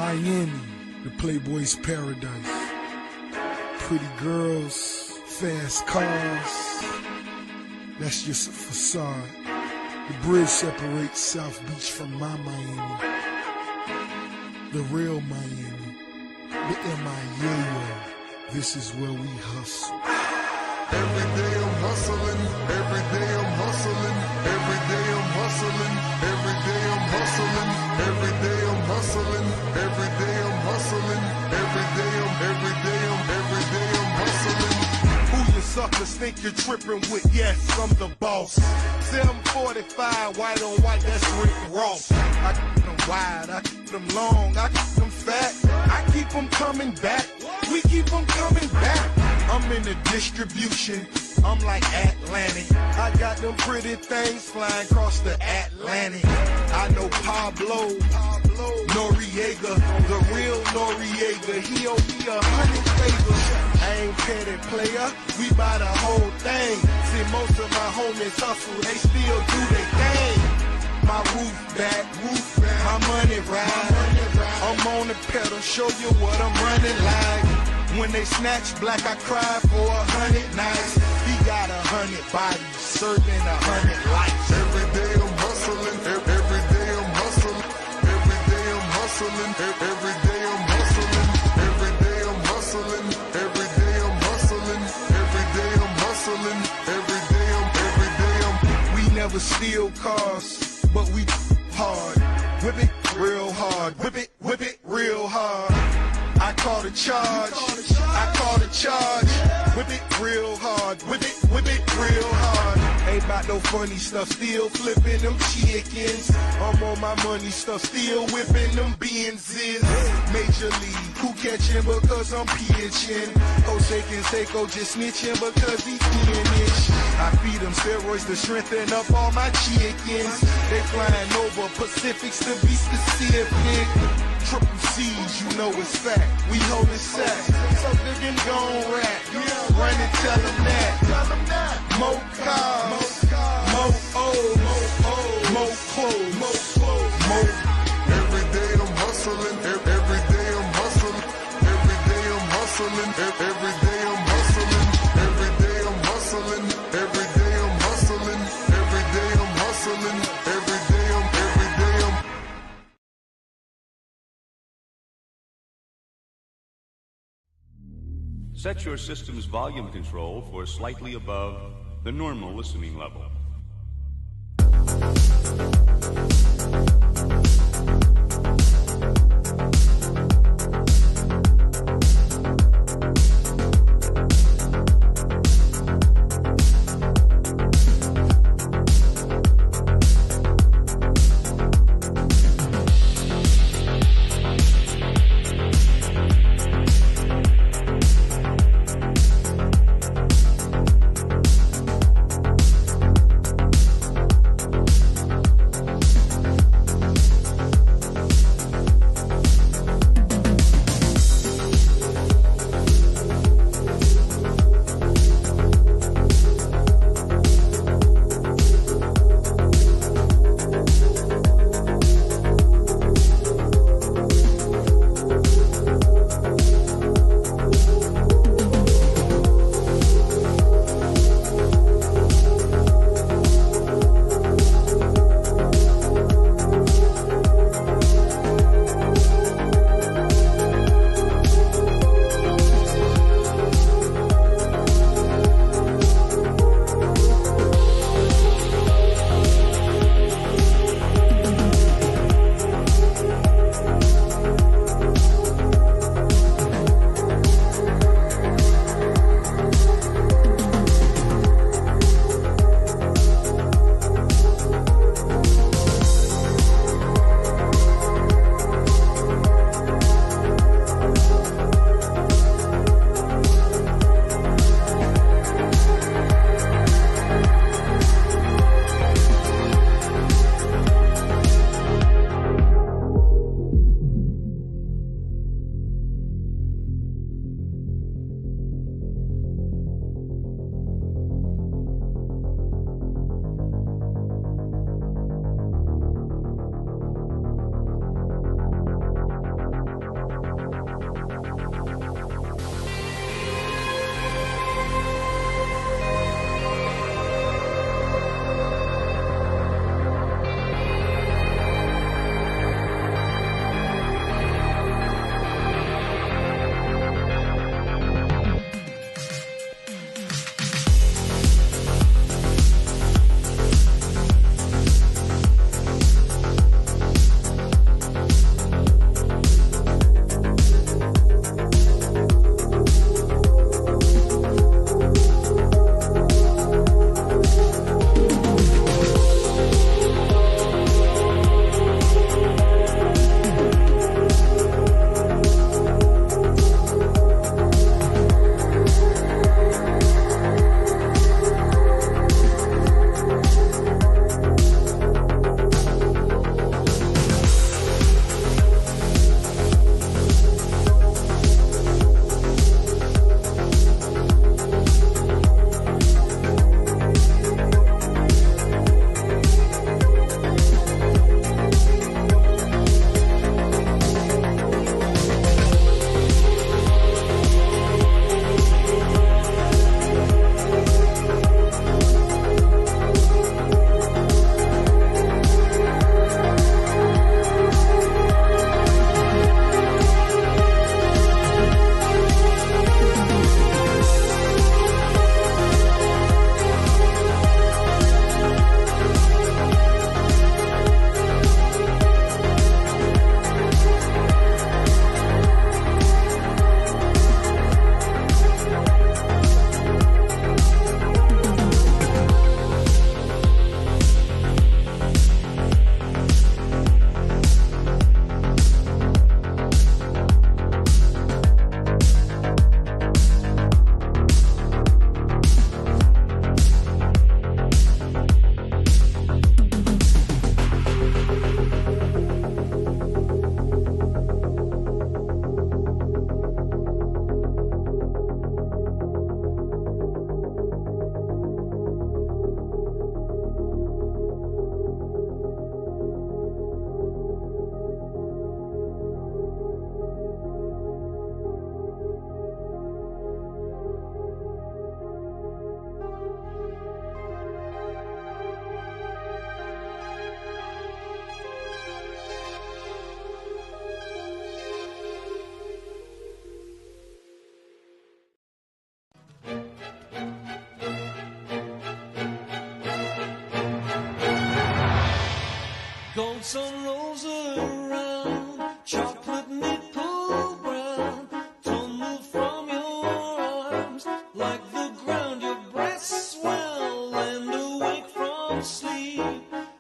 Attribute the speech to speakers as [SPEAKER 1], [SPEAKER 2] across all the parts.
[SPEAKER 1] Miami, the Playboy's paradise. Pretty girls, fast cars, that's just a facade. The bridge separates South Beach from my Miami. The real Miami, the M.I.A.O. This is where we hustle.
[SPEAKER 2] Every day I'm hustling, every day I'm hustling, every day I'm hustling, every day I'm hustling, every day I'm hustling, every day I'm hustling, every day I'm hustling.
[SPEAKER 3] Who you suckers think you're tripping with? Yes, I'm the boss. 745, white on white, that's Rick Ross. I keep them wide, I keep them long, I keep them fat, I keep them coming back, we keep them coming back. I'm in the distribution, I'm like Atlantic. I got them pretty things flying across the Atlantic. I know Pablo Noriega, the real Noriega. He owe me 100 favors. I ain't petty player, we buy the whole thing. See, most of my homies hustle, they still do their thing. My roof back, my money ride. I'm on the pedal, show you what I'm running like. When they snatch black, I cry for 100 nights. He got 100 bodies, serving 100 lives.
[SPEAKER 2] Every day I'm hustling, every day I'm hustling, every day I'm hustling, every day I'm hustling, every day I'm hustling, every day I'm hustling, every day I'm hustling, every day I'm.
[SPEAKER 3] We never steal cars, but we hard. Whip it real hard, whip it real hard. I call the charge, I call the charge. Whip it real hard, whip it real hard. Ain't about no funny stuff, still flipping them chickens. I'm on my money stuff, still whipping them Benzes. Major league, who catching because I'm pitching? Jose Canseco just snitching because he finish. I feed them steroids to strengthen up all my chickens. They flying over Pacifics to be specific. Triple C's, you know it's fact. We hold it sack. So they can go on rap. Run and tell them that. More cars, more O's, more clothes, more.
[SPEAKER 2] Every day I'm hustling, every day I'm hustling, every day I'm hustling, every day I'm hustling, every day I'm hustling, every day I'm hustling, every day I'm hustling, every day I'm.
[SPEAKER 4] Set your system's volume control for slightly above the normal listening level.
[SPEAKER 5] arms around, chocolate nipple brown, tumble from your arms like the ground. Your breasts swell and awake from sleep.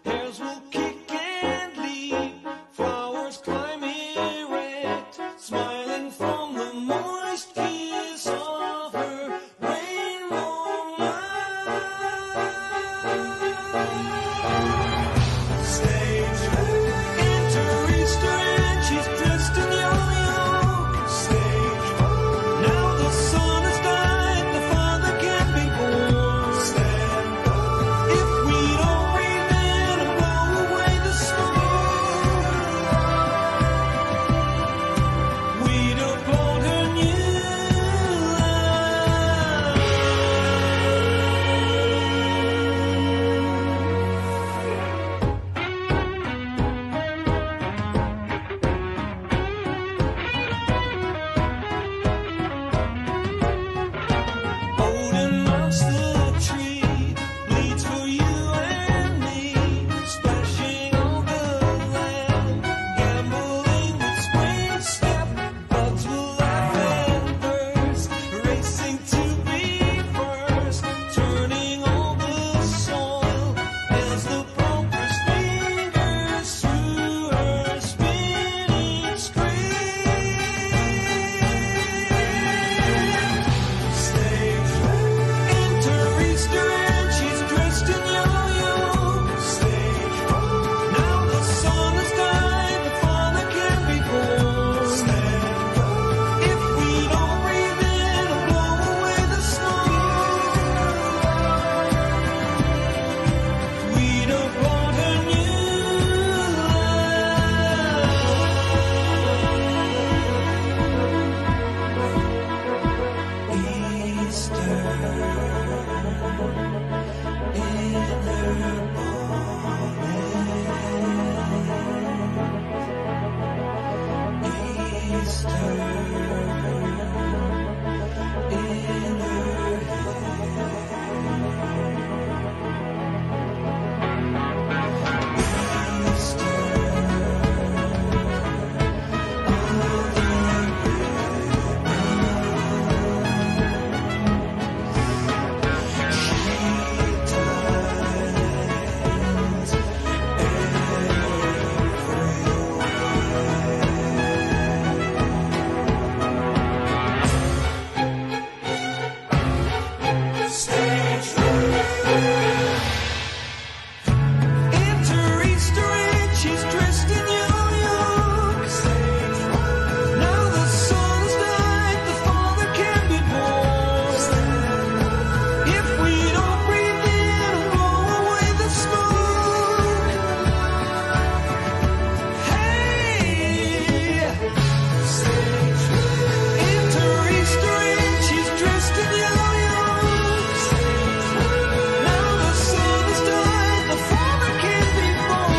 [SPEAKER 5] Hairs will kick and leap, flowers climb erect, smiling from the moist kiss of her rainbow mouth. Stage enter Easter and she's dressed in yo-yo. Stage now the sun has died, the father can be born. Stand if we don't breathe in and blow away the smoke, we'd applaud her new Odin mounts the tree, bleeds for you and me, splashing on the land, gambling with spring step. Bugs will laugh and burst, racing to be first, turning all the soil as the prompter's fingers through her spinning screen. Stage enter Easter and she's dressed in yo-yo. Stage now the sun has died, the father can be born. Stand if we don't breathe in and blow away the smoke, we'd applaud her new life. Easter in her bonnet. Easter in her head. Enter Easter and she's dressed in yo-yo. Now the sun has died, the father can be born. If we don't breathe in and blow away the smoke, hey, enter Easter and she's dressed in yo-yo. Now the sun has died, the father can be born.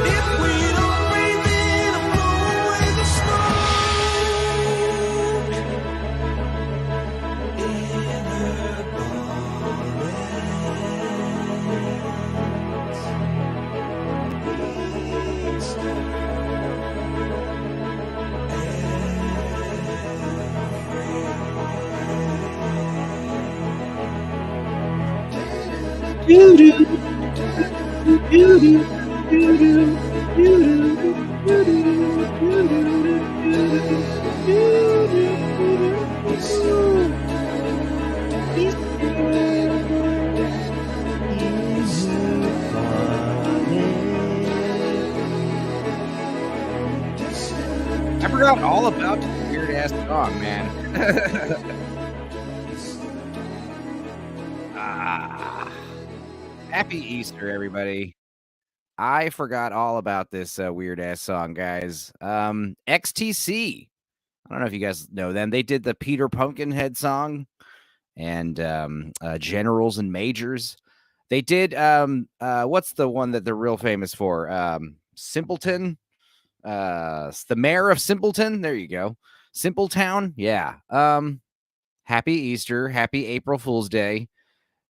[SPEAKER 5] If we don't breathe in and blow away the smoke, in her
[SPEAKER 6] I forgot all about this weird ass song, man. Happy Easter, everybody. I forgot all about this weird ass song, guys. XTC. I don't know if you guys know them. They did the Peter Pumpkinhead song and Generals and Majors. They did what's the one that they're real famous for? Simpleton. The Mayor of Simpleton. There you go. Simpletown. Yeah. Happy Easter. Happy April Fool's Day.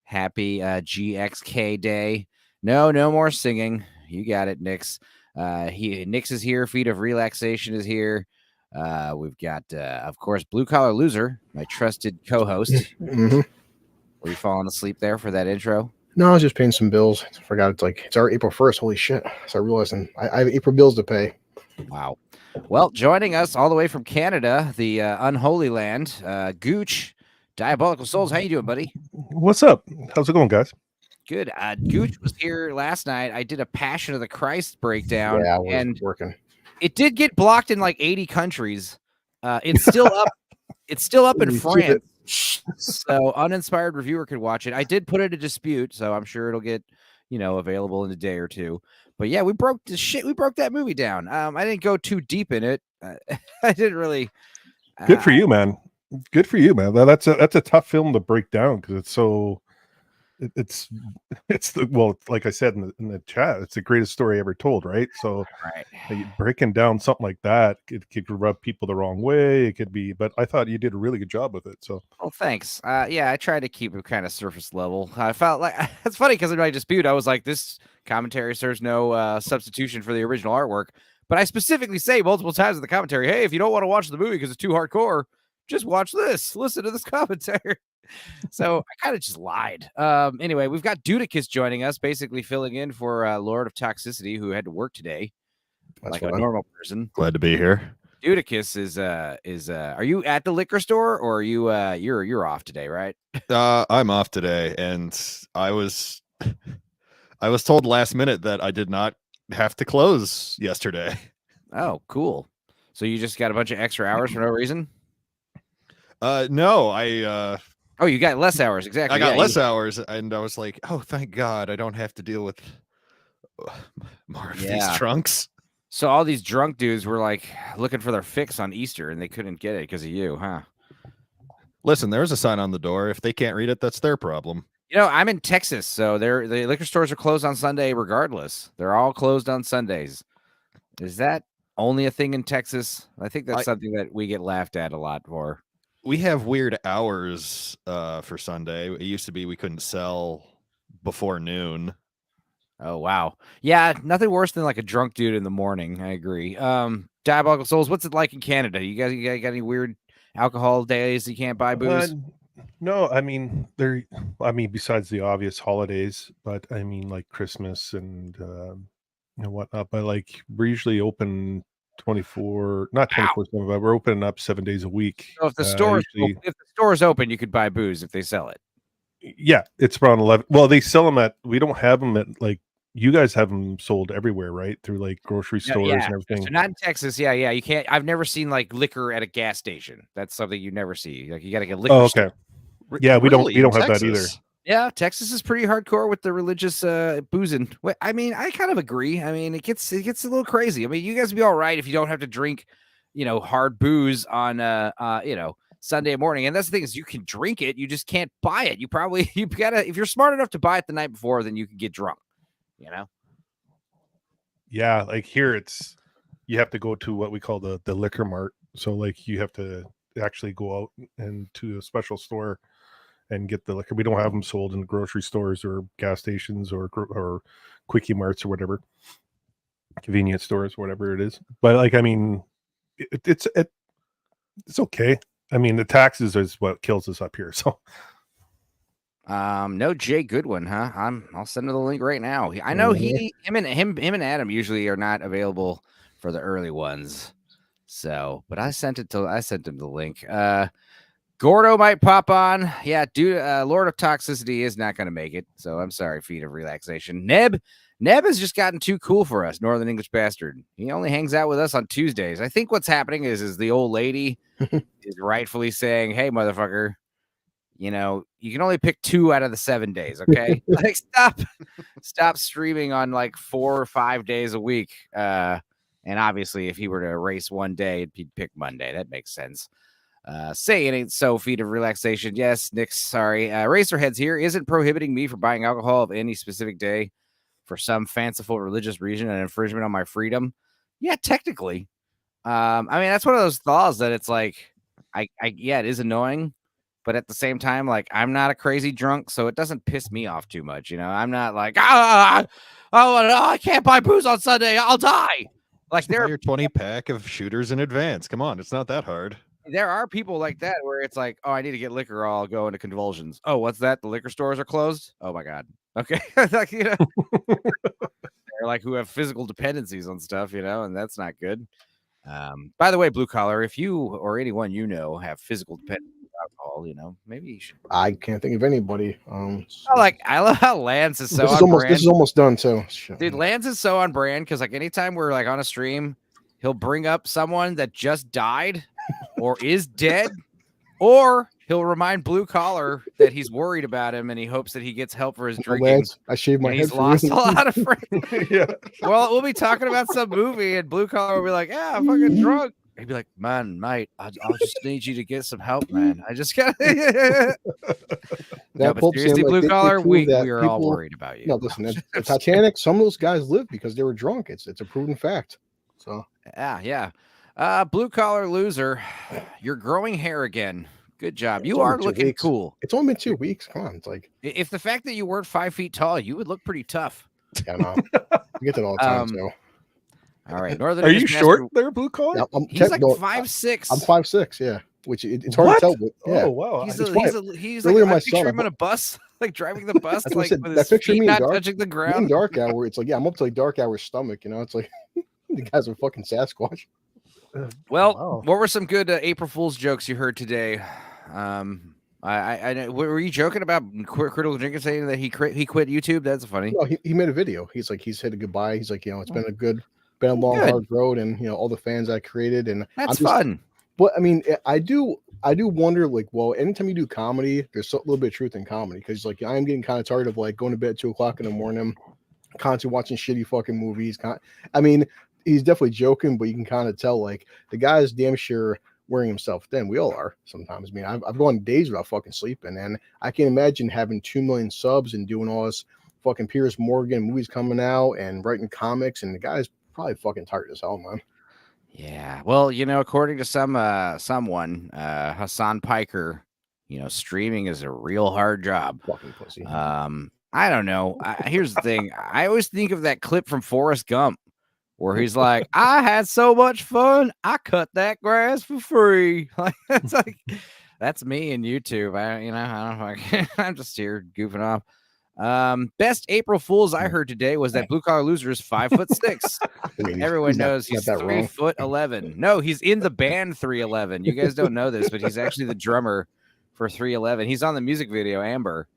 [SPEAKER 6] Happy GXK Day. No more singing. You got it, Nix. Nix is here. Feet of Relaxation is here. We've got, of course, Blue Collar Loser, my trusted co-host.
[SPEAKER 7] Mm-hmm.
[SPEAKER 6] Were you falling asleep there for that intro?
[SPEAKER 7] No, I was just paying some bills. I forgot it's our April 1st. Holy shit. So I realized I have April bills to pay.
[SPEAKER 6] Wow. Well, joining us all the way from Canada, the unholy land, Gooch, Diabolical Souls. How you doing, buddy?
[SPEAKER 8] What's up? How's it going, guys?
[SPEAKER 6] Good. Gooch was here last night. I did a Passion of the Christ breakdown,
[SPEAKER 7] Yeah, I was
[SPEAKER 6] and
[SPEAKER 7] working.
[SPEAKER 6] it did get blocked in like 80 countries. It's still up. It's still up in
[SPEAKER 7] Holy shit.
[SPEAKER 6] France. So uninspired reviewer could watch it. I did put it in dispute, so I'm sure it'll get, available in a day or two. But yeah, we broke that movie down. I didn't go too deep in it. I didn't really.
[SPEAKER 8] Good for you, man. Good for you, man. That's a tough film to break down because it's so. It's like I said in the chat, it's the greatest story ever told, right? So
[SPEAKER 6] right.
[SPEAKER 8] Breaking down something like that, it could rub people the wrong way. It could be, but I thought you did a really good job with it. So,
[SPEAKER 6] well, thanks. Yeah, I tried to keep it kind of surface level. I felt like it's funny because in my dispute, I was like, this commentary serves no substitution for the original artwork. But I specifically say multiple times in the commentary, hey, if you don't want to watch the movie because it's too hardcore, just watch this. Listen to this commentary. So I kind of just lied. Anyway, we've got Dudicus joining us, basically filling in for Lord of Toxicity, who had to work today.
[SPEAKER 7] That's
[SPEAKER 6] like a normal person.
[SPEAKER 9] Glad to be here.
[SPEAKER 6] Dudicus is are you at the liquor store or are you you're off today, right?
[SPEAKER 9] I'm off today, and I was told last minute that I did not have to close yesterday.
[SPEAKER 6] Oh, cool. So you just got a bunch of extra hours for no reason?
[SPEAKER 9] No, I
[SPEAKER 6] Oh, you got less hours, exactly.
[SPEAKER 9] I got less hours, and I was like, oh, thank God, I don't have to deal with more of these drunks.
[SPEAKER 6] So all these drunk dudes were like looking for their fix on Easter, and they couldn't get it because of you, huh?
[SPEAKER 9] Listen, there's a sign on the door. If they can't read it, that's their problem.
[SPEAKER 6] I'm in Texas, so the liquor stores are closed on Sunday regardless. They're all closed on Sundays. Is that only a thing in Texas? I think that's something that we get laughed at a lot for.
[SPEAKER 9] We have weird hours for Sunday. It used to be we couldn't sell before noon.
[SPEAKER 6] Oh, wow. Yeah, nothing worse than like a drunk dude in the morning. I agree. Diabolical Souls, what's it like in Canada? You guys got any weird alcohol days you can't buy booze?
[SPEAKER 8] No, I mean besides the obvious holidays, but I mean like Christmas and whatnot. But like we're usually open 24, not 24/7, but we're opening up 7 days a week.
[SPEAKER 6] So if the store is open, you could buy booze if they sell it.
[SPEAKER 8] Yeah, it's around 11. Well, they sell them we don't have them at like you guys have them sold everywhere, right? Through like grocery stores and everything.
[SPEAKER 6] So not in Texas. Yeah. You can't. I've never seen like liquor at a gas station. That's something you never see. Like you got to get liquor.
[SPEAKER 8] Oh, okay. Yeah, we don't have that either.
[SPEAKER 6] Yeah, Texas is pretty hardcore with the religious boozing. I mean, I kind of agree. I mean, it gets a little crazy. I mean, you guys would be all right if you don't have to drink, hard booze on Sunday morning. And that's the thing is you can drink it, you just can't buy it. You gotta, if you're smart enough to buy it the night before, then you can get drunk.
[SPEAKER 8] Yeah, like here you have to go to what we call the liquor mart. So like you have to actually go out and to a special store and get the liquor. We don't have them sold in grocery stores or gas stations or quickie marts or whatever, convenience stores, whatever it is. But like, I mean, it's okay. I mean, the taxes is what kills us up here. So,
[SPEAKER 6] no Jay Goodwin, huh? I'll send him the link right now. I know him and Adam usually are not available for the early ones. So, but I sent him the link. Gordo might pop on. Yeah, dude, Lord of Toxicity is not going to make it. So I'm sorry, Feet of Relaxation. Neb has just gotten too cool for us, Northern English bastard. He only hangs out with us on Tuesdays. I think what's happening is the old lady is rightfully saying, hey, motherfucker, you can only pick 2 out of the 7 days, okay? Like, stop streaming on like 4 or 5 days a week. And obviously, if he were to race one day, he'd pick Monday. That makes sense. Say it ain't so, Feet of Relaxation. Yes, Nick, sorry. Racerheads here isn't prohibiting me from buying alcohol of any specific day for some fanciful religious reason and infringement on my freedom. Yeah, technically. I mean, that's one of those laws that it's like, it is annoying, but at the same time, like I'm not a crazy drunk, so it doesn't piss me off too much. You know, I'm not like, oh, I can't buy booze on Sunday, I'll die. Like
[SPEAKER 9] Buy your 20 pack of shooters in advance. Come on, it's not that hard.
[SPEAKER 6] there are people like that where it's like, oh, I need to get liquor, or I'll go into convulsions. Oh, what's that? The liquor stores are closed. Oh my god. Okay, like you know, they're like who have physical dependencies on stuff, you know, and that's not good. By the way, blue collar, if you or anyone you know have physical dependence on alcohol, you know, maybe you should.
[SPEAKER 7] I can't think of anybody.
[SPEAKER 6] I love how Lance is so
[SPEAKER 7] this is
[SPEAKER 6] on
[SPEAKER 7] almost
[SPEAKER 6] brand.
[SPEAKER 7] this is almost done too. Shit.
[SPEAKER 6] Dude, Lance is so on brand because like anytime we're like on a stream, he'll bring up someone that just died or is dead, or he'll remind blue collar that he's worried about him and he hopes that he gets help for his drinking.
[SPEAKER 7] Lance, I shaved my
[SPEAKER 6] And
[SPEAKER 7] head.
[SPEAKER 6] he's lost a
[SPEAKER 7] you.
[SPEAKER 6] lot of friends.
[SPEAKER 8] Yeah.
[SPEAKER 6] Well, we'll be talking about some movie and blue collar will be like, yeah, I'm fucking drunk. He'd be like, man, mate, I'll just need you to get some help, man. I just got
[SPEAKER 7] That
[SPEAKER 6] no, but
[SPEAKER 7] Pope
[SPEAKER 6] seriously,
[SPEAKER 7] Sam, like,
[SPEAKER 6] blue
[SPEAKER 7] they
[SPEAKER 6] collar,
[SPEAKER 7] prove
[SPEAKER 6] we
[SPEAKER 7] that
[SPEAKER 6] are all
[SPEAKER 7] people-
[SPEAKER 6] worried about you.
[SPEAKER 7] No, listen, the Titanic. Some of those guys lived because they were drunk. It's a proven fact. So
[SPEAKER 6] Yeah. Blue collar loser, you're growing hair again. Good job. You
[SPEAKER 7] only
[SPEAKER 6] are
[SPEAKER 7] 2
[SPEAKER 6] looking
[SPEAKER 7] weeks.
[SPEAKER 6] cool.
[SPEAKER 7] it's only been 2 weeks. Come on, it's like
[SPEAKER 6] If the fact that you weren't 5 feet tall, you would look pretty tough.
[SPEAKER 7] yeah, no, you get that all the time. So
[SPEAKER 6] All right, Northern.
[SPEAKER 8] Are you short there, blue collar?
[SPEAKER 7] yeah, I'm
[SPEAKER 6] He's like
[SPEAKER 7] no,
[SPEAKER 6] 5'6".
[SPEAKER 7] I'm 5'6". Yeah, which it's hard
[SPEAKER 8] What?
[SPEAKER 7] to tell. But, yeah,
[SPEAKER 8] Oh wow.
[SPEAKER 6] He's
[SPEAKER 7] That's
[SPEAKER 6] a,
[SPEAKER 7] why
[SPEAKER 6] he's
[SPEAKER 7] earlier
[SPEAKER 6] like
[SPEAKER 7] my
[SPEAKER 6] I picture
[SPEAKER 7] son-
[SPEAKER 6] him on a bus, like driving the bus,
[SPEAKER 7] That's what I
[SPEAKER 6] like
[SPEAKER 7] said,
[SPEAKER 6] with
[SPEAKER 7] that
[SPEAKER 6] his
[SPEAKER 7] picture
[SPEAKER 6] feet
[SPEAKER 7] me in
[SPEAKER 6] not
[SPEAKER 7] dark-
[SPEAKER 6] touching the
[SPEAKER 7] in
[SPEAKER 6] ground.
[SPEAKER 7] dark hour, it's like yeah, I'm up to like dark hour stomach. You know, it's like the guys are fucking Sasquatch.
[SPEAKER 6] Well,
[SPEAKER 8] Wow.
[SPEAKER 6] what were some good April Fool's jokes you heard today? I know. Were you joking about Critical Drinking saying that he quit YouTube? That's funny.
[SPEAKER 7] No, he made a video. He's like he's said a goodbye. He's like it's been a long
[SPEAKER 6] Good.
[SPEAKER 7] hard road, and all the fans I created, and
[SPEAKER 6] That's
[SPEAKER 7] I'm just,
[SPEAKER 6] fun.
[SPEAKER 7] But I mean, I do wonder, like, well, anytime you do comedy, there's a little bit of truth in comedy because, like, I am getting kind of tired of like going to bed at 2:00 in the morning, constantly watching shitty fucking movies. I mean, he's definitely joking, but you can kind of tell, like, the guy's damn sure wearing himself thin. We all are sometimes. I mean, I've gone days without fucking sleeping, and I can't imagine having 2 million subs and doing all this fucking Piers Morgan movies coming out and writing comics, and the guy's probably fucking tired as hell, man.
[SPEAKER 6] Yeah. Well, according to someone, Hassan Piker, streaming is a real hard job.
[SPEAKER 7] Fucking pussy.
[SPEAKER 6] I don't know. Here's the thing. I always think of that clip from Forrest Gump where he's like, I had so much fun. I cut that grass for free. Like, it's like, that's me and YouTube. I don't know. I'm just here goofing off. Best April Fools I heard today was that Blue Collar Loser is 5'6".
[SPEAKER 7] I mean,
[SPEAKER 6] Everyone
[SPEAKER 7] he's not-
[SPEAKER 6] knows
[SPEAKER 7] not
[SPEAKER 6] he's
[SPEAKER 7] that wrong.
[SPEAKER 6] 3'11". No, he's in the band 311. You guys don't know this, but he's actually the drummer for 311. He's on the music video Amber.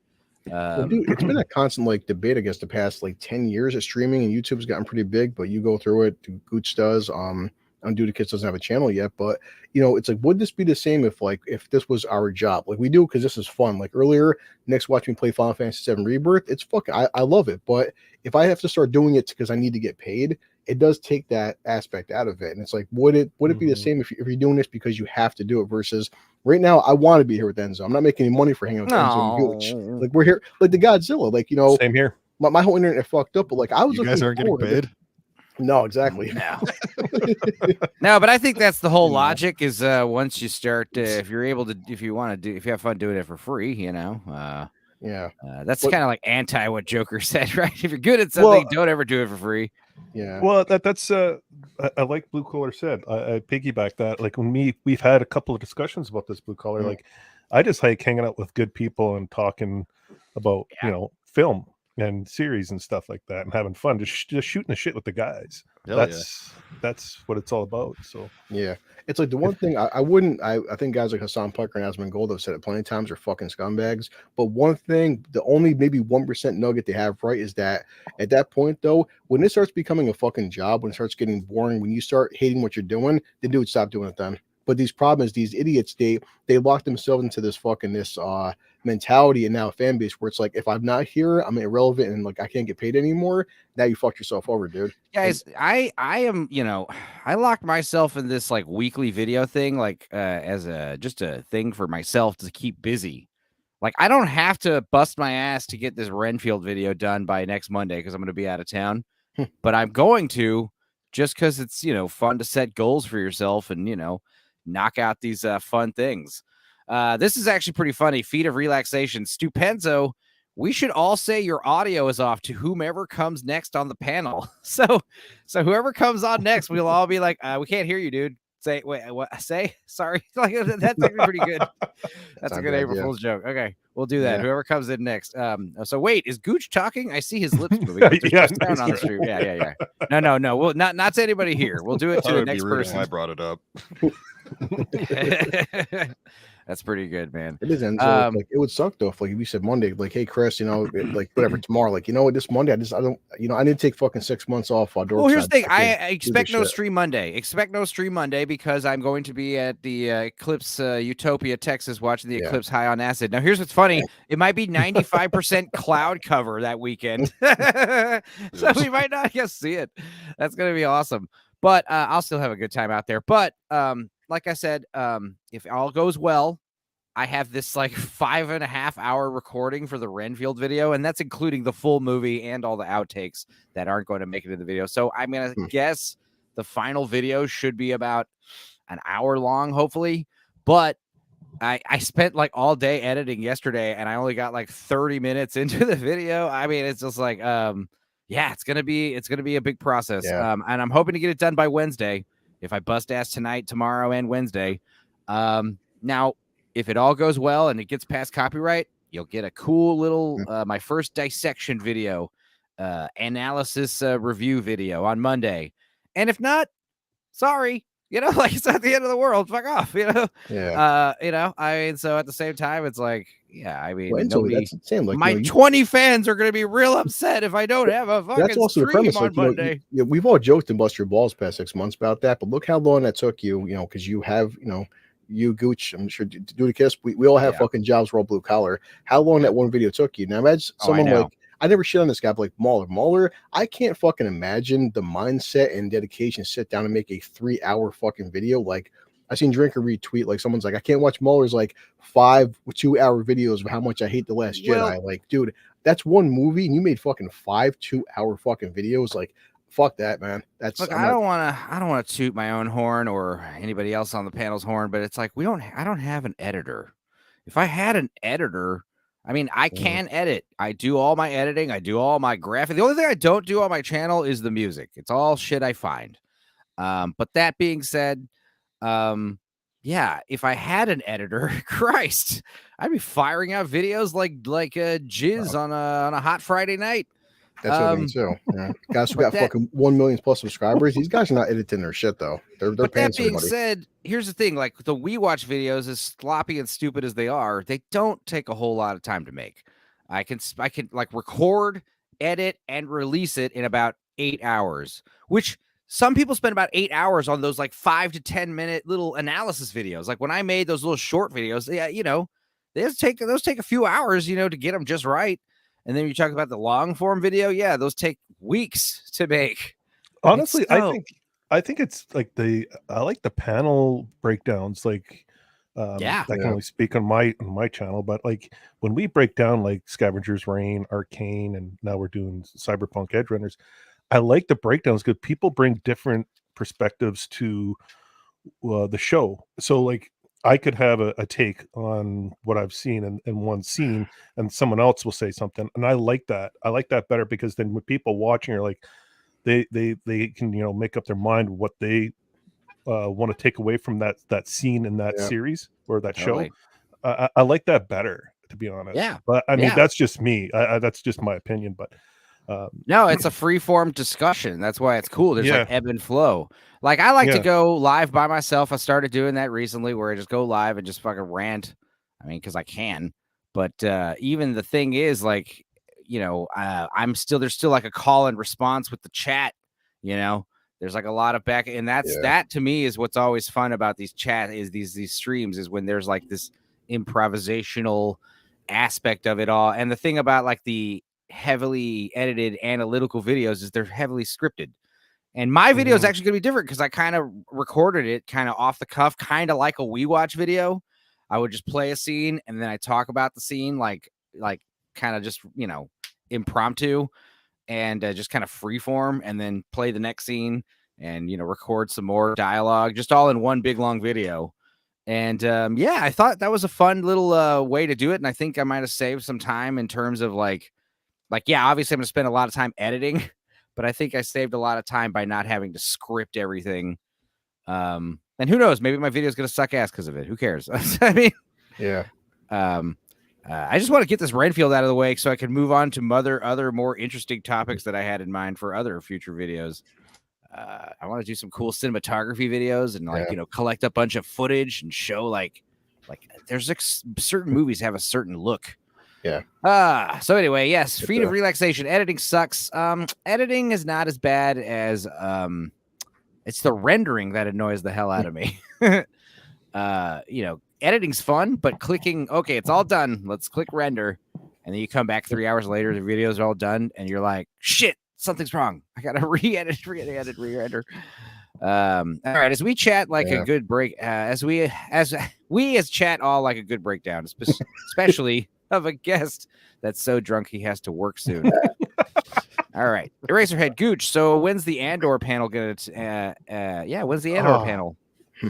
[SPEAKER 7] Well, dude, it's been a constant like debate, I guess, the past like 10 years of streaming, and YouTube's gotten pretty big, but you go through it. Gooch does. Unduty Kids doesn't have a channel yet, but it's like, would this be the same if this was our job? Like, we do because this is fun. Like earlier, Nick's watching me play Final Fantasy VII Rebirth. It's fucking, I love it, but if I have to start doing it because I need to get paid, it does take that aspect out of it. And it's like, would it be the same if you're doing this because you have to do it versus right now? I want to be here with Enzo. I'm not making any money for hanging out with Enzo and Gooch.
[SPEAKER 6] No.
[SPEAKER 7] Like, we're here, like the Godzilla. Like,
[SPEAKER 8] Same here.
[SPEAKER 7] my whole internet fucked up, but like I was
[SPEAKER 9] You guys
[SPEAKER 7] looking
[SPEAKER 9] aren't getting
[SPEAKER 7] forward to
[SPEAKER 9] paid.
[SPEAKER 7] No, exactly.
[SPEAKER 6] No. No, but I think that's the whole
[SPEAKER 7] Yeah.
[SPEAKER 6] logic is once you start, if you have fun doing it for free,
[SPEAKER 7] Yeah.
[SPEAKER 6] that's
[SPEAKER 7] But-
[SPEAKER 6] kind of like anti what Joker said, right? If you're good at something,
[SPEAKER 8] Well-
[SPEAKER 6] don't ever do it for free.
[SPEAKER 7] Yeah.
[SPEAKER 8] Well, that's I like blue collar said. I piggyback that. Like when we've had a couple of discussions about this blue collar.
[SPEAKER 7] Mhm.
[SPEAKER 8] Like I just like hanging out with good people and talking about film and series and stuff like that and having fun, just shooting the shit with the guys.
[SPEAKER 9] Hell yeah.
[SPEAKER 8] That's what it's all about. So
[SPEAKER 7] Yeah. It's like the one thing I think guys like Hassan Piker and Asmongold have said it plenty of times are fucking scumbags. But one thing, the only maybe 1% nugget they have right is that at that point though, when it starts becoming a fucking job, when it starts getting boring, when you start hating what you're doing, then dude, stop doing it then. But these problems, these idiots, they lock themselves into this mentality and now a fan base where it's like, if I'm not here, I'm irrelevant and like I can't get paid anymore. Now you fucked yourself over, dude.
[SPEAKER 6] Guys, I am, I locked myself in this like weekly video thing, like as just a thing for myself to keep busy. Like I don't have to bust my ass to get this Renfield video done by next Monday because I'm going to be out of town, but I'm going to just because it's, fun to set goals for yourself and, knock out these fun things. This is actually pretty funny. Feat of relaxation. Stupenzo. We should all say your audio is off to whomever comes next on the panel. So whoever comes on next, we'll all be like, we can't hear you, dude. Say, wait, what? Say, sorry. Like, that's actually pretty good. That's a good April Fool's joke. Okay, we'll do that.
[SPEAKER 7] Yeah.
[SPEAKER 6] Whoever comes in next. So wait, is Gooch talking? I see his lips moving. But
[SPEAKER 8] Yeah,
[SPEAKER 6] just down on the street. Yeah. No. We'll not to anybody here. We'll do it to the next person.
[SPEAKER 9] I brought it up.
[SPEAKER 6] That's pretty good, man.
[SPEAKER 7] It is, and so like it would suck though if like we said Monday, like, hey Chris, like whatever tomorrow, like this Monday, I don't, I need to take fucking 6 months off.
[SPEAKER 6] Well, here's the thing, I expect no stream Monday. Expect no stream Monday because I'm going to be at the Eclipse Utopia, Texas, watching the Eclipse High on Acid. Now, here's what's funny: it might be 95% cloud cover that weekend, so we might not get to see it. That's gonna be awesome, but I'll still have a good time out there. But like I said, if all goes well, I have this like 5.5 hour recording for the Renfield video, and that's including the full movie and all the outtakes that aren't going to make it in the video. So I'm going to guess the final video should be about an hour long, hopefully. But I spent like all day editing yesterday, and I only got like 30 minutes into the video. I mean, it's just like, it's going to be a big process.
[SPEAKER 7] Yeah.
[SPEAKER 6] And I'm hoping to get it done by Wednesday. If I bust ass tonight, tomorrow, and Wednesday. Now, if it all goes well and it gets past copyright, you'll get a cool little my first dissection video, analysis review video on Monday. And if not, sorry, like it's not the end of the world. Fuck off,
[SPEAKER 7] Yeah.
[SPEAKER 6] I mean, so at the same time, it's like, I mean,
[SPEAKER 7] Well, and so that's the same. Like,
[SPEAKER 6] my 20 fans are going to be real upset if I don't have a fucking
[SPEAKER 7] that's also the
[SPEAKER 6] stream
[SPEAKER 7] premise.
[SPEAKER 6] on
[SPEAKER 7] Like,
[SPEAKER 6] Monday.
[SPEAKER 7] we've all joked and bust your balls past 6 months about that, but look how long that took you. Because you have, you Gooch, I'm sure, do the kiss. We all have fucking jobs. We're all blue collar. How long that one video took you? Now imagine someone like, I never shit on this guy, but like Mahler, I can't fucking imagine the mindset and dedication to sit down and make a 3 hour fucking video. Like, I seen Drinker retweet, like, someone's like, I can't watch Mahler's like 5 2 hour videos of how much I hate The Last Jedi. Like, dude, that's one movie and you made fucking 5 2 hour fucking videos. Like, fuck that, man. That's
[SPEAKER 6] look, I don't want to toot my own horn or anybody else on the panel's horn, but it's like I don't have an editor. If I had an editor, I mean, I can edit. I do all my editing. I do all my graphic. The only thing I don't do on my channel is the music. It's all shit I find. But that being said, if I had an editor, Christ, I'd be firing out videos like jizz on a hot Friday night.
[SPEAKER 7] That's what I mean too. Yeah. Guys who got fucking 1 million plus subscribers, these guys are not editing their shit though. They're paying
[SPEAKER 6] that being
[SPEAKER 7] somebody.
[SPEAKER 6] said, here's the thing: like the We Watch videos, as sloppy and stupid as they are, they don't take a whole lot of time to make. I can like record, edit, and release it in about 8 hours, which some people spend about 8 hours on those like 5 to 10 minute little analysis videos. Like when I made those little short videos, those take a few hours, to get them just right. And then you talk about the long form video. Yeah, those take weeks to make.
[SPEAKER 8] Honestly, I think it's like I like the panel breakdowns. Like, I can only speak on my channel, but like when we break down like Scavenger's Reign, Arcane, and now we're doing Cyberpunk Edge Runners, I like the breakdowns because people bring different perspectives to the show. So like, I could have a take on what I've seen in one scene, and someone else will say something, and I like that. I like that better because then when people watching are like, they can make up their mind what they want to take away from that scene in that series or that show. I like that better, to be honest.
[SPEAKER 6] Yeah,
[SPEAKER 8] but I mean that's just me. That's just my opinion. But
[SPEAKER 6] no, it's a free form discussion. That's why it's cool. There's like ebb and flow. Like I like to go live by myself. I started doing that recently where I just go live and just fucking rant. I mean, because I can. But even the thing is, like, there's still like a call and response with the chat. There's like a lot of back, and that to me is what's always fun about these these streams is when there's like this improvisational aspect of it all. And the thing about like the heavily edited analytical videos is they're heavily scripted, and my video is actually gonna be different because I kind of recorded it kind of off the cuff, kind of like a We Watch video. I would just play a scene and then I talk about the scene like kind of just impromptu and just kind of freeform, and then play the next scene and record some more dialogue, just all in one big long video. And yeah, I thought that was a fun little way to do it. And I think I might have saved some time in terms of like, yeah, obviously I'm going to spend a lot of time editing, but I think I saved a lot of time by not having to script everything. And who knows, maybe my video is going to suck ass because of it. Who cares? I mean,
[SPEAKER 7] Yeah.
[SPEAKER 6] I just want to get this Renfield out of the way so I can move on to other more interesting topics that I had in mind for other future videos. I want to do some cool cinematography videos and like, collect a bunch of footage and show like there's certain movies have a certain look.
[SPEAKER 7] Yeah.
[SPEAKER 6] So anyway, yes, feat of relaxation. Editing sucks. Editing is not as bad as it's the rendering that annoys the hell out of me. Editing's fun, but clicking, okay, it's all done. Let's click render. And then you come back 3 hours later, the videos are all done, and you're like, shit, something's wrong. I gotta re-edit, re-render. All right, as we chat like a good break, as we chat all like a good breakdown, especially of a guest that's so drunk he has to work soon. All right, Eraserhead Gooch. So when's the Andor panel gonna? When's the Andor panel?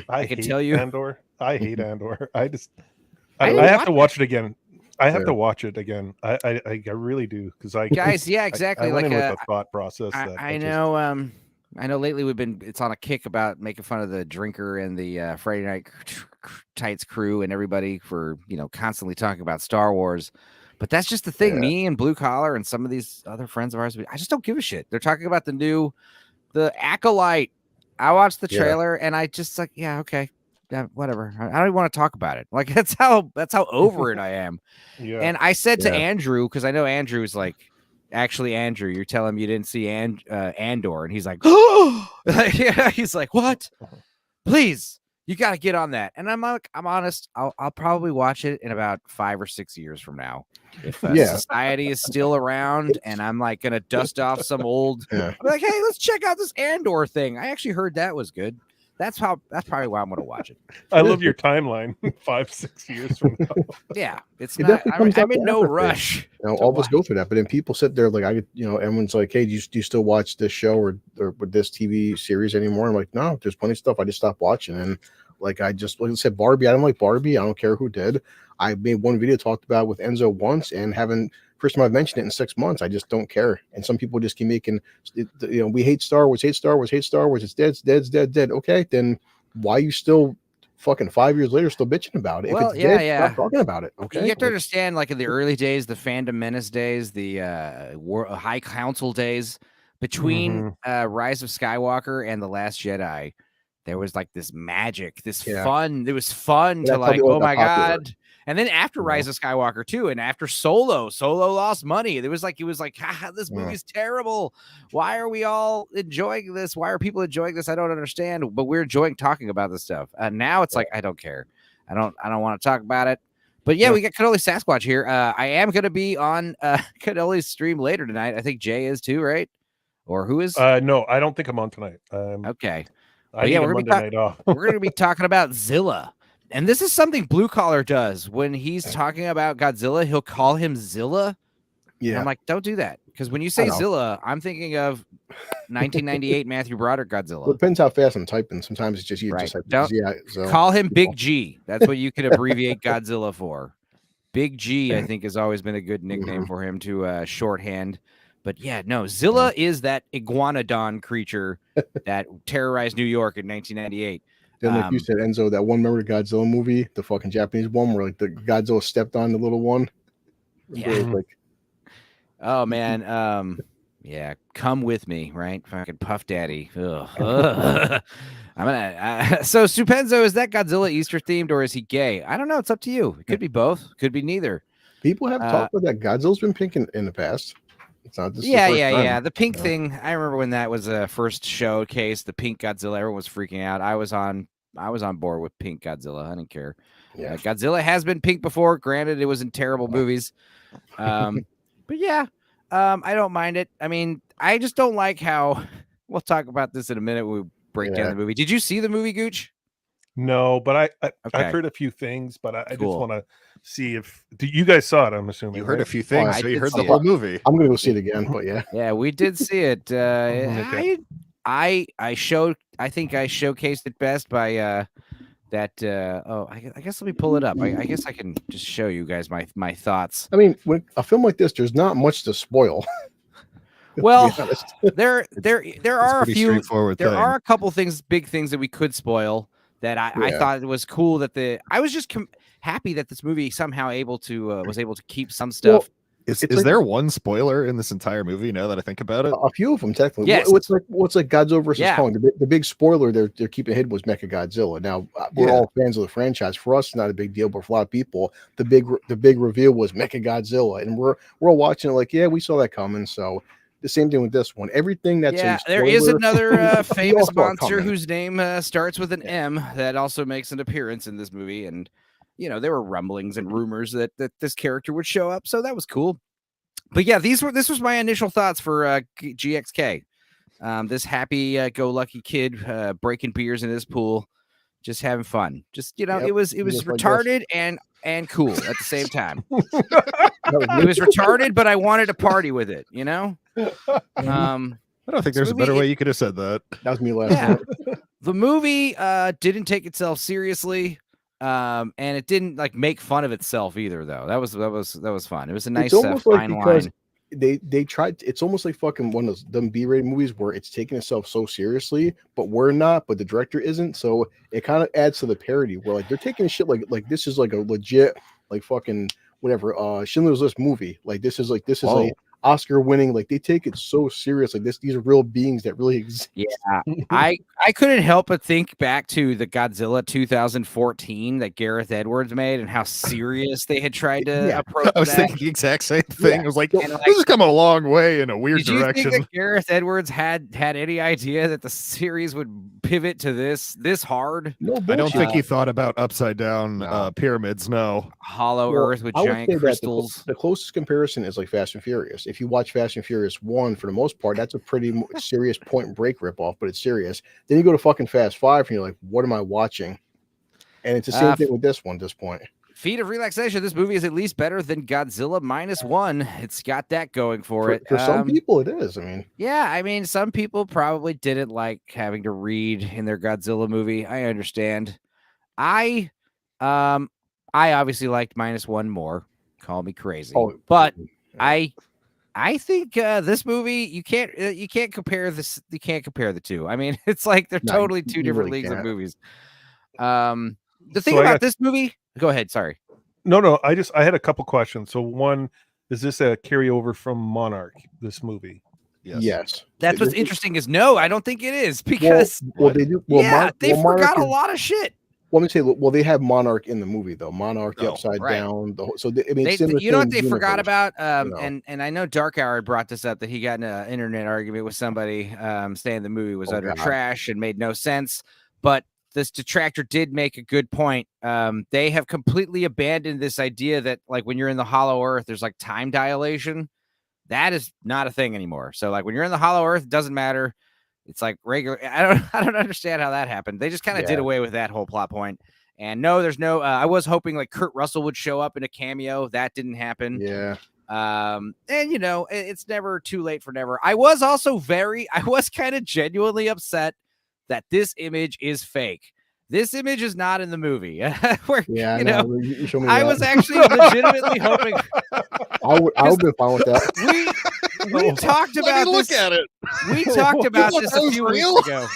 [SPEAKER 8] I
[SPEAKER 6] can
[SPEAKER 8] hate
[SPEAKER 6] tell you.
[SPEAKER 8] Andor. I hate Andor. I have to watch it again. I have to watch it again. I really do because
[SPEAKER 6] guys. Yeah, exactly.
[SPEAKER 8] I
[SPEAKER 6] like
[SPEAKER 8] went in with the thought process.
[SPEAKER 6] I know. I know. Lately, it's on a kick about making fun of the drinker and the Friday Night Tights crew and everybody for constantly talking about Star Wars. But that's just the thing. Yeah. Me and Blue Collar and some of these other friends of ours, I just don't give a shit. They're talking about the Acolyte. I watched the trailer and I just like, yeah, okay. Yeah, whatever. I don't even want to talk about it. Like that's how over it I am. Yeah. And I said to Andrew, because I know Andrew's like, actually, Andrew, you're telling me you didn't see Andor, and he's like, oh, he's like, what? Please, you got to get on that. And I'm like, I'm honest. I'll probably watch it in about 5 or 6 years from now. If society is still around, and I'm like gonna dust off some old, I'm like, hey, let's check out this Andor thing. I actually heard that was good. That's probably why I'm gonna watch it.
[SPEAKER 8] I love your timeline. 5-6 years from now.
[SPEAKER 6] Yeah, it's not. I'm in no rush.
[SPEAKER 7] All of us go through that, but then people sit there like everyone's like, hey, do you still watch this show or this TV series anymore? I'm like, no, there's plenty of stuff I just stopped watching. And like I said, Barbie. I don't like Barbie. I don't care who did. I made one video talked about with Enzo once and haven't. First time I've mentioned it in 6 months. I just don't care. And some people just keep making, we hate Star Wars, It's dead. Okay, then why are you still fucking 5 years later still bitching about it?
[SPEAKER 6] Well,
[SPEAKER 7] if it's dead, stop talking about it. Okay,
[SPEAKER 6] you have to understand, like in the early days, the Fandom Menace days, the High Council days, between Rise of Skywalker and The Last Jedi, there was like this magic, this fun. It was fun to like, oh my god. And then after Rise of Skywalker too, and after Solo lost money. It was like, this movie's terrible. Why are we all enjoying this? Why are people enjoying this? I don't understand. But we're enjoying talking about this stuff. Now it's like, I don't care. I don't want to talk about it. But yeah, we got Cannoli Sasquatch here. I am going to be on Cannoli's stream later tonight. I think Jay is too, right? Or who is?
[SPEAKER 8] No, I don't think I'm on tonight.
[SPEAKER 6] Okay.
[SPEAKER 8] We're
[SPEAKER 6] going to be talking about Zilla. And this is something Blue Collar does when he's talking about Godzilla. He'll call him Zilla. Yeah, and I'm like, don't do that, because when you say Zilla, I'm thinking of 1998 Matthew Broderick Godzilla.
[SPEAKER 7] Well, it depends how fast I'm typing. Sometimes it's just you just like
[SPEAKER 6] call him Big G. That's what you could abbreviate Godzilla for. Big G, I think, has always been a good nickname for him to shorthand. But yeah, no, Zilla is that iguanodon creature that terrorized New York in 1998.
[SPEAKER 7] Then, like you said, Enzo, that one, remember the Godzilla movie, the fucking Japanese one, where like the Godzilla stepped on the little one.
[SPEAKER 6] Yeah. Oh man, yeah. Come with me, right? Fucking Puff Daddy. Ugh. I'm gonna. So Supenzo, is that Godzilla Easter themed or is he gay? I don't know. It's up to you. It could be both. Could be neither.
[SPEAKER 7] People have talked about that. Godzilla's been pink in the past. It's not just
[SPEAKER 6] yeah. The pink thing. I remember when that was a first showcase. The pink Godzilla. Everyone was freaking out. I was on board with pink Godzilla. I didn't care. Yeah. Godzilla has been pink before. Granted, it was in terrible movies. But yeah, I don't mind it. I mean, I just don't like how. We'll talk about this in a minute when we break down the movie. Did you see the movie, Gooch?
[SPEAKER 8] No, but I've heard a few things, but I just want to see if you guys saw it. I'm assuming
[SPEAKER 9] you heard a few things, so you heard the whole movie.
[SPEAKER 7] I'm gonna go see it again, but
[SPEAKER 6] yeah, we did see it. I think I showcased it best by that I guess let me pull it up. I guess I can just show you guys my thoughts.
[SPEAKER 7] I mean, when a film like this, there's not much to spoil.
[SPEAKER 6] Well,
[SPEAKER 7] be honest.
[SPEAKER 6] there are a
[SPEAKER 9] pretty
[SPEAKER 6] few.
[SPEAKER 9] straightforward
[SPEAKER 6] There
[SPEAKER 9] thing.
[SPEAKER 6] are a couple things, big things that we could spoil. That I
[SPEAKER 7] Yeah.
[SPEAKER 6] thought it was cool that I was just happy that this movie somehow was able to keep some
[SPEAKER 7] Well,
[SPEAKER 6] stuff.
[SPEAKER 9] Is
[SPEAKER 7] It's like-
[SPEAKER 9] there one spoiler in this entire movie? Now that I think about it,
[SPEAKER 7] a few of them technically.
[SPEAKER 6] Yes.
[SPEAKER 7] What's like Godzilla versus
[SPEAKER 6] Yeah.
[SPEAKER 7] Kong? The big spoiler they're keeping hidden was Mechagodzilla. Now we're
[SPEAKER 9] Yeah.
[SPEAKER 7] all fans of the franchise. For us, it's not a big deal, but for a lot of people, the big reveal was Mechagodzilla, and we're all watching it like, yeah, we saw that coming. So the same thing with this one. Everything that's
[SPEAKER 6] Yeah,
[SPEAKER 7] a
[SPEAKER 6] there is
[SPEAKER 7] spoiler-
[SPEAKER 6] another
[SPEAKER 7] we all
[SPEAKER 6] famous
[SPEAKER 7] saw it
[SPEAKER 6] monster
[SPEAKER 7] coming.
[SPEAKER 6] whose name starts with an M that also makes an appearance in this movie, and there were rumblings and rumors that this character would show up, so that was cool. But yeah, this was my initial thoughts for GXK. This happy-go-lucky kid breaking beers in his pool, just having fun. Just
[SPEAKER 7] Yep,
[SPEAKER 6] it was
[SPEAKER 7] just like this.
[SPEAKER 6] retarded and cool at the same time.
[SPEAKER 7] No,
[SPEAKER 6] It was retarded, but I wanted to party with it.
[SPEAKER 9] I don't think
[SPEAKER 6] this
[SPEAKER 9] there's a
[SPEAKER 6] movie-
[SPEAKER 9] better way you could have said that.
[SPEAKER 7] that was me last
[SPEAKER 6] Yeah.
[SPEAKER 7] night.
[SPEAKER 6] The movie didn't take itself seriously, and it didn't like make fun of itself either. Though that was fun. It was a nice
[SPEAKER 7] It's almost like
[SPEAKER 6] fine
[SPEAKER 7] because
[SPEAKER 6] line.
[SPEAKER 7] they tried. It's almost like fucking one of those them B-rated movies where it's taking itself so seriously, but we're not, but the director isn't. So it kind of adds to the parody where like they're taking shit like this is like a legit like fucking whatever Schindler's List movie. Like this is
[SPEAKER 6] Whoa.
[SPEAKER 7] a Oscar winning. Like they take it so serious. Like these are real beings that really exist.
[SPEAKER 6] Yeah, I couldn't help but think back to the Godzilla 2014 that Gareth Edwards made and how serious they had tried to
[SPEAKER 7] Yeah.
[SPEAKER 6] approach
[SPEAKER 9] I was
[SPEAKER 6] that.
[SPEAKER 9] thinking the exact same thing.
[SPEAKER 7] Yeah.
[SPEAKER 9] I was like,
[SPEAKER 6] And, like,
[SPEAKER 9] this has come a long way in a weird
[SPEAKER 6] Did you
[SPEAKER 9] direction.
[SPEAKER 6] think that Gareth Edwards had any idea that the series would pivot to this hard
[SPEAKER 7] No,
[SPEAKER 9] I don't
[SPEAKER 7] bullshit.
[SPEAKER 9] think he thought about upside down
[SPEAKER 7] No.
[SPEAKER 9] pyramids. No.
[SPEAKER 6] hollow
[SPEAKER 7] Well,
[SPEAKER 6] earth with
[SPEAKER 7] I would
[SPEAKER 6] giant
[SPEAKER 7] say that
[SPEAKER 6] crystals?
[SPEAKER 7] the closest comparison is like Fast and Furious. If you watch Fast and Furious 1, for the most part, that's a pretty serious Point Break ripoff, but it's serious. Then you go to fucking Fast 5 and you're like, what am I watching? And it's the same thing with this one at this point.
[SPEAKER 6] Feat of relaxation. This movie is at least better than Godzilla -1. It's got that going for it.
[SPEAKER 7] For some people, it is. I mean,
[SPEAKER 6] Yeah, I mean, some people probably didn't like having to read in their Godzilla movie. I understand. I obviously liked -1 more. Call me crazy, but I think this movie you can't compare this. You can't compare the two. I mean, it's like they're
[SPEAKER 7] No,
[SPEAKER 6] totally
[SPEAKER 7] you
[SPEAKER 6] two different
[SPEAKER 7] really
[SPEAKER 6] leagues of
[SPEAKER 7] can't.
[SPEAKER 6] movies. The thing
[SPEAKER 8] So I
[SPEAKER 6] about
[SPEAKER 8] got-
[SPEAKER 6] this movie. Go ahead. Sorry.
[SPEAKER 8] No, I had a couple questions. So one, is this a carryover from Monarch, this movie?
[SPEAKER 7] yes.
[SPEAKER 6] That's what's
[SPEAKER 7] It- it-
[SPEAKER 6] interesting is no, I don't think it is because
[SPEAKER 7] well, they do. Well,
[SPEAKER 6] they
[SPEAKER 7] Monarch
[SPEAKER 6] forgot a
[SPEAKER 7] is-
[SPEAKER 6] lot of shit.
[SPEAKER 7] Well, let me say, well, they have Monarch in the movie though. Monarch, the
[SPEAKER 9] Oh,
[SPEAKER 7] Upside
[SPEAKER 6] right.
[SPEAKER 7] Down. So I mean,
[SPEAKER 6] They,
[SPEAKER 7] it's in the
[SPEAKER 6] you know what
[SPEAKER 7] same
[SPEAKER 6] they forgot
[SPEAKER 7] universe,
[SPEAKER 6] about?
[SPEAKER 7] you know.
[SPEAKER 6] And I know Dark Hour had brought this up that he got in an internet argument with somebody saying the movie was
[SPEAKER 7] Oh,
[SPEAKER 6] utter
[SPEAKER 7] God.
[SPEAKER 6] trash and made no sense. But this detractor did make a good point. They have completely abandoned this idea that like when you're in the Hollow Earth, there's like time dilation. That is not a thing anymore. So like when you're in the Hollow Earth, it doesn't matter. It's like regular. I don't understand how that happened. They just kind of did
[SPEAKER 7] Yeah.
[SPEAKER 6] away with that whole plot point. And no, there's no. I was hoping like Kurt Russell would show up in a cameo. That didn't happen.
[SPEAKER 7] Yeah.
[SPEAKER 6] And you know, it's never too late for never. I was kind of genuinely upset that this image is fake. This image is not in the movie. Where,
[SPEAKER 7] Yeah.
[SPEAKER 6] you know,
[SPEAKER 7] You show me
[SPEAKER 6] I
[SPEAKER 7] that.
[SPEAKER 6] was actually legitimately hoping.
[SPEAKER 7] I would have been fine with that.
[SPEAKER 6] We talked about this.
[SPEAKER 9] it.
[SPEAKER 6] We talked about
[SPEAKER 9] Look,
[SPEAKER 6] this
[SPEAKER 9] that
[SPEAKER 6] a
[SPEAKER 9] was
[SPEAKER 6] few
[SPEAKER 9] real?
[SPEAKER 6] weeks ago.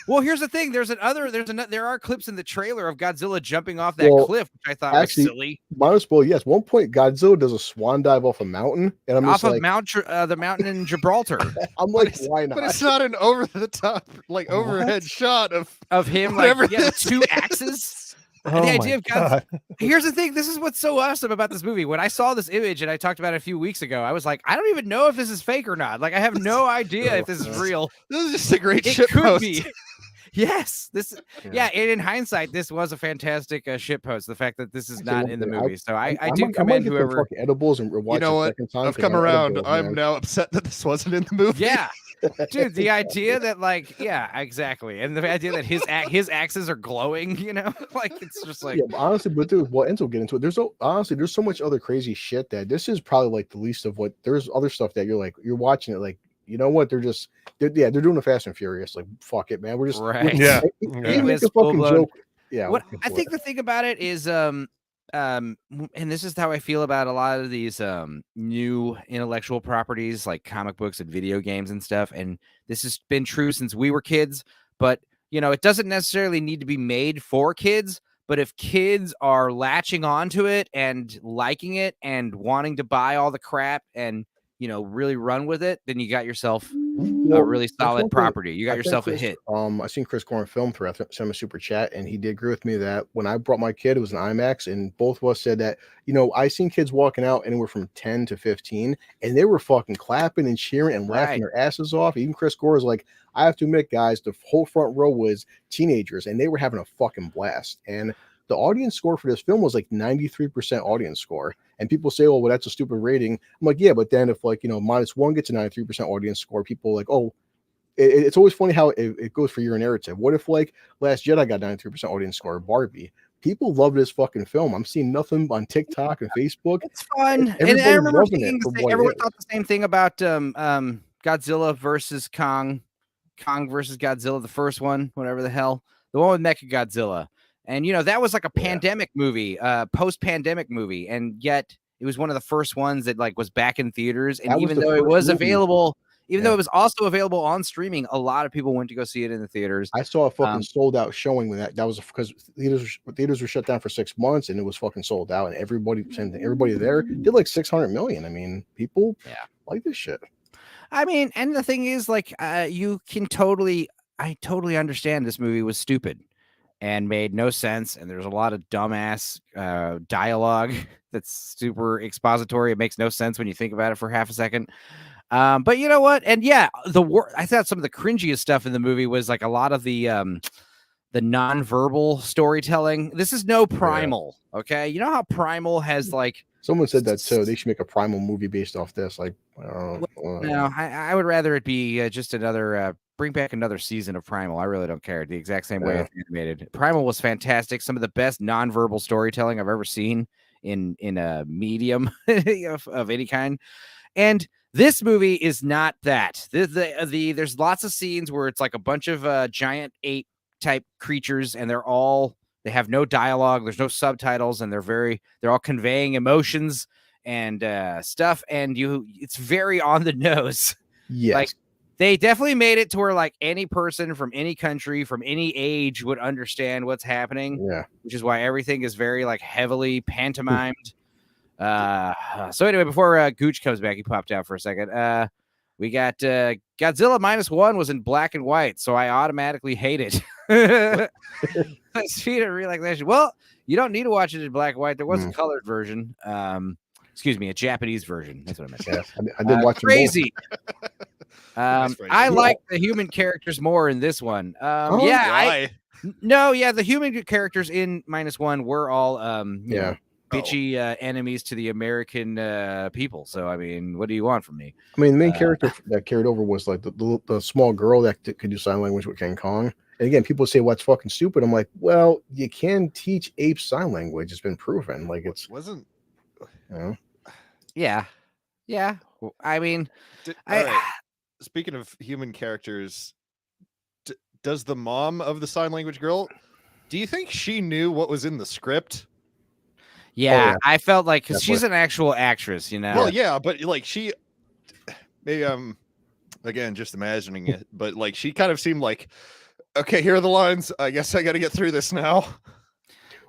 [SPEAKER 6] Well, here's the thing. There are clips in the trailer of Godzilla jumping off that
[SPEAKER 7] Well,
[SPEAKER 6] cliff, which I thought
[SPEAKER 7] actually,
[SPEAKER 6] was silly.
[SPEAKER 7] Minus spoil, yes. One point, Godzilla does a swan dive off a mountain, and I'm
[SPEAKER 6] Off
[SPEAKER 7] just
[SPEAKER 6] of
[SPEAKER 7] like,
[SPEAKER 6] the mountain in Gibraltar
[SPEAKER 7] I'm like,
[SPEAKER 9] it's-
[SPEAKER 7] why not?
[SPEAKER 9] But it's not an over the top, like overhead shot of
[SPEAKER 6] of him,
[SPEAKER 9] Whatever
[SPEAKER 6] like, yeah,
[SPEAKER 9] this
[SPEAKER 6] two
[SPEAKER 9] is.
[SPEAKER 6] axes.
[SPEAKER 8] Oh
[SPEAKER 6] the
[SPEAKER 8] my
[SPEAKER 6] idea of
[SPEAKER 8] God.
[SPEAKER 6] Here's the thing. This is what's so awesome about this movie. When I saw this image and I talked about it a few weeks ago, I was like, I don't even know if this is fake or not. Like, I have no idea if this is real.
[SPEAKER 9] This is just a great
[SPEAKER 6] It
[SPEAKER 9] shit
[SPEAKER 6] could
[SPEAKER 9] post.
[SPEAKER 6] be. Yes, yeah. And in hindsight, this was a fantastic shit post. The fact that this is
[SPEAKER 7] Actually,
[SPEAKER 6] not
[SPEAKER 7] one
[SPEAKER 6] in the
[SPEAKER 7] thing,
[SPEAKER 6] movie, so I
[SPEAKER 7] might-
[SPEAKER 6] do
[SPEAKER 7] I might
[SPEAKER 6] commend
[SPEAKER 7] get them
[SPEAKER 6] whoever.
[SPEAKER 7] fucking edibles and watch
[SPEAKER 9] You know
[SPEAKER 7] it a
[SPEAKER 9] what?
[SPEAKER 7] second time
[SPEAKER 9] I've
[SPEAKER 7] 'cause
[SPEAKER 9] come
[SPEAKER 7] I'm
[SPEAKER 9] around.
[SPEAKER 7] edibles,
[SPEAKER 9] I'm
[SPEAKER 7] man.
[SPEAKER 9] now upset that this wasn't in the movie.
[SPEAKER 6] Yeah, dude, the idea that like, yeah, exactly, and the idea that his axes are glowing, you know, like it's just like,
[SPEAKER 7] Yeah, but honestly, but dude, well, Enzo will get into it. There's so much other crazy shit that this is probably like the least of what. There's other stuff that you're watching it like, you know what? They're doing the Fast and Furious. Like, fuck it, man. We're just
[SPEAKER 6] Right.
[SPEAKER 8] Yeah.
[SPEAKER 7] Even
[SPEAKER 6] Yeah.
[SPEAKER 7] make
[SPEAKER 6] It's
[SPEAKER 7] a fucking
[SPEAKER 6] full-blown-
[SPEAKER 7] joke. Yeah,
[SPEAKER 6] What
[SPEAKER 7] we'll get
[SPEAKER 6] I
[SPEAKER 7] to
[SPEAKER 6] think
[SPEAKER 7] it.
[SPEAKER 6] the thing about it is, and this is how I feel about a lot of these new intellectual properties like comic books and video games and stuff. And this has been true since we were kids, but it doesn't necessarily need to be made for kids. But if kids are latching onto it and liking it and wanting to buy all the crap and really run with it, then you got yourself a really
[SPEAKER 7] That's
[SPEAKER 6] solid
[SPEAKER 7] one thing.
[SPEAKER 6] property. You got
[SPEAKER 7] I think
[SPEAKER 6] yourself a
[SPEAKER 7] Chris,
[SPEAKER 6] hit.
[SPEAKER 7] I seen Chris Corn film through sent him a super chat, and he did agree with me that when I brought my kid, it was an IMAX, and both of us said that I seen kids walking out anywhere from 10 to 15, and they were fucking clapping and cheering and laughing
[SPEAKER 6] Right.
[SPEAKER 7] their asses off. Even Chris Gore is like, I have to admit, guys, the whole front row was teenagers, and they were having a fucking blast. And the audience score for this film was like 93% audience score. And people say, oh, well, that's a stupid rating. I'm like, yeah, but then if -1 gets a 93% audience score, people like, oh, it's always funny how it goes for your narrative. What if like Last Jedi got 93% audience score, Barbie? People love this fucking film. I'm seeing nothing on TikTok and Facebook.
[SPEAKER 6] It's fun. And I
[SPEAKER 7] Everybody's
[SPEAKER 6] remember
[SPEAKER 7] loving it for what it
[SPEAKER 6] everyone
[SPEAKER 7] is.
[SPEAKER 6] thought the same thing about Godzilla versus Kong, Kong versus Godzilla, the first one, whatever the hell, the one with Mecha Godzilla. And that was like a pandemic movie, post-pandemic movie, and yet it was one of the first ones that like was back in theaters. And
[SPEAKER 7] That was
[SPEAKER 6] even
[SPEAKER 7] the
[SPEAKER 6] though it
[SPEAKER 7] first
[SPEAKER 6] was
[SPEAKER 7] movie.
[SPEAKER 6] available, even though
[SPEAKER 7] Yeah.
[SPEAKER 6] it was also available on streaming, a lot of people went to go see it in the theaters.
[SPEAKER 7] I saw a fucking sold out showing when that was because theaters were shut down for 6 months and it was fucking sold out, and everybody there did like 600 million. I mean, people like this shit.
[SPEAKER 6] I mean, and the thing is, like, I totally understand this movie was stupid and made no sense, and there's a lot of dumbass dialogue that's super expository. It makes no sense when you think about it for half a second. But you know what? And yeah, I thought some of the cringiest stuff in the movie was like a lot of the nonverbal storytelling. This is no Primal, okay? You know how Primal has like
[SPEAKER 7] Someone said that too. They should make a Primal movie based off this. Like,
[SPEAKER 6] no, I would rather it be just another bring back another season of Primal. I really don't care. The exact same way it's animated. Primal was fantastic. Some of the best nonverbal storytelling I've ever seen in a medium of any kind. And this movie is not that. There's lots of scenes where it's like a bunch of giant ape type creatures, and they have no dialogue. There's no subtitles, and they're all conveying emotions and stuff. And it's very on the nose.
[SPEAKER 7] Yes.
[SPEAKER 6] Like, they definitely made it to where like any person from any country, from any age would understand what's happening.
[SPEAKER 7] Yeah.
[SPEAKER 6] Which is why everything is very like heavily pantomimed. So anyway, before Gooch comes back, he popped out for a second. We got Godzilla -1 was in black and white, so I automatically hate it. Speed of relaxation. Well, you don't need to watch it in black and white. There was a colored version. Excuse me, a Japanese version. That's what I meant.
[SPEAKER 7] Yeah, I did watch them both.
[SPEAKER 6] Crazy. I like the human characters more in this one. The human characters in -1 were all bitchy enemies to the American people. So I mean, what do you want from me?
[SPEAKER 7] I mean, the main character that carried over was like the small girl that could do sign language with King Kong. And again, people say, "What's fucking stupid?" I'm like, well, you can teach apes sign language. It's been proven. Like
[SPEAKER 9] wasn't.
[SPEAKER 6] Yeah. I mean,
[SPEAKER 9] Speaking of human characters, does the mom of the sign language girl? Do you think she knew what was in the script?
[SPEAKER 6] Yeah, I felt like because she's an actual actress,
[SPEAKER 9] Well, yeah, but like she, maybe I'm again just imagining it, but like she kind of seemed like, okay, here are the lines. I guess I got to get through this now.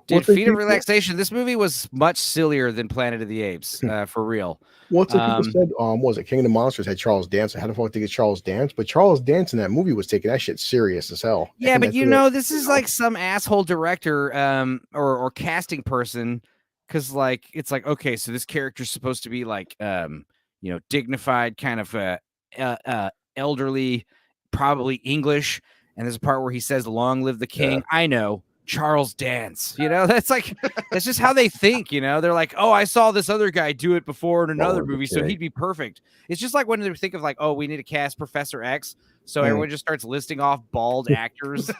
[SPEAKER 6] Dude, Feet of Relaxation. This movie was much sillier than Planet of the Apes, for real.
[SPEAKER 7] What's people said? Was it King of the Monsters had Charles Dance? How the fuck did they get Charles Dance? But Charles Dance in that movie was taking that shit serious as hell.
[SPEAKER 6] Yeah, but this is like some asshole director, or casting person. Because like it's like, okay, so this character's supposed to be like dignified, kind of elderly, probably English, and there's a part where he says long live the king. I know, Charles Dance, that's just how they think. They're like, oh, I saw this other guy do it before in another movie, so he'd be perfect. It's just like when they think of like, oh, we need to cast Professor X, so everyone just starts listing off bald actors.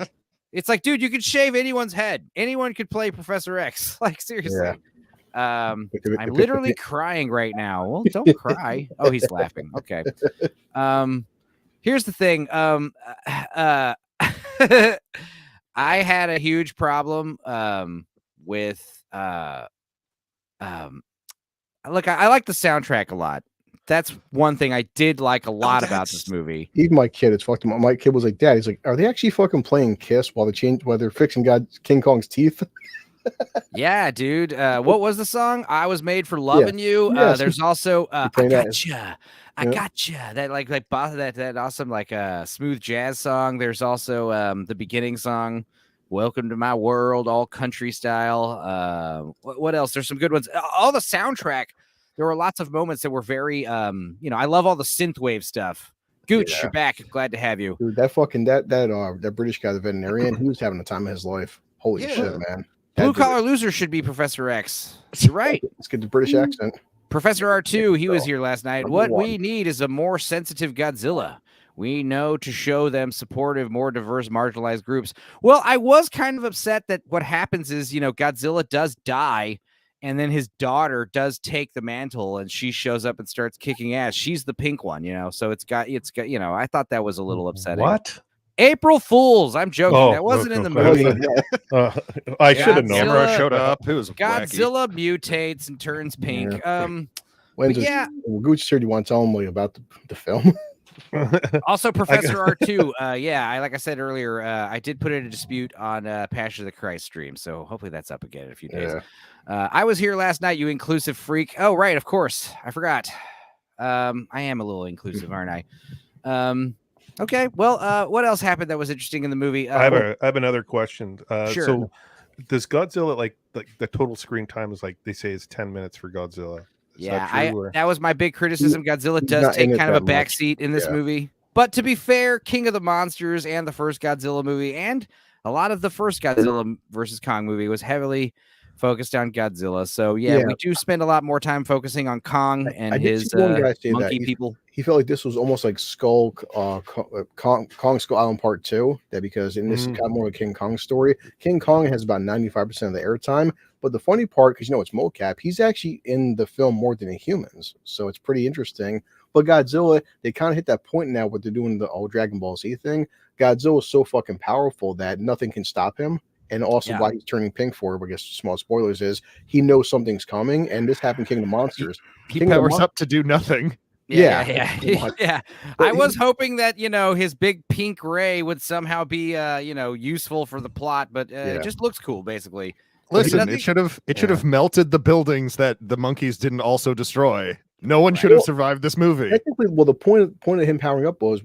[SPEAKER 6] It's like, dude, you could shave anyone's head, anyone could play Professor X. Like, seriously. I'm literally crying right now. Well, don't cry. Oh, he's laughing. Okay. Here's the thing. I had a huge problem with look, I like the soundtrack a lot. That's one thing I did like a lot about this movie.
[SPEAKER 7] Even my kid, it's fucked him. My kid was like, "Dad," he's like, "Are they actually fucking playing Kiss while they're fixing King Kong's teeth?"
[SPEAKER 6] Yeah, dude. What was the song? I Was Made for Loving You.
[SPEAKER 7] Yes.
[SPEAKER 6] There's also I
[SPEAKER 7] playing that.
[SPEAKER 6] Gotcha. I
[SPEAKER 7] Yeah.
[SPEAKER 6] Gotcha. That awesome like smooth jazz song. There's also the beginning song, Welcome to My World, all country style. What else? There's some good ones. All the soundtrack. There were lots of moments that were very I love all the synthwave stuff. Gooch,
[SPEAKER 7] Yeah.
[SPEAKER 6] you're back. Glad to have you.
[SPEAKER 7] Dude, that British guy, the veterinarian, he was having the time of his life. Holy shit, man.
[SPEAKER 6] Blue Collar Loser should be Professor X. You're right.
[SPEAKER 7] Let's get the British accent.
[SPEAKER 6] Professor R2, he was here last night. What we need is a more sensitive Godzilla. We know to show them supportive, more diverse, marginalized groups. Well, I was kind of upset that what happens is, Godzilla does die, and then his daughter does take the mantle, and she shows up and starts kicking ass. She's the pink one, so it's got, I thought that was a little upsetting.
[SPEAKER 8] What?
[SPEAKER 6] April Fools. I'm joking. That wasn't in the movie.
[SPEAKER 8] I should have known.
[SPEAKER 9] Camera showed up. It was
[SPEAKER 6] Godzilla mutates and turns pink.
[SPEAKER 7] Gooch said you want to tell him about the film.
[SPEAKER 6] Also, Professor R2. Like I said earlier, I did put it in dispute on Passion of the Christ stream, so hopefully that's up again in a few days. I was here last night, you inclusive freak. Oh, right, of course. I forgot. I am a little inclusive, aren't I? Okay, well, what else happened that was interesting in the movie?
[SPEAKER 8] I have another question.
[SPEAKER 6] Sure.
[SPEAKER 8] So, does Godzilla like the total screen time is like they say is 10 minutes for Godzilla? Is
[SPEAKER 6] that was my big criticism. Godzilla does take kind of a backseat in this movie. But to be fair, King of the Monsters and the first Godzilla movie and a lot of the first Godzilla versus Kong movie was heavily focused on Godzilla. So we do spend a lot more time focusing on Kong and his monkey people.
[SPEAKER 7] He felt like this was almost like Kong Skull Island Part 2. That because in this got more of a King Kong story. King Kong has about 95% of the airtime. But the funny part, because it's mocap, he's actually in the film more than the humans. So it's pretty interesting. But Godzilla, they kind of hit that point now where they're doing the old Dragon Ball Z thing. Godzilla is so fucking powerful that nothing can stop him. And also why he's turning pink for, I guess, small spoilers, is he knows something's coming. And this happened King of the Monsters.
[SPEAKER 9] He powers up to do nothing.
[SPEAKER 6] Yeah. I was hoping that, his big pink ray would somehow be, useful for the plot, but it just looks cool, basically.
[SPEAKER 9] Listen, it should have melted the buildings that the monkeys didn't also destroy. No one should have survived this movie.
[SPEAKER 7] Technically, well, the point of him powering up was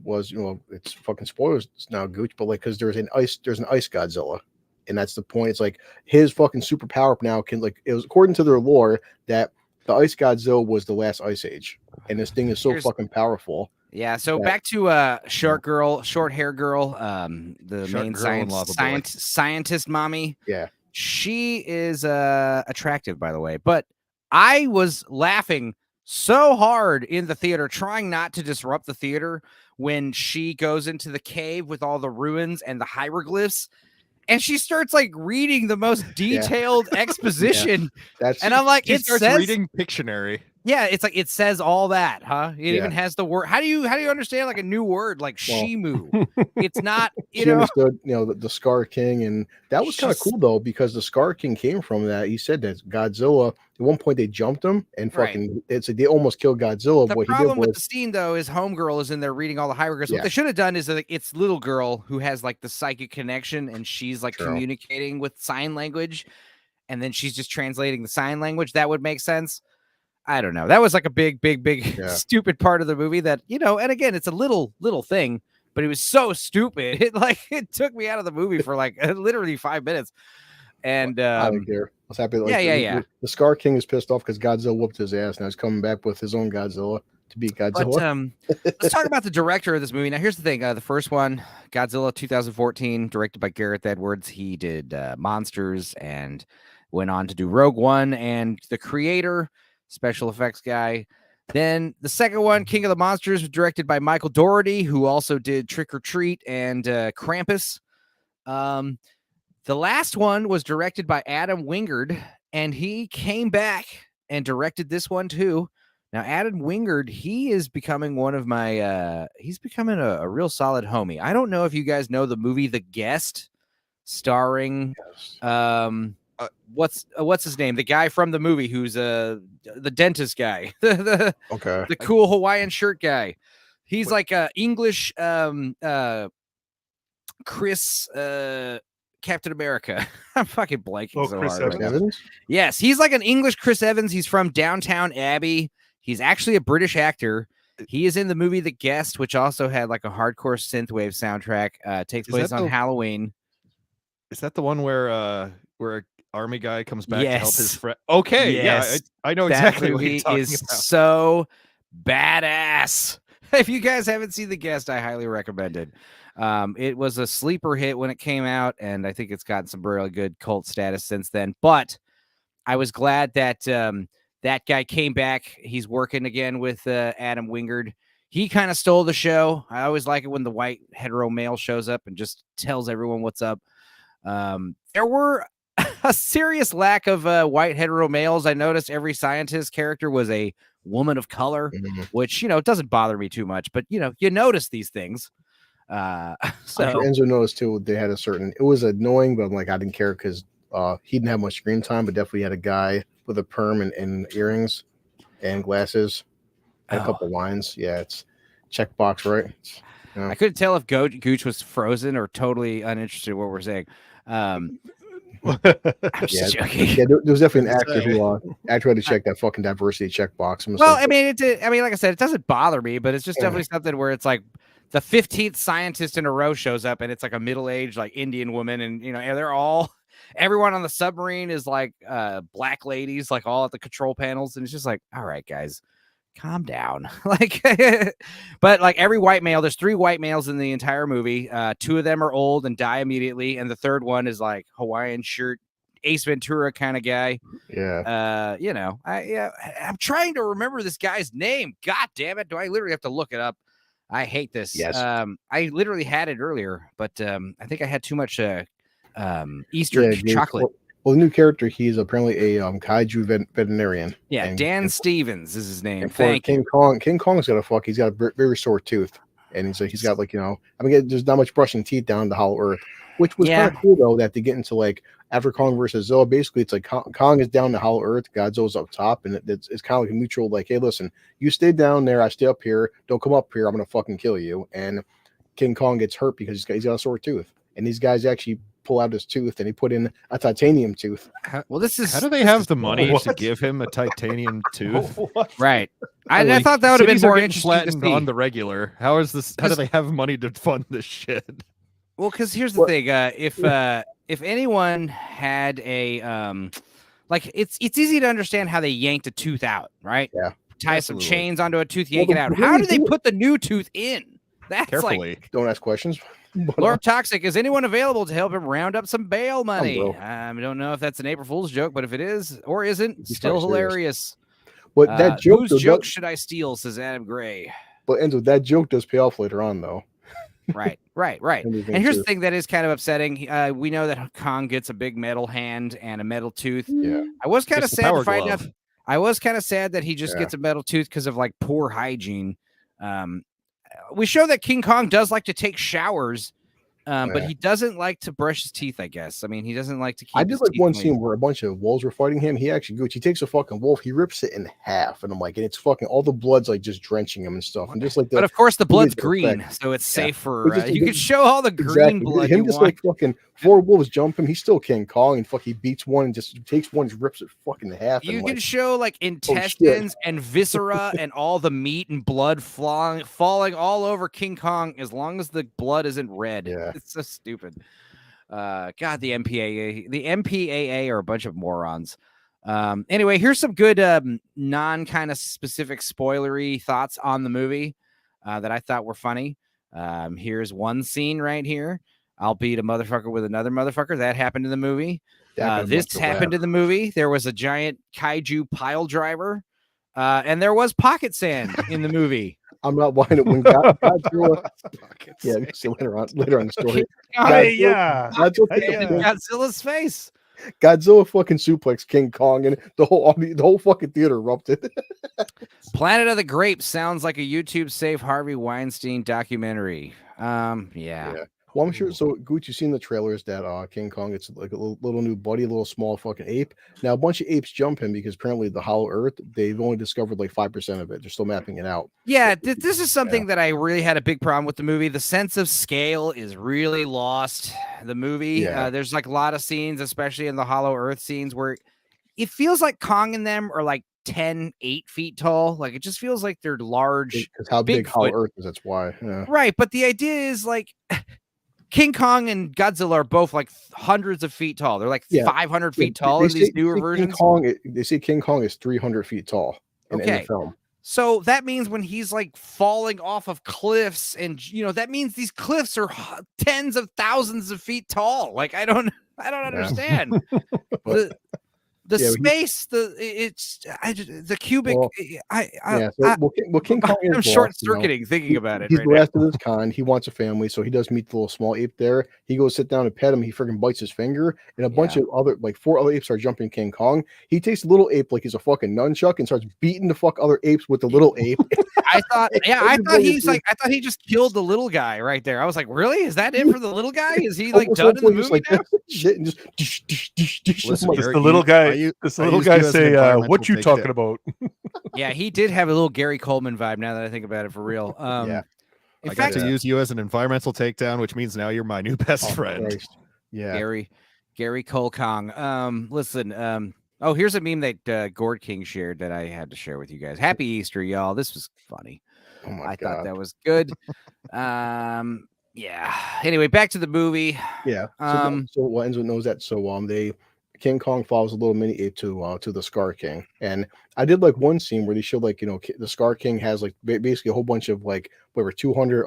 [SPEAKER 7] it's fucking spoilers now, Gooch, but like because there's an ice Godzilla, and that's the point. It's like his fucking superpower now can it was according to their lore that the ice Godzilla was the last ice age, and this thing is so fucking powerful.
[SPEAKER 6] Yeah, so back to short hair girl, the main scientist mommy.
[SPEAKER 7] Yeah.
[SPEAKER 6] She is attractive, by the way, but I was laughing so hard in the theater, trying not to disrupt the theater when she goes into the cave with all the ruins and the hieroglyphs, and she starts reading the most detailed exposition. And I'm like,
[SPEAKER 9] it starts reading Pictionary.
[SPEAKER 6] Yeah, it's it says all that, huh? It even has the word. How do you understand a new word like Shimu? It's not,
[SPEAKER 7] she understood, the Scar King, and that was kind of cool though because the Scar King came from that. He said that Godzilla. At one point they jumped him and fucking. It's they almost killed Godzilla.
[SPEAKER 6] The problem with the scene though is Homegirl is in there reading all the hieroglyphs. What they should have done is it's little girl who has the psychic connection and she's communicating with sign language, and then she's just translating the sign language. That would make sense. I don't know. That was a big stupid part of the movie that, and again, it's a little thing, but it was so stupid. It took me out of the movie for literally 5 minutes. And
[SPEAKER 7] I don't care. I was happy. The Scar King is pissed off because Godzilla whooped his ass. Now he's coming back with his own Godzilla to beat Godzilla.
[SPEAKER 6] But, let's talk about the director of this movie. Now, here's the thing. The first one, Godzilla 2014, directed by Gareth Edwards. He did Monsters and went on to do Rogue One, and the creator, special effects guy. Then the second one, King of the Monsters, was directed by Michael Dougherty, who also did Trick or Treat and Krampus. The last one was directed by Adam Wingard, and he came back and directed this one too. Now, Adam Wingard, he is becoming one of my, he's becoming a real solid homie. I don't know if you guys know the movie The Guest, starring
[SPEAKER 7] Yes.
[SPEAKER 6] what's his name? The guy from the movie who's the dentist guy, the
[SPEAKER 7] Okay.
[SPEAKER 6] cool Hawaiian shirt guy. He's like a English Chris Captain America. I'm fucking blanking
[SPEAKER 8] Oh,
[SPEAKER 6] so
[SPEAKER 8] Chris
[SPEAKER 6] hard right
[SPEAKER 8] Evans.
[SPEAKER 6] now.
[SPEAKER 7] Evans?
[SPEAKER 6] Yes, he's like an English Chris Evans. He's from Downtown Abbey. He's actually a British actor. He is in the movie The Guest, which also had like a hardcore synthwave soundtrack. Takes
[SPEAKER 9] Is
[SPEAKER 6] place
[SPEAKER 9] that
[SPEAKER 6] on
[SPEAKER 9] the-
[SPEAKER 6] Halloween.
[SPEAKER 9] Is that the one where an army guy comes back to help his
[SPEAKER 6] Yes.
[SPEAKER 9] friend? Okay,
[SPEAKER 6] Yes.
[SPEAKER 9] yeah, I know
[SPEAKER 6] That
[SPEAKER 9] exactly what
[SPEAKER 6] movie
[SPEAKER 9] you're talking
[SPEAKER 6] is
[SPEAKER 9] about.
[SPEAKER 6] so badass. If you guys haven't seen The Guest, I highly recommend it. It was a sleeper hit when it came out, and I think it's gotten some really good cult status since then. But I was glad that that guy came back. He's working again with Adam Wingard. He kind of stole the show. I always like it when the white hetero male shows up and just tells everyone what's up. There were a serious lack of white hetero males. I noticed every scientist character was a woman of color, which, you know, doesn't bother me too much, but, you know, you notice these things.
[SPEAKER 7] I'm
[SPEAKER 6] So
[SPEAKER 7] sure Enzo noticed too. They had a certain. It was annoying, but I'm like, I didn't care because he didn't have much screen time. But definitely had a guy with a perm and earrings and glasses. Had a couple lines. Yeah, it's checkbox, right?
[SPEAKER 6] I couldn't tell if Gooch was frozen or totally uninterested in what we're saying. I'm just joking.
[SPEAKER 7] Yeah, there was definitely an
[SPEAKER 9] Gonna
[SPEAKER 7] actor
[SPEAKER 9] say.
[SPEAKER 7] who actually had to check that fucking diversity checkbox. I'm just
[SPEAKER 6] Well,
[SPEAKER 7] like,
[SPEAKER 6] I mean, like I said, it doesn't bother me, but it's just definitely something where it's like the 15th scientist in a row shows up, and it's like a middle-aged like Indian woman, and you know, and they're all everyone on the submarine is like black ladies, like all at the control panels, and it's just like, all right, guys, calm down. Like, but like every white male, there's 3 white males in the entire movie. 2 of them are old and die immediately, and the third one is like Hawaiian shirt, Ace Ventura kind of guy.
[SPEAKER 7] yeah.
[SPEAKER 6] You know, I'm trying to remember this guy's name. God damn it. Do I literally have to look it up? I hate this.
[SPEAKER 7] Yes.
[SPEAKER 6] I literally had it earlier, but I think I had too much Easter chocolate.
[SPEAKER 7] Well, the new character, he's apparently a kaiju veterinarian.
[SPEAKER 6] Yeah,
[SPEAKER 7] And-
[SPEAKER 6] Dan
[SPEAKER 7] and-
[SPEAKER 6] Stevens is his name.
[SPEAKER 7] And for
[SPEAKER 6] Thank you.
[SPEAKER 7] King Kong's got he's got a very sore tooth, and he's got like, you know, I mean, there's not much brushing teeth down the Hollow Earth, which was kind of cool though, that they get into like after Kong versus Zilla, basically it's like Kong is down the Hollow Earth, Godzilla's up top, and it's kind of like a mutual, like, hey, listen, you stay down there, I stay up here, don't come up here, I'm gonna fucking kill you. And King Kong gets hurt because he's got a sore tooth, and these guys actually pull out his tooth and he put in a titanium tooth.
[SPEAKER 6] Well, this is
[SPEAKER 9] How do they have the money to
[SPEAKER 8] What?
[SPEAKER 9] give him a titanium tooth?
[SPEAKER 6] right. I
[SPEAKER 9] Like,
[SPEAKER 6] thought that would have been
[SPEAKER 9] cities are
[SPEAKER 6] more
[SPEAKER 9] getting
[SPEAKER 6] interesting to
[SPEAKER 9] flattened
[SPEAKER 6] see.
[SPEAKER 9] on the regular. How is this? How do they have money to fund this shit?
[SPEAKER 6] Well, because here's the thing: if anyone had a like, it's easy to understand how they yanked a tooth out, right?
[SPEAKER 7] Yeah,
[SPEAKER 6] tie
[SPEAKER 9] absolutely.
[SPEAKER 6] some chains onto a tooth,
[SPEAKER 7] Well,
[SPEAKER 6] yank it
[SPEAKER 7] the
[SPEAKER 6] out.
[SPEAKER 7] way
[SPEAKER 6] How
[SPEAKER 7] they
[SPEAKER 6] do they
[SPEAKER 7] do it-
[SPEAKER 6] put the new tooth in? That's
[SPEAKER 9] Carefully.
[SPEAKER 6] like
[SPEAKER 7] Don't ask questions. But,
[SPEAKER 6] Lord Toxic. Is anyone available to help him round up some bail money?
[SPEAKER 7] bro.
[SPEAKER 6] I don't know if that's an April Fool's joke, but if it is or isn't,
[SPEAKER 7] He's
[SPEAKER 6] still
[SPEAKER 7] probably serious.
[SPEAKER 6] hilarious.
[SPEAKER 7] but that joke,
[SPEAKER 6] Whose
[SPEAKER 7] though,
[SPEAKER 6] joke
[SPEAKER 7] does,
[SPEAKER 6] should I steal? Says Adam Gray.
[SPEAKER 7] but Enzo, that joke does pay off later on, though.
[SPEAKER 6] Right.
[SPEAKER 7] And
[SPEAKER 6] And here's the thing that is kind of upsetting. We know that Kong gets a big metal hand and a metal tooth.
[SPEAKER 7] Yeah.
[SPEAKER 6] I was kind of
[SPEAKER 9] Gets the
[SPEAKER 6] sad to
[SPEAKER 9] power
[SPEAKER 6] find
[SPEAKER 9] glove.
[SPEAKER 6] out. I was kind of sad that he just
[SPEAKER 7] Yeah.
[SPEAKER 6] gets a metal tooth because of like poor hygiene. We show that King Kong does like to take showers, but
[SPEAKER 7] Yeah.
[SPEAKER 6] he doesn't like to brush his teeth, I guess. I mean, he doesn't like to keep
[SPEAKER 7] I did
[SPEAKER 6] his
[SPEAKER 7] like
[SPEAKER 6] teeth
[SPEAKER 7] one
[SPEAKER 6] clean.
[SPEAKER 7] scene where a bunch of wolves were fighting him. He takes a fucking wolf, he rips it in half, and I'm like, and it's fucking all the blood's like just drenching him and stuff, and just like
[SPEAKER 6] But
[SPEAKER 7] the
[SPEAKER 6] of course, the blood's
[SPEAKER 7] the
[SPEAKER 6] green,
[SPEAKER 7] effect.
[SPEAKER 6] so it's
[SPEAKER 7] Yeah.
[SPEAKER 6] safe for.
[SPEAKER 7] But just-
[SPEAKER 6] You can show all the green blood
[SPEAKER 7] him
[SPEAKER 6] you
[SPEAKER 7] just
[SPEAKER 6] want.
[SPEAKER 7] like fucking 4 wolves jump him. He's still King Kong, and he beats one and just takes one, just rips it fucking in half.
[SPEAKER 6] You
[SPEAKER 7] and
[SPEAKER 6] can
[SPEAKER 7] like,
[SPEAKER 6] show like intestines and viscera and all the meat and blood falling all over King Kong as long as the blood isn't red.
[SPEAKER 7] Yeah.
[SPEAKER 6] It's so stupid. God, the MPAA are a bunch of morons. Anyway, here's some good non kind of specific spoilery thoughts on the movie that I thought were funny. Here's one scene right here. I'll beat a motherfucker with another motherfucker. That happened in the movie. This happened in the movie. There was a giant kaiju pile driver, and there was pocket sand in the movie.
[SPEAKER 7] I'm not buying it when Godzilla. Yeah, so later on in the story,
[SPEAKER 8] Hey, yeah.
[SPEAKER 6] Godzilla's face.
[SPEAKER 7] Godzilla fucking suplex King Kong, and the whole fucking theater erupted.
[SPEAKER 6] Planet of the Grapes sounds like a YouTube safe Harvey Weinstein documentary. Yeah.
[SPEAKER 7] Well, I'm sure. So, Gooch, you've seen the trailers that King Kong, it's like a little new buddy, a little small fucking ape. Now, a bunch of apes jump him because apparently the Hollow Earth, they've only discovered like 5% of it. They're still mapping it out.
[SPEAKER 6] Yeah, this is something that I really had a big problem with the movie. The sense of scale is really lost. The movie,
[SPEAKER 7] Yeah.
[SPEAKER 6] there's like a lot of scenes, especially in the Hollow Earth scenes, where it feels like Kong and them are like 8 feet tall. Like it just feels like they're large.
[SPEAKER 7] Because how big Hollow
[SPEAKER 6] Bigfoot.
[SPEAKER 7] Earth is, that's why. Yeah.
[SPEAKER 6] Right, but the idea is like King Kong and Godzilla are both like hundreds of feet tall. They're like 500 feet tall in these newer versions.
[SPEAKER 7] They say King Kong is 300 feet tall in the film.
[SPEAKER 6] So that means when he's like falling off of cliffs, and that means these cliffs are tens of thousands of feet tall. Like I don't understand. The space, the cubic.
[SPEAKER 7] Well, King Kong is
[SPEAKER 6] I'm short circuiting thinking about it.
[SPEAKER 7] He's
[SPEAKER 6] right
[SPEAKER 7] the last
[SPEAKER 6] now.
[SPEAKER 7] of his kind. He wants a family, so he does meet the little small ape there. He goes sit down and pet him. He freaking bites his finger, and a bunch of other, like 4 other apes are jumping King Kong. He takes the little ape like he's a fucking nunchuck and starts beating the fuck other apes with the little ape.
[SPEAKER 6] I thought he just killed the little guy right there. I was like, really? Is that it for the little guy? Is he like done in the movie now?
[SPEAKER 7] Shit and
[SPEAKER 8] Just the little guy. This little guy say, "What you talking about?"
[SPEAKER 6] Yeah, he did have a little Gary Coleman vibe. Now that I think about it, for real.
[SPEAKER 9] I
[SPEAKER 6] fact,
[SPEAKER 9] got to use you as an environmental takedown, which means now you're my new best friend.
[SPEAKER 7] Christ. Yeah,
[SPEAKER 6] Gary Cole Kong. Listen. Oh, here's a meme that Gord King shared that I had to share with you guys. Happy Easter, y'all. This was funny.
[SPEAKER 7] Oh my
[SPEAKER 6] I
[SPEAKER 7] God.
[SPEAKER 6] thought that was good. Yeah. Anyway, back to the movie.
[SPEAKER 7] Yeah. So what ends with knows that. So King Kong follows a little mini ape to the Scar King, and I did like one scene where they showed like the Scar King has like basically a whole bunch of like whatever 200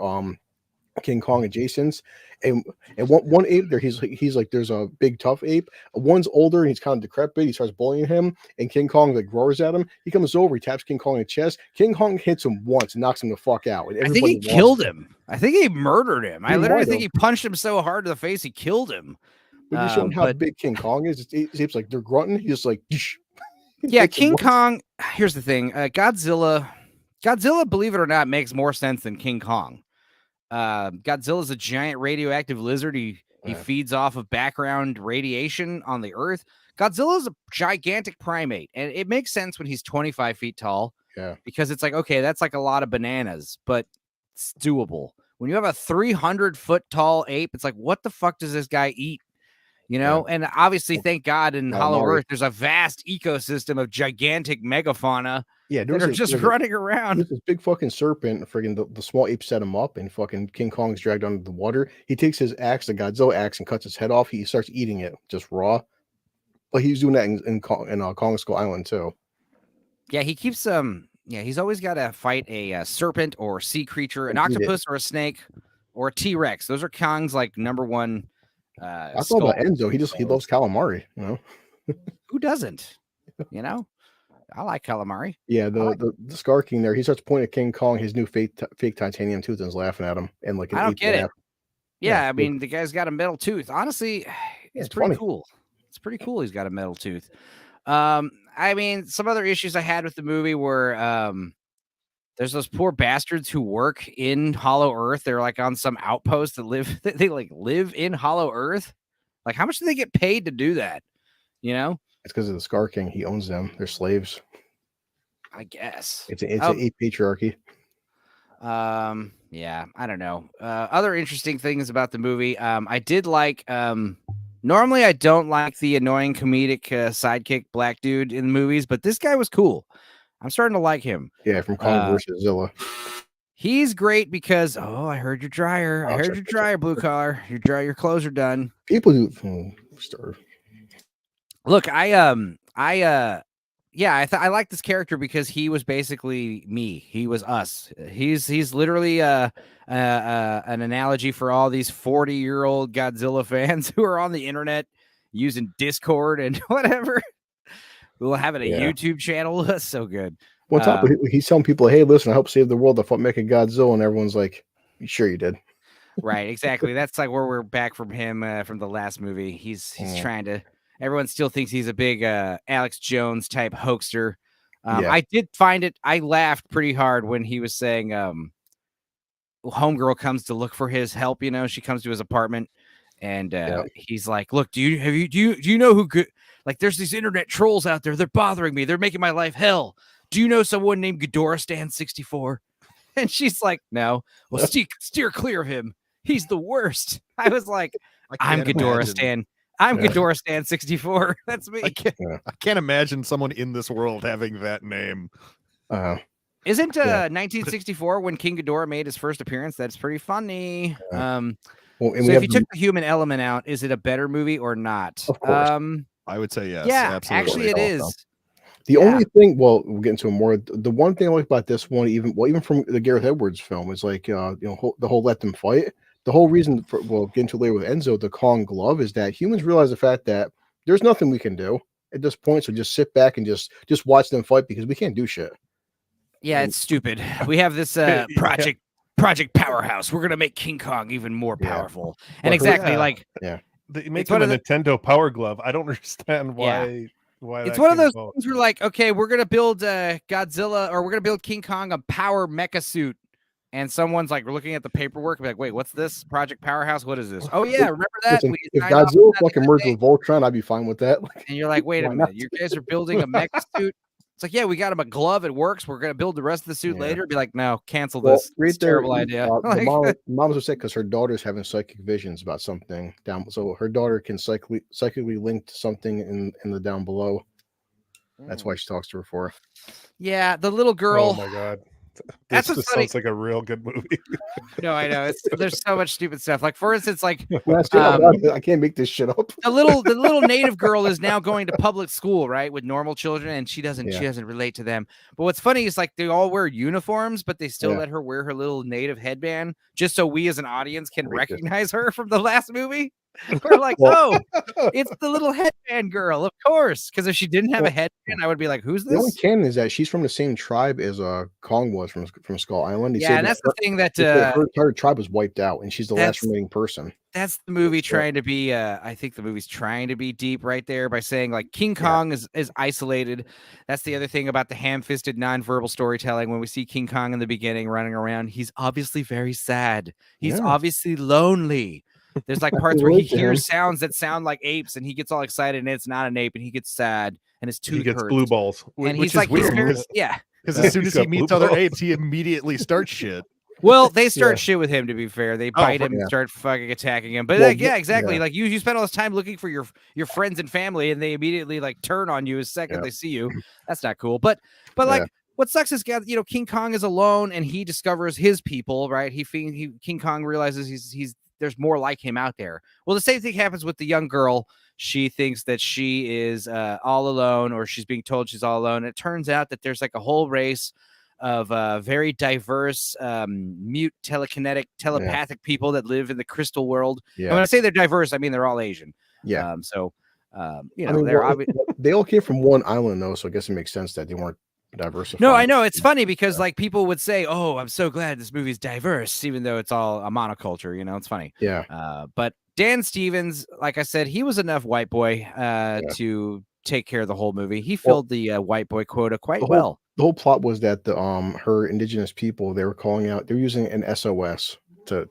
[SPEAKER 7] King Kong adjacents, and one ape there he's like there's a big tough ape. One's older and he's kind of decrepit. He starts bullying him, and King Kong like roars at him. He comes over, he taps King Kong in the chest. King Kong hits him once and knocks him the fuck out. And
[SPEAKER 6] I think he killed him. I think he murdered him. I literally think
[SPEAKER 7] have.
[SPEAKER 6] he punched him so hard to the face he killed him.
[SPEAKER 7] But you show how big King Kong is. It's apes like they're grunting. He's just like,
[SPEAKER 6] yeah, King Kong. Here's the thing: Godzilla, believe it or not, makes more sense than King Kong. Godzilla's a giant radioactive lizard. He feeds off of background radiation on the Earth. Godzilla's a gigantic primate, and it makes sense when he's 25 feet tall.
[SPEAKER 7] Yeah,
[SPEAKER 6] because it's like, okay, that's like a lot of bananas, but it's doable. When you have a 300-foot tall ape, it's like, what the fuck does this guy eat? And obviously, thank God, in Hollow Earth, there's a vast ecosystem of gigantic megafauna that are just running around.
[SPEAKER 7] There's this big fucking serpent, friggin' the small ape set him up, and fucking King Kong's dragged under the water. He takes his axe, the Godzilla axe, and cuts its head off. He starts eating it just raw. But he's doing that in Kong Skull Island too.
[SPEAKER 6] Yeah, he keeps he's always got to fight a serpent or sea creature, an octopus or a snake or a T-Rex. Those are Kong's like number one.
[SPEAKER 7] I thought about Enzo. He loves calamari.
[SPEAKER 6] Who doesn't? I like calamari.
[SPEAKER 7] Yeah, the Scar King there. He starts pointing at King Kong, his new fake titanium tooth, and is laughing at him. And like
[SPEAKER 6] I don't get it. Yeah, I mean the guy's got a metal tooth. Honestly, it's pretty cool. It's pretty cool. He's got a metal tooth. I mean, some other issues I had with the movie were there's those poor bastards who work in Hollow Earth. They're like on some outpost that they live in Hollow Earth. Like, how much do they get paid to do that? It's
[SPEAKER 7] because of the Scar King. He owns them. They're slaves.
[SPEAKER 6] I guess
[SPEAKER 7] it's an ape patriarchy.
[SPEAKER 6] Yeah, I don't know. Other interesting things about the movie. I did like. Normally, I don't like the annoying comedic sidekick black dude in movies, but this guy was cool. I'm starting to like him.
[SPEAKER 7] Yeah, from Kong versus Zilla.
[SPEAKER 6] He's great because I heard your dryer. I heard your dryer, blue collar. Your clothes are done.
[SPEAKER 7] People who
[SPEAKER 6] look, I like this character because he was basically me. He was us. He's literally an analogy for all these 40-year-old Godzilla fans who are on the internet using Discord and whatever. We'll have it a YouTube channel. That's so good.
[SPEAKER 7] Well, top of he's telling people, "Hey, listen, I helped save the world. I fought Mecha Godzilla," and everyone's like, "Sure, you did."
[SPEAKER 6] Right, exactly. That's like where we're back from him from the last movie. He's trying to. Everyone still thinks he's a big Alex Jones type hoaxer. I did find it. I laughed pretty hard when he was saying, homegirl comes to look for his help. You know, she comes to his apartment, and he's like, "Look, do you know who could like? There's these internet trolls out there. They're bothering me. They're making my life hell. Do you know someone named Ghidorah Stan 64?" And she's like, "No." Well, steer clear of him. He's the worst. I was like, I'm Ghidorah Stan. I'm Ghidorah Stan 64. That's me.
[SPEAKER 9] I can't imagine someone in this world having that name.
[SPEAKER 6] Isn't 1964 when King Ghidorah made his first appearance? That's pretty funny.
[SPEAKER 7] Well,
[SPEAKER 6] so if you took the human element out, is it a better movie or not?
[SPEAKER 7] Of course.
[SPEAKER 9] I would say yes.
[SPEAKER 6] Yeah,
[SPEAKER 9] absolutely.
[SPEAKER 6] actually it is.
[SPEAKER 7] The only thing, well, we'll get into it more. The one thing I like about this one, even from the Gareth Edwards film, is like the whole let them fight. The whole reason for we'll get into later with Enzo, the Kong glove, is that humans realize the fact that there's nothing we can do at this point. So just sit back and just watch them fight because we can't do shit.
[SPEAKER 6] Yeah, it's stupid. We have this Project Powerhouse. We're gonna make King Kong even more powerful. And exactly
[SPEAKER 8] they make him a Nintendo Power Glove. I don't understand why. Why
[SPEAKER 6] it's one of those things where like, okay, we're gonna build Godzilla, or we're gonna build King Kong a power mecha suit, and someone's like looking at the paperwork, and be like, wait, what's this? Project Powerhouse? What is this? Oh yeah, remember that?
[SPEAKER 7] Listen, if Godzilla fucking merged with Voltron, I'd be fine with that.
[SPEAKER 6] And you're like, wait a minute, you guys are building a mecha suit? It's like, yeah, we got him a glove. It works. We're gonna build the rest of the suit later. Be like, no, cancel this.
[SPEAKER 7] Right
[SPEAKER 6] it's a terrible idea.
[SPEAKER 7] The mom's upset because her daughter's having psychic visions about something down. So her daughter can psychically link to something in the down below. That's why she talks to her for.
[SPEAKER 6] Yeah, the little girl.
[SPEAKER 8] Oh my god.
[SPEAKER 6] This
[SPEAKER 8] sounds like a real good movie.
[SPEAKER 6] No, I know. There's so much stupid stuff. Like, for instance, like
[SPEAKER 7] I can't make this shit up.
[SPEAKER 6] The little native girl is now going to public school, right, with normal children, and she doesn't relate to them. But what's funny is like they all wear uniforms, but they still let her wear her little native headband just so we as an audience can recognize her from the last movie. We're like, oh, it's the little headband girl, of course. Because if she didn't have a headband, I would be like, who's this?
[SPEAKER 7] The only canon is that she's from the same tribe as Kong was from Skull Island.
[SPEAKER 6] Yeah, and that's the thing that
[SPEAKER 7] her entire tribe was wiped out, and she's the last remaining person.
[SPEAKER 6] That's the movie trying to be. I think the movie's trying to be deep right there by saying like King Kong is isolated. That's the other thing about the ham-fisted nonverbal storytelling. When we see King Kong in the beginning running around, he's obviously very sad. He's obviously lonely. There's like parts where he hears sounds that sound like apes, and he gets all excited, and it's not an ape, and he gets sad, and his tooth
[SPEAKER 8] gets
[SPEAKER 6] hurts.
[SPEAKER 8] blue balls,
[SPEAKER 6] and
[SPEAKER 8] which
[SPEAKER 6] he's like,
[SPEAKER 8] weird.
[SPEAKER 9] Because as soon as he meets other apes, he immediately starts shit.
[SPEAKER 6] Well, they start shit with him. To be fair, they bite him and start fucking attacking him. But exactly. Like you spend all this time looking for your friends and family, and they immediately like turn on you the second they see you. That's not cool. But like. What sucks is, King Kong is alone, and he discovers his people, right? King Kong realizes he's there's more like him out there. Well, the same thing happens with the young girl. She thinks that she is all alone, or she's being told she's all alone. It turns out that there's like a whole race of very diverse, mute, telekinetic, telepathic people that live in the crystal world. And when I say they're diverse, I mean they're all Asian. Yeah. They're obviously
[SPEAKER 7] they all came from one island, though, so I guess it makes sense that they weren't diversified.
[SPEAKER 6] No, I know it's funny because like people would say, "Oh, I'm so glad this movie's diverse," even though it's all a monoculture. It's funny.
[SPEAKER 7] Yeah.
[SPEAKER 6] But Dan Stevens, like I said, he was enough white boy to take care of the whole movie. He filled the white boy quota quite well.
[SPEAKER 7] The whole plot was that the her indigenous people, they were calling out, they're using an SOS to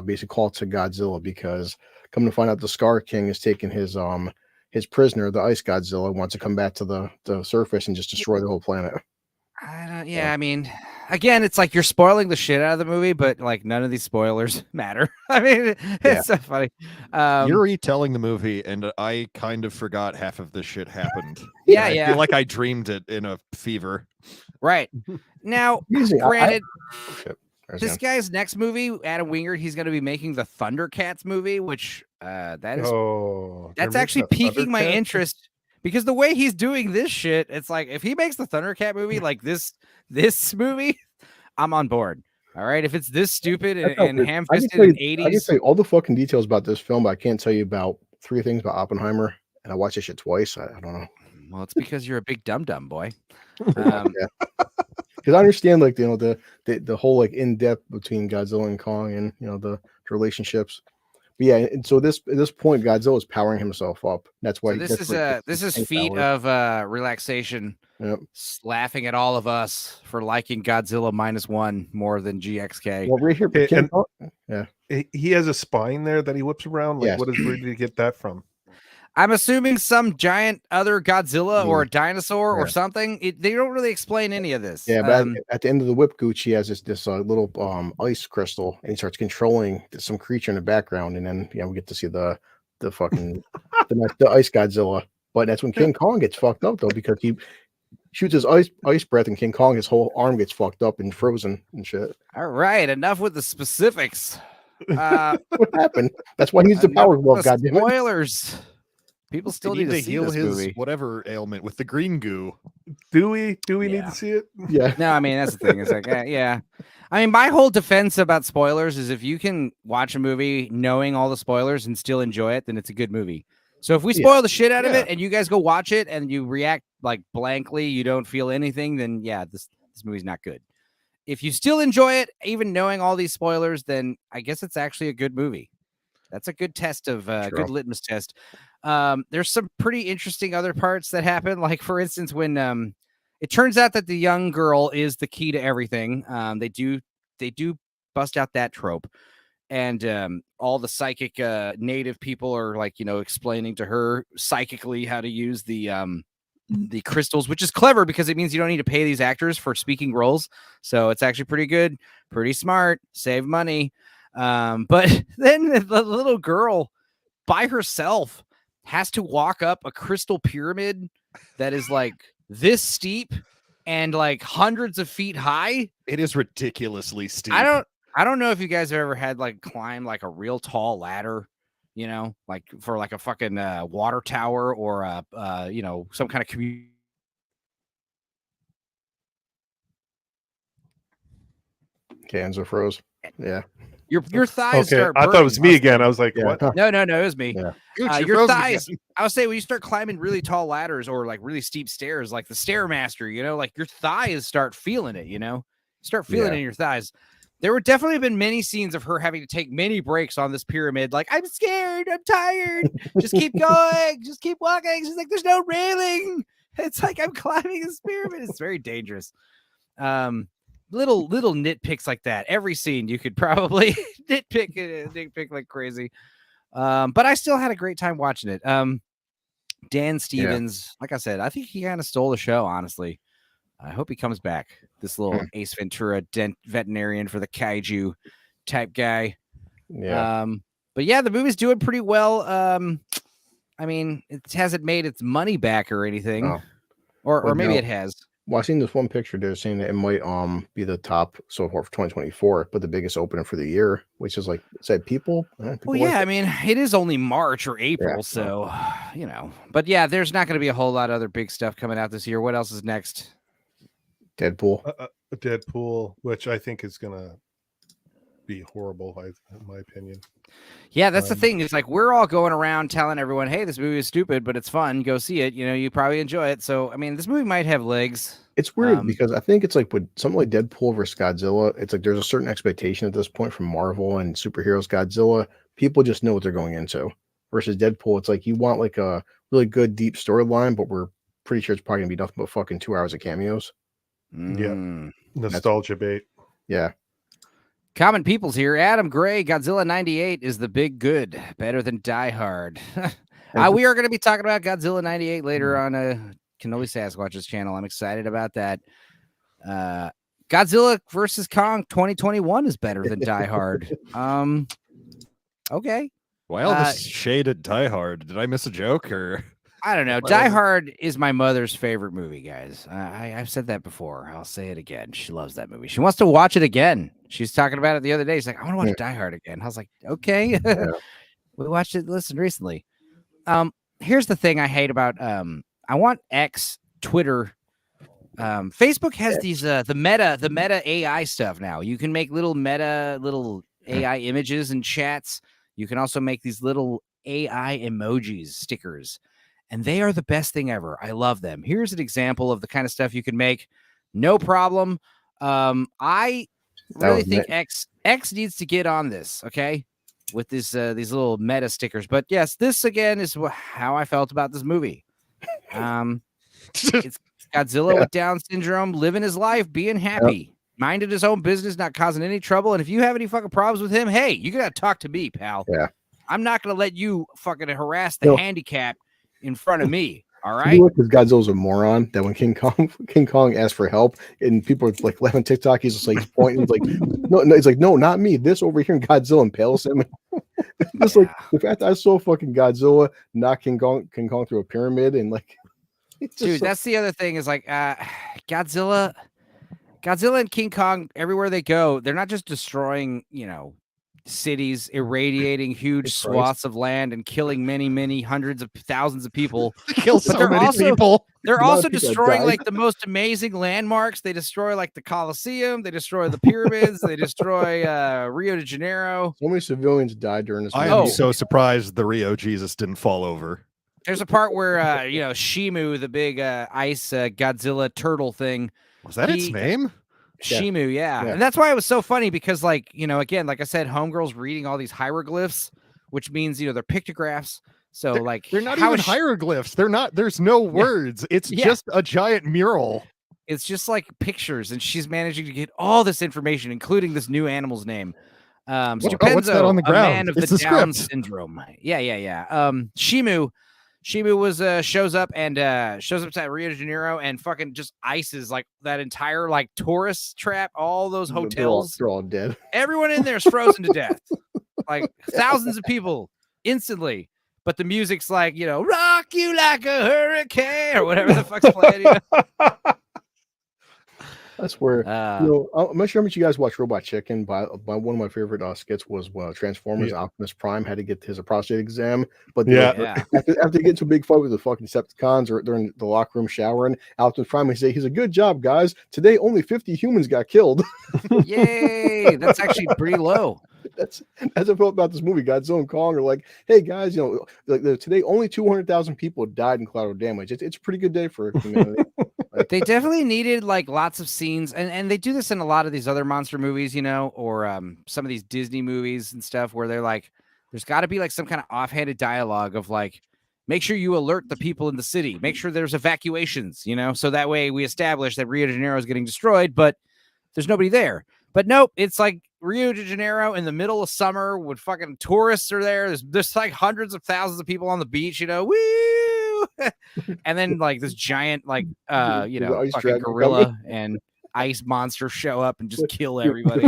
[SPEAKER 7] basically call to Godzilla, because coming to find out the Scar King is taking his prisoner, the Ice Godzilla, wants to come back to the surface and just destroy the whole planet.
[SPEAKER 6] I mean, again, it's like you're spoiling the shit out of the movie, but like none of these spoilers matter. I mean, it's so funny.
[SPEAKER 9] You're retelling the movie, and I kind of forgot half of this shit happened.
[SPEAKER 6] I
[SPEAKER 9] feel like I dreamed it in a fever.
[SPEAKER 6] Right. Now, granted, this
[SPEAKER 7] I
[SPEAKER 6] guy's next movie, Adam Wingard, he's going to be making the Thundercats movie, which that's actually piquing my interest, because the way he's doing this shit, it's like if he makes the Thundercat movie like this movie, I'm on board. All right, if it's this stupid and ham-fisted in the 80s,
[SPEAKER 7] I can tell you all the fucking details about this film, but I can't tell you about 3 things about Oppenheimer, and I watched this shit twice. I don't know.
[SPEAKER 6] Well, it's because you're a big dum-dum boy.
[SPEAKER 7] Because I understand, like, the whole like in depth between Godzilla and Kong, and the relationships. Yeah, and so at this point, Godzilla is powering himself up. That's why
[SPEAKER 6] So
[SPEAKER 7] that's where
[SPEAKER 6] this is
[SPEAKER 7] tank
[SPEAKER 6] feet
[SPEAKER 7] power.
[SPEAKER 6] of relaxation,
[SPEAKER 7] Yep.
[SPEAKER 6] laughing at all of us for liking Godzilla -1 more than GXK.
[SPEAKER 7] Well, right here,
[SPEAKER 8] Okay,
[SPEAKER 7] King
[SPEAKER 8] and-
[SPEAKER 7] Kong- yeah,
[SPEAKER 8] He has a spine there that he whips around. Like,
[SPEAKER 7] Yes.
[SPEAKER 8] where did he get that from?
[SPEAKER 6] I'm assuming some giant other Godzilla or
[SPEAKER 7] Yeah.
[SPEAKER 6] a dinosaur or
[SPEAKER 7] Yeah.
[SPEAKER 6] something. They don't really explain any of this.
[SPEAKER 7] yeah. But at the end of the whip gooch, he has this little ice crystal, and he starts controlling some creature in the background, and then we get to see the fucking the ice Godzilla. But that's when King Kong gets fucked up though, because he shoots his ice breath, and King Kong, his whole arm gets fucked up and frozen and shit.
[SPEAKER 6] All right, enough with the specifics.
[SPEAKER 7] What happened? That's why he's the
[SPEAKER 6] Enough
[SPEAKER 7] power
[SPEAKER 6] with
[SPEAKER 7] glove.
[SPEAKER 6] the
[SPEAKER 7] Goddamn it!
[SPEAKER 6] spoilers. People still
[SPEAKER 9] They
[SPEAKER 6] need to see
[SPEAKER 9] heal
[SPEAKER 6] this
[SPEAKER 9] his
[SPEAKER 6] movie.
[SPEAKER 9] whatever ailment with the green goo.
[SPEAKER 8] Do we need
[SPEAKER 6] Yeah.
[SPEAKER 8] to see it?
[SPEAKER 7] Yeah.
[SPEAKER 6] No, I mean that's the thing. It's like, yeah. I mean, my whole defense about spoilers is if you can watch a movie knowing all the spoilers and still enjoy it, then it's a good movie. So if we spoil the shit out of it and you guys go watch it and you react like blankly, you don't feel anything, then yeah, this movie's not good. If you still enjoy it, even knowing all these spoilers, then I guess it's actually a good movie. That's a good test of good litmus test. There's some pretty interesting other parts that happen. Like for instance, when it turns out that the young girl is the key to everything. They do bust out that trope, and all the psychic native people are like, explaining to her psychically how to use the crystals, which is clever because it means you don't need to pay these actors for speaking roles. So it's actually pretty good, pretty smart, save money. But then the little girl by herself has to walk up a crystal pyramid that is like this steep and like hundreds of feet high.
[SPEAKER 9] It is ridiculously steep.
[SPEAKER 6] I don't know if you guys have ever had like climb like a real tall ladder, like for like a fucking water tower or some kind of community.
[SPEAKER 7] Okay, Enzo froze. Yeah.
[SPEAKER 6] Your thighs
[SPEAKER 8] Okay,
[SPEAKER 6] start
[SPEAKER 8] I thought it was
[SPEAKER 6] burning.
[SPEAKER 8] me again. I was like,
[SPEAKER 7] Yeah.
[SPEAKER 8] what?
[SPEAKER 6] No, it was me.
[SPEAKER 7] Yeah.
[SPEAKER 9] Gooch, you
[SPEAKER 6] Your
[SPEAKER 9] froze
[SPEAKER 6] thighs.
[SPEAKER 9] again.
[SPEAKER 6] I would say when you start climbing really tall ladders or like really steep stairs, like the Stairmaster, like your thighs start feeling it. Start feeling it in your thighs. There would definitely have been many scenes of her having to take many breaks on this pyramid. Like, I'm scared. I'm tired. Just keep going. Just keep walking. She's like, there's no railing. It's like I'm climbing this pyramid. It's very dangerous. Little nitpicks like that. Every scene you could probably nitpick like crazy. But I still had a great time watching it. Dan Stevens, like I said, I think he kind of stole the show, honestly. I hope he comes back. This little Ace Ventura veterinarian for the kaiju type guy.
[SPEAKER 7] Yeah.
[SPEAKER 6] But yeah, the movie's doing pretty well. I mean, it hasn't made its money back or anything.
[SPEAKER 7] Oh.
[SPEAKER 6] Or maybe it has.
[SPEAKER 7] Well, I seen this one picture there saying that it might be the top so far for 2024, but the biggest opener for the year, which is like said people.
[SPEAKER 6] Well, yeah, I mean, it is only March or April,
[SPEAKER 7] Yeah.
[SPEAKER 6] so But yeah, there's not going to be a whole lot of other big stuff coming out this year. What else is next?
[SPEAKER 7] Deadpool.
[SPEAKER 8] Deadpool, which I think is gonna be horrible, in my opinion.
[SPEAKER 6] Yeah, that's the thing. It's like we're all going around telling everyone, "Hey, this movie is stupid, but it's fun. Go see it. You probably enjoy it." So, I mean, this movie might have legs.
[SPEAKER 7] It's weird because I think it's like with something like Deadpool versus Godzilla, it's like there's a certain expectation at this point from Marvel and superheroes. Godzilla, people just know what they're going into. Versus Deadpool, it's like you want like a really good deep storyline, but we're pretty sure it's probably gonna be nothing but fucking 2 hours of cameos.
[SPEAKER 6] Mm.
[SPEAKER 8] Nostalgia bait.
[SPEAKER 7] Yeah.
[SPEAKER 6] Common People's here. Adam Gray, Godzilla 98 is the big good, better than Die Hard. We are going to be talking about Godzilla 98 later on Cannoli Sasquatch's channel. I'm excited about that. Godzilla versus Kong 2021 is better than Die Hard. Okay.
[SPEAKER 9] Why all this shade at Die Hard? Did I miss a joke or?
[SPEAKER 6] I don't know. Die Hard is my mother's favorite movie, guys. I've said that before. I'll say it again. She loves that movie. She wants to watch it again. She's talking about it the other day. She's like, I want to watch Die Hard again. I was like, okay. We watched it, listened recently. Here's the thing I hate about I want X, Twitter. Facebook has these the meta AI stuff now. You can make little AI images and chats. You can also make these little AI emojis, stickers. And they are the best thing ever. I love them. Here's an example of the kind of stuff you can make. No problem. I really think X needs to get on this. Okay. with these little meta stickers. But yes, this again is how I felt about this movie. It's Godzilla with Down syndrome, living his life, being happy, minding his own business, not causing any trouble. And if you have any fucking problems with him, hey, you gotta talk to me, pal.
[SPEAKER 7] Yeah.
[SPEAKER 6] I'm not gonna let you fucking harass the handicap in front of me. All right.
[SPEAKER 7] You know, because Godzilla's a moron. That when King Kong asked for help, and people are like laughing TikTok, he's just like pointing, like, no, he's like, no, not me. This over here, and Godzilla impales him. Just like the fact that I saw fucking Godzilla knock King Kong through a pyramid, and like,
[SPEAKER 6] dude, that's the other thing is like, Godzilla and King Kong, everywhere they go, they're not just destroying, cities, irradiating huge swaths of land and killing many hundreds of thousands of people.
[SPEAKER 9] Kill so many people.
[SPEAKER 6] They're also destroying like the most amazing landmarks. They destroy like the Colosseum. They destroy the pyramids. They destroy Rio de Janeiro.
[SPEAKER 7] So many civilians died during this.
[SPEAKER 9] I am so surprised the Rio Jesus didn't fall over.
[SPEAKER 6] There's a part where Shimu, the big ice Godzilla turtle thing.
[SPEAKER 9] Was that its name?
[SPEAKER 6] Shimu, yeah. And that's why it was so funny because, like, again, like I said, Homegirl's reading all these hieroglyphs, which means, they're pictographs. So,
[SPEAKER 9] they're not even hieroglyphs. They're not, there's no words. It's just a giant mural.
[SPEAKER 6] It's just like pictures, and she's managing to get all this information, including this new animal's name. Stupenzo,
[SPEAKER 9] what's that on the ground?
[SPEAKER 6] A man of the Down syndrome. Yeah. Shimu was shows up to Rio de Janeiro and fucking just ices like that entire like tourist trap, all those hotels.
[SPEAKER 7] They're all dead.
[SPEAKER 6] Everyone in there is frozen to death. Like thousands of people instantly. But the music's like, rock you like a hurricane or whatever the fuck's playing.
[SPEAKER 7] That's where I'm not sure how much you guys watch Robot Chicken, but one of my favorite skits was Transformers Optimus Prime had to get his prostate exam, but after getting to a big fight with the fucking Decepticons or during the locker room showering, Optimus Prime would say, "He's a good job, guys. Today only 50 humans got killed."
[SPEAKER 6] Yay! That's actually pretty low.
[SPEAKER 7] That's as I felt about this movie. Godzilla and Kong are like, "Hey guys, today only 200,000 people died in collateral damage. It's a pretty good day for humanity."
[SPEAKER 6] They definitely needed like lots of scenes, and they do this in a lot of these other monster movies, or some of these Disney movies and stuff where they're like, there's got to be like some kind of offhanded dialogue of like, make sure you alert the people in the city, make sure there's evacuations, so that way we establish that Rio de Janeiro is getting destroyed, but there's nobody there. But nope, it's like Rio de Janeiro in the middle of summer with fucking tourists are there. There's like hundreds of thousands of people on the beach, woo. And then like this giant fucking gorilla and ice monster show up and just kill everybody.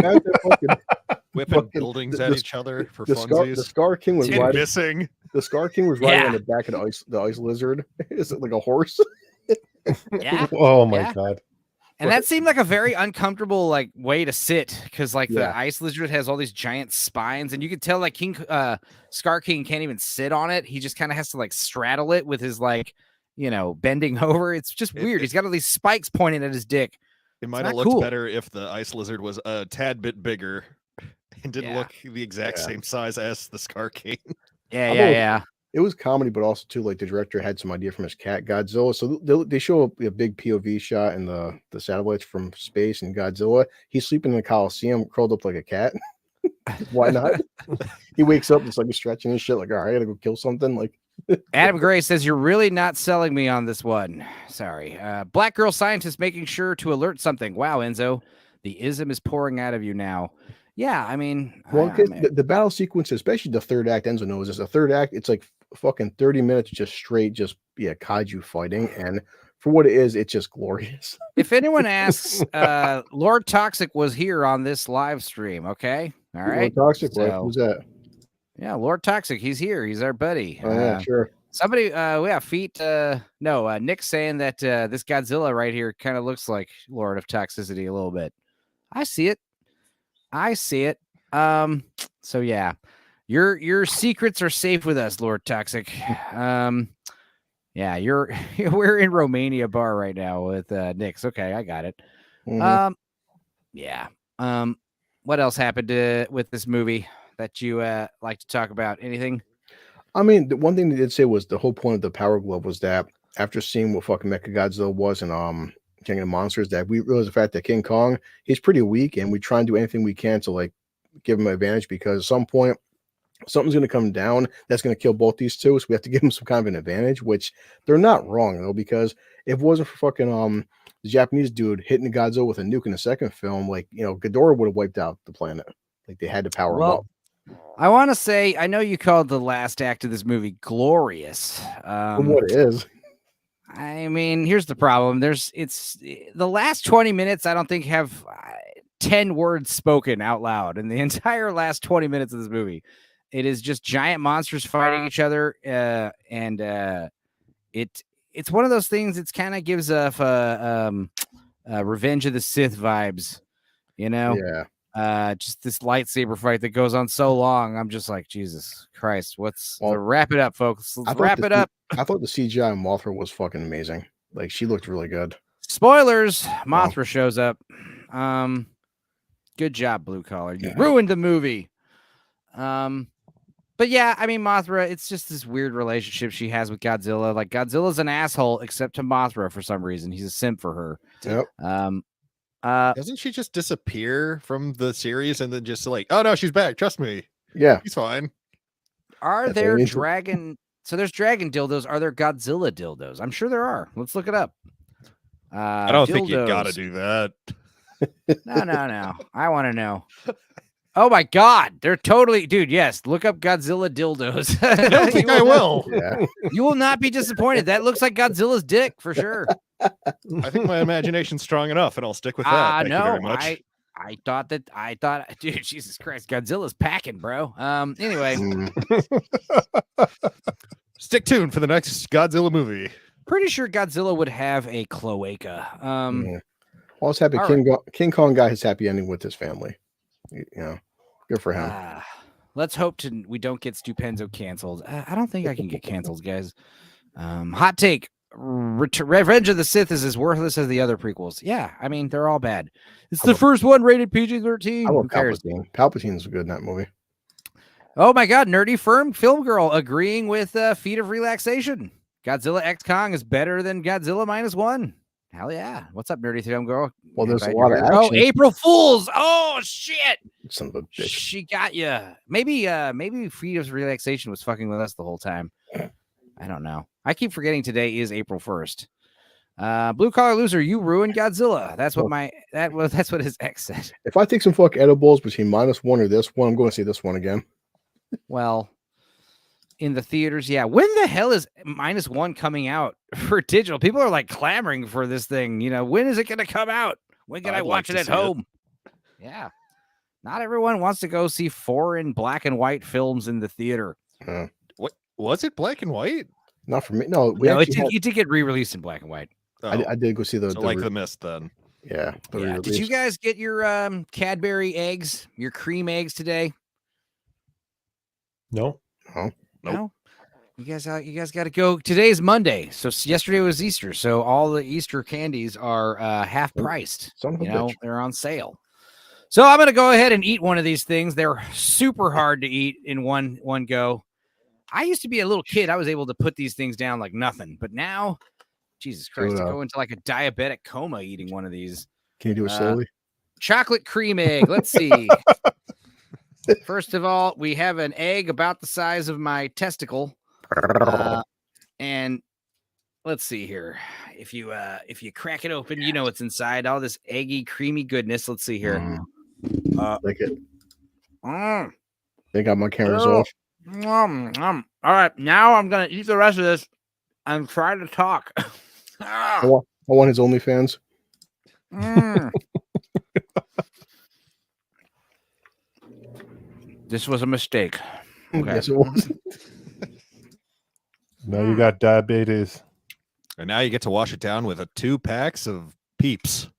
[SPEAKER 9] Whipping buildings at each other for
[SPEAKER 7] funsies. The Scar King was riding.
[SPEAKER 9] Missing.
[SPEAKER 7] The Scar King was riding on the back of the ice lizard. Is it like a horse?
[SPEAKER 6] Yeah.
[SPEAKER 8] Oh my god.
[SPEAKER 6] And that seemed like a very uncomfortable like way to sit because like the ice lizard has all these giant spines, and you could tell like Scar King can't even sit on it. He just kind of has to like straddle it with his like bending over. It's just weird. He's got all these spikes pointing at his dick.
[SPEAKER 9] It might have looked better if the ice lizard was a tad bit bigger and didn't look the exact same size as the Scar King.
[SPEAKER 6] Yeah.
[SPEAKER 7] It was comedy, but also too like the director had some idea from his cat Godzilla. So they show a big POV shot in the satellites from space, and Godzilla he's sleeping in the Coliseum, curled up like a cat. Why not? He wakes up, it's like he's stretching and shit. Like, all right, I gotta go kill something. Like
[SPEAKER 6] Adam Gray says, "You're really not selling me on this one." Sorry. Black girl scientist making sure to alert something. Wow, Enzo, the ism is pouring out of you now. Yeah, I mean,
[SPEAKER 7] the battle sequence, especially the third act, Enzo knows this. The third act, it's like fucking 30 minutes just straight, kaiju fighting, and for what it is, it's just glorious.
[SPEAKER 6] If anyone asks, Lord Toxic was here on this live stream. Okay, all right.
[SPEAKER 7] Lord Toxic, right? Who's that?
[SPEAKER 6] Yeah, Lord Toxic. He's here. He's our buddy.
[SPEAKER 7] Oh yeah, sure.
[SPEAKER 6] Somebody, Nick's saying that this Godzilla right here kind of looks like Lord of Toxicity a little bit. I see it. So yeah, your secrets are safe with us, Lord Toxic. Yeah, we're in Romania bar right now with Nick's. Okay, I got it.
[SPEAKER 7] Mm-hmm.
[SPEAKER 6] What else happened with this movie that you like to talk about? Anything?
[SPEAKER 7] I mean, the one thing they did say was the whole point of the Power Glove was that after seeing what fucking Mechagodzilla was in King of the Monsters, that we realized the fact that King Kong, he's pretty weak, and we try and do anything we can to like give him an advantage, because at some point something's going to come down that's going to kill both these two. So we have to give them some kind of an advantage, which they're not wrong though, because if it wasn't for fucking the Japanese dude hitting the Godzilla with a nuke in the second film, like, you know, Ghidorah would have wiped out the planet. Like they had to power him up.
[SPEAKER 6] I want to say, I know you called the last act of this movie glorious.
[SPEAKER 7] For what it is.
[SPEAKER 6] I mean, here's the problem. It's the last 20 minutes, I don't think have 10 words spoken out loud in the entire last 20 minutes of this movie. It is just giant monsters fighting each other. And it's one of those things. It's kind of gives off Revenge of the Sith vibes, you know?
[SPEAKER 7] Yeah.
[SPEAKER 6] Just this lightsaber fight that goes on so long. I'm just like, Jesus Christ, wrap it up, folks. Let's wrap it up.
[SPEAKER 7] I thought the CGI on Mothra was fucking amazing. Like she looked really good.
[SPEAKER 6] Spoilers, Mothra shows up. Good job, Blue Collar. You ruined the movie. But yeah, I mean, Mothra, it's just this weird relationship she has with Godzilla. Like Godzilla's an asshole, except to Mothra for some reason. He's a simp for her.
[SPEAKER 7] Yep.
[SPEAKER 9] Doesn't she just disappear from the series and then just like, oh no, she's back. Trust me.
[SPEAKER 7] Yeah.
[SPEAKER 9] He's fine.
[SPEAKER 6] Are there dragon? So there's dragon dildos. Are there Godzilla dildos? I'm sure there are. Let's look it up.
[SPEAKER 9] I don't think you gotta do that.
[SPEAKER 6] No. I want to know. Oh my God, they're totally, dude. Yes, look up Godzilla dildos.
[SPEAKER 9] I don't think I will.
[SPEAKER 7] Yeah.
[SPEAKER 6] You will not be disappointed. That looks like Godzilla's dick for sure.
[SPEAKER 9] I think my imagination's strong enough, and I'll stick with that. Thank you very much.
[SPEAKER 6] I thought, dude, Jesus Christ, Godzilla's packing, bro. Anyway,
[SPEAKER 9] Stick tuned for the next Godzilla movie.
[SPEAKER 6] pretty sure Godzilla would have a cloaca.
[SPEAKER 7] Well, I was happy
[SPEAKER 6] all
[SPEAKER 7] King Kong got his happy ending with his family. You know, good for him.
[SPEAKER 6] Let's hope we don't get Stupenzo canceled. I don't think I can get canceled, guys. Hot take. Revenge of the Sith is as worthless as the other prequels. Yeah, I mean, they're all bad. It's the first one rated PG-13.
[SPEAKER 7] I love Palpatine. Palpatine's good in that movie.
[SPEAKER 6] Oh my God, nerdy film girl agreeing with Feet of Relaxation. Godzilla X Kong is better than Godzilla -1. Hell yeah. What's up, nerdy film girl?
[SPEAKER 7] Well, there's a lot of action.
[SPEAKER 6] Oh, April Fools. Oh shit.
[SPEAKER 7] Son of a bitch.
[SPEAKER 6] She got you. Maybe Feet of Relaxation was fucking with us the whole time. I don't know. I keep forgetting today is April 1st. Blue Collar Loser, you ruined Godzilla. That's what that's what his ex said.
[SPEAKER 7] If I take some fuck edibles between -1 or this one, I'm going to see this one again.
[SPEAKER 6] Well, in the theaters, yeah. When the hell is -1 coming out for digital? People are like clamoring for this thing. You know, when is it going to come out? When can I watch it at home? Yeah. Not everyone wants to go see foreign black and white films in the theater.
[SPEAKER 9] What was it? Black and white?
[SPEAKER 7] Not for me. No,
[SPEAKER 6] it did get re-released in black and white.
[SPEAKER 7] I did go see the
[SPEAKER 9] The Mist then.
[SPEAKER 7] Yeah.
[SPEAKER 6] Did you guys get your Cadbury eggs, your cream eggs today?
[SPEAKER 8] No.
[SPEAKER 7] Oh.
[SPEAKER 9] Nope.
[SPEAKER 6] No? You guys got to go. Today's Monday, so yesterday was Easter, so all the Easter candies are half priced.
[SPEAKER 7] Son of a bitch.
[SPEAKER 6] They're on sale. So I'm gonna go ahead and eat one of these things. They're super hard to eat in one go. I used to be a little kid. I was able to put these things down like nothing, but now, Jesus Christ, I go into like a diabetic coma eating one of these.
[SPEAKER 7] Can you do it slowly?
[SPEAKER 6] Chocolate cream egg. Let's see. First of all, we have an egg about the size of my testicle. And let's see here. If you crack it open, you know what's inside. All this eggy, creamy goodness. Let's see here.
[SPEAKER 7] Like it. They got my cameras off.
[SPEAKER 6] All right, now I'm gonna eat the rest of this and try to talk.
[SPEAKER 7] I want his OnlyFans.
[SPEAKER 6] This was a mistake. Okay.
[SPEAKER 7] Yes, it was.
[SPEAKER 8] Now you got diabetes.
[SPEAKER 9] And now you get to wash it down with 2 packs of Peeps.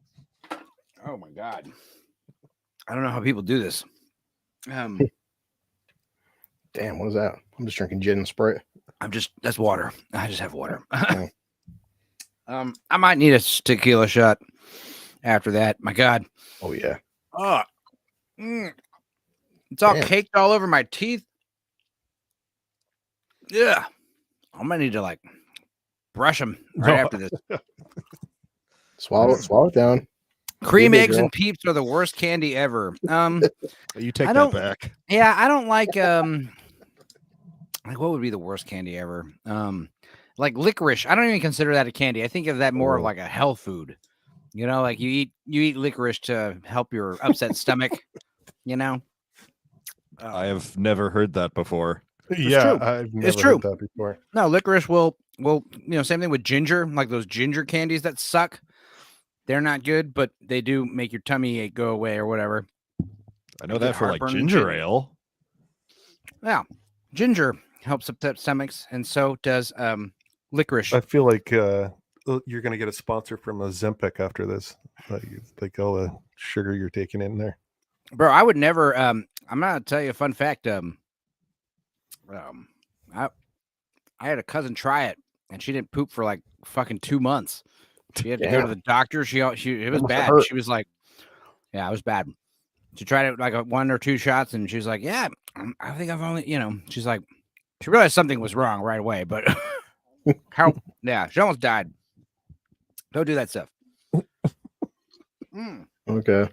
[SPEAKER 6] Oh my God. I don't know how people do this.
[SPEAKER 7] Damn, what is that? I'm just drinking gin and Sprite.
[SPEAKER 6] That's water. I just have water. I might need a tequila shot after that. My God.
[SPEAKER 7] Oh yeah.
[SPEAKER 6] It's all caked all over my teeth. Yeah. I'm gonna need to like brush them right after this.
[SPEAKER 7] Swallow it down.
[SPEAKER 6] Cream eggs and Peeps are the worst candy ever.
[SPEAKER 9] You take that back.
[SPEAKER 6] Yeah, I don't like Like, what would be the worst candy ever? Like licorice. I don't even consider that a candy. I think of that more of like a health food. You know, like you eat licorice to help your upset stomach. You know.
[SPEAKER 9] I have never heard that before.
[SPEAKER 8] Yeah,
[SPEAKER 6] true.
[SPEAKER 8] I've never
[SPEAKER 6] It's true.
[SPEAKER 8] heard that before.
[SPEAKER 6] No, licorice will same thing with ginger, like those ginger candies that suck. They're not good, but they do make your tummy ache go away or whatever.
[SPEAKER 9] I know that for like
[SPEAKER 6] Heartburn and
[SPEAKER 9] ginger
[SPEAKER 6] shit.
[SPEAKER 9] ale.
[SPEAKER 6] Yeah, ginger helps upset stomachs, and so does licorice.
[SPEAKER 8] I feel like you're gonna get a sponsor from Ozempic after this. Like all the sugar you're taking in there.
[SPEAKER 6] Bro, I would never. I'm gonna tell you a fun fact. I had a cousin try it, and she didn't poop for like fucking 2 months. She had to go to the doctor. She it was bad. She was like, yeah, it was bad. She tried it like 1 or 2 shots, and she was like, yeah, I think I've only, she's like, she realized something was wrong right away, but yeah, she almost died. Don't do that stuff.
[SPEAKER 7] Okay.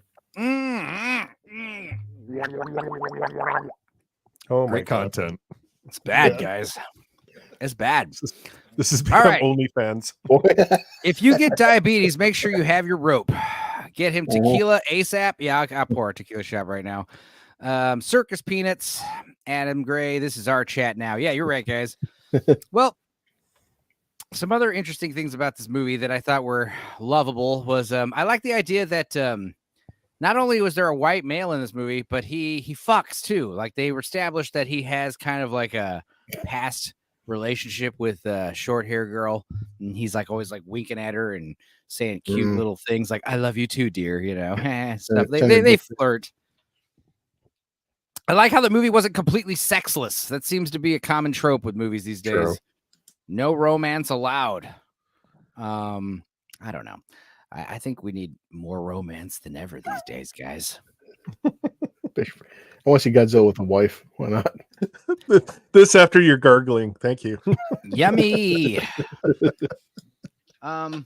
[SPEAKER 8] Oh my
[SPEAKER 9] Great
[SPEAKER 8] God.
[SPEAKER 9] content.
[SPEAKER 6] It's bad, guys. It's bad.
[SPEAKER 8] This has
[SPEAKER 6] All
[SPEAKER 8] become
[SPEAKER 6] right.
[SPEAKER 8] OnlyFans.
[SPEAKER 6] If you get diabetes, make sure you have your rope. Get him tequila ASAP. Yeah, I'll pour a tequila shot right now. Circus Peanuts, Adam Gray. This is our chat now. Yeah, you're right, guys. Well, some other interesting things about this movie that I thought were lovable was I like the idea that not only was there a white male in this movie, but he fucks too. Like they established that he has kind of like a past relationship with a short hair girl, and he's like always like winking at her and saying cute little things like "I love you too, dear," stuff. They flirt. I like how the movie wasn't completely sexless. That seems to be a common trope with movies these days.
[SPEAKER 7] True.
[SPEAKER 6] No romance allowed. I don't know. I think we need more romance than ever these days, guys.
[SPEAKER 7] I want to see Godzilla with a wife. Why not?
[SPEAKER 8] This after you're gargling. Thank you.
[SPEAKER 6] Yummy. I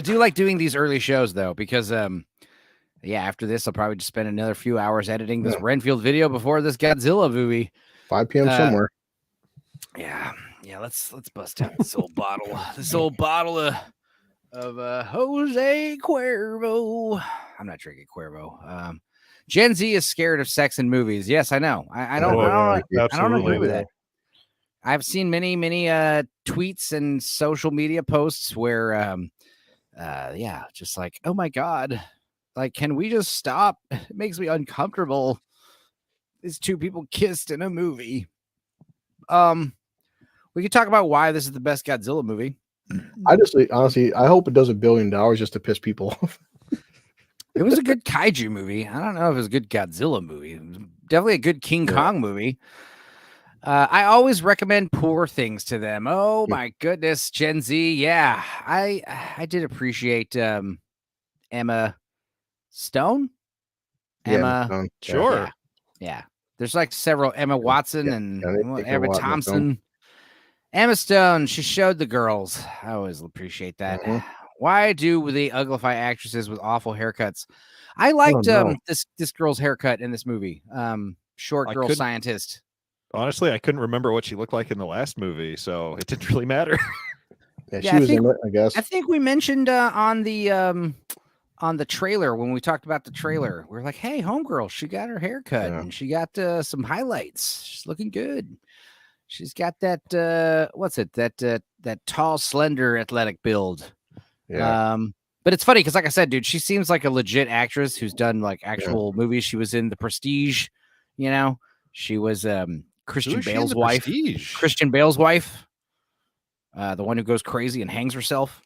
[SPEAKER 6] do like doing these early shows though, because after this I'll probably just spend another few hours editing this Renfield video before this Godzilla movie.
[SPEAKER 7] 5 p.m. somewhere.
[SPEAKER 6] Yeah, let's bust out this old bottle. This old bottle of Jose Cuervo. I'm not drinking Cuervo. Gen Z is scared of sex in movies. Yes, I know. I don't agree with that. I've seen many tweets and social media posts where just like, oh my God, like, can we just stop? It makes me uncomfortable. These 2 people kissed in a movie. We could talk about why this is the best Godzilla movie.
[SPEAKER 7] Honestly, I hope it does $1 billion just to piss people off.
[SPEAKER 6] It was a good kaiju movie. I don't know if it was a good Godzilla movie. It was definitely a good King Kong movie. I always recommend Poor Things to them. Oh my goodness, Gen Z. Yeah, I did appreciate Emma Stone. Emma,
[SPEAKER 9] sure.
[SPEAKER 6] Yeah. There's like several Emma Watson and Emma Thompson.
[SPEAKER 7] Stone.
[SPEAKER 6] Emma Stone, she showed the girls. I always appreciate that. Why do they uglify actresses with awful haircuts? I liked this girl's haircut in this movie. Short girl scientist.
[SPEAKER 9] Honestly, I couldn't remember what she looked like in the last movie, so it didn't really matter.
[SPEAKER 7] She was in it, I guess.
[SPEAKER 6] I think we mentioned on the trailer when we talked about the trailer. We were like, "Hey, homegirl, she got her haircut and she got some highlights. She's looking good. She's got that what's it? That tall, slender, athletic build."
[SPEAKER 7] Yeah.
[SPEAKER 6] But it's funny because, like I said, dude, she seems like a legit actress who's done like actual movies. She was in The Prestige, She was Christian Bale's wife. Christian Bale's wife. The one who goes crazy and hangs herself.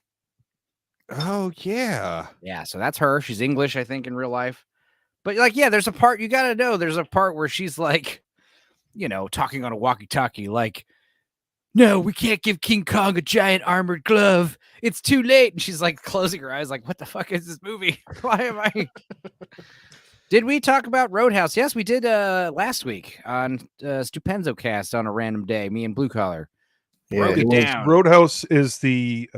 [SPEAKER 9] Oh, yeah.
[SPEAKER 6] Yeah, so that's her. She's English, I think, in real life. But like, yeah, there's a part you got to know. There's a part where she's like, talking on a walkie-talkie, like, no, we can't give King Kong a giant armored glove. It's too late. And she's like closing her eyes, like, what the fuck is this movie? Why am I? Did we talk about Roadhouse? Yes, we did last week on Stupenzo Cast on a random day. Me and Blue Collar.
[SPEAKER 7] Yeah,
[SPEAKER 6] Broke it down.
[SPEAKER 8] Roadhouse is the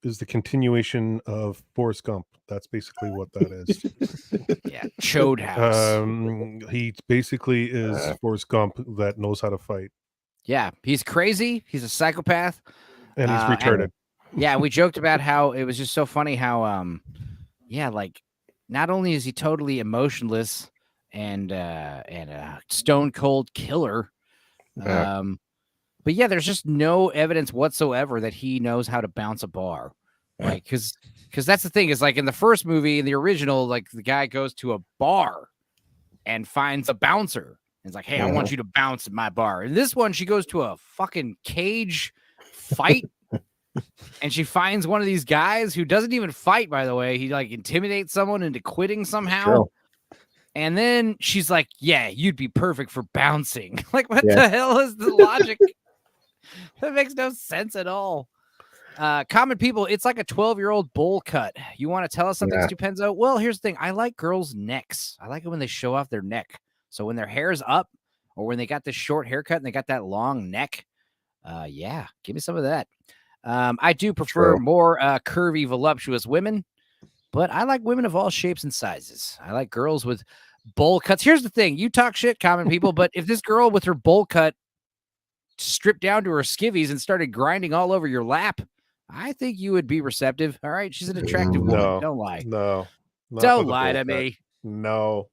[SPEAKER 8] is the continuation of Forrest Gump. That's basically what that is.
[SPEAKER 6] Yeah, Chode House.
[SPEAKER 8] He basically is Forrest Gump that knows how to fight,
[SPEAKER 6] Yeah, he's crazy. He's a psychopath.
[SPEAKER 8] and he's retarded.
[SPEAKER 6] Yeah, we joked about how it was just so funny how yeah, like not only is he totally emotionless and a stone cold killer,
[SPEAKER 7] Yeah.
[SPEAKER 6] but yeah, there's just no evidence whatsoever that he knows how to bounce a bar. Like because that's the thing, is like in the first movie, in the original, like the guy goes to a bar and finds a bouncer. It's like, hey, I want you to bounce at my bar. In this one, she goes to a fucking cage fight. And she finds one of these guys who doesn't even fight, by the way. He like intimidates someone into quitting somehow.
[SPEAKER 7] True.
[SPEAKER 6] And then she's like, yeah, you'd be perfect for bouncing. Like, what the hell is the logic? That makes no sense at all. Common people, it's like a 12-year-old bowl cut. You want to tell us something, Stupenzo? Well, here's the thing. I like girls' necks. I like it when they show off their neck. So when their hair's up or when they got this short haircut and they got that long neck, yeah, give me some of that. I do prefer more curvy, voluptuous women, but I like women of all shapes and sizes. I like girls with bowl cuts. Here's the thing. You talk shit, common people, but if this girl with her bowl cut stripped down to her skivvies and started grinding all over your lap, I think you would be receptive. All right. She's an attractive woman. Don't lie.
[SPEAKER 8] No.
[SPEAKER 6] Don't lie to me.
[SPEAKER 8] No.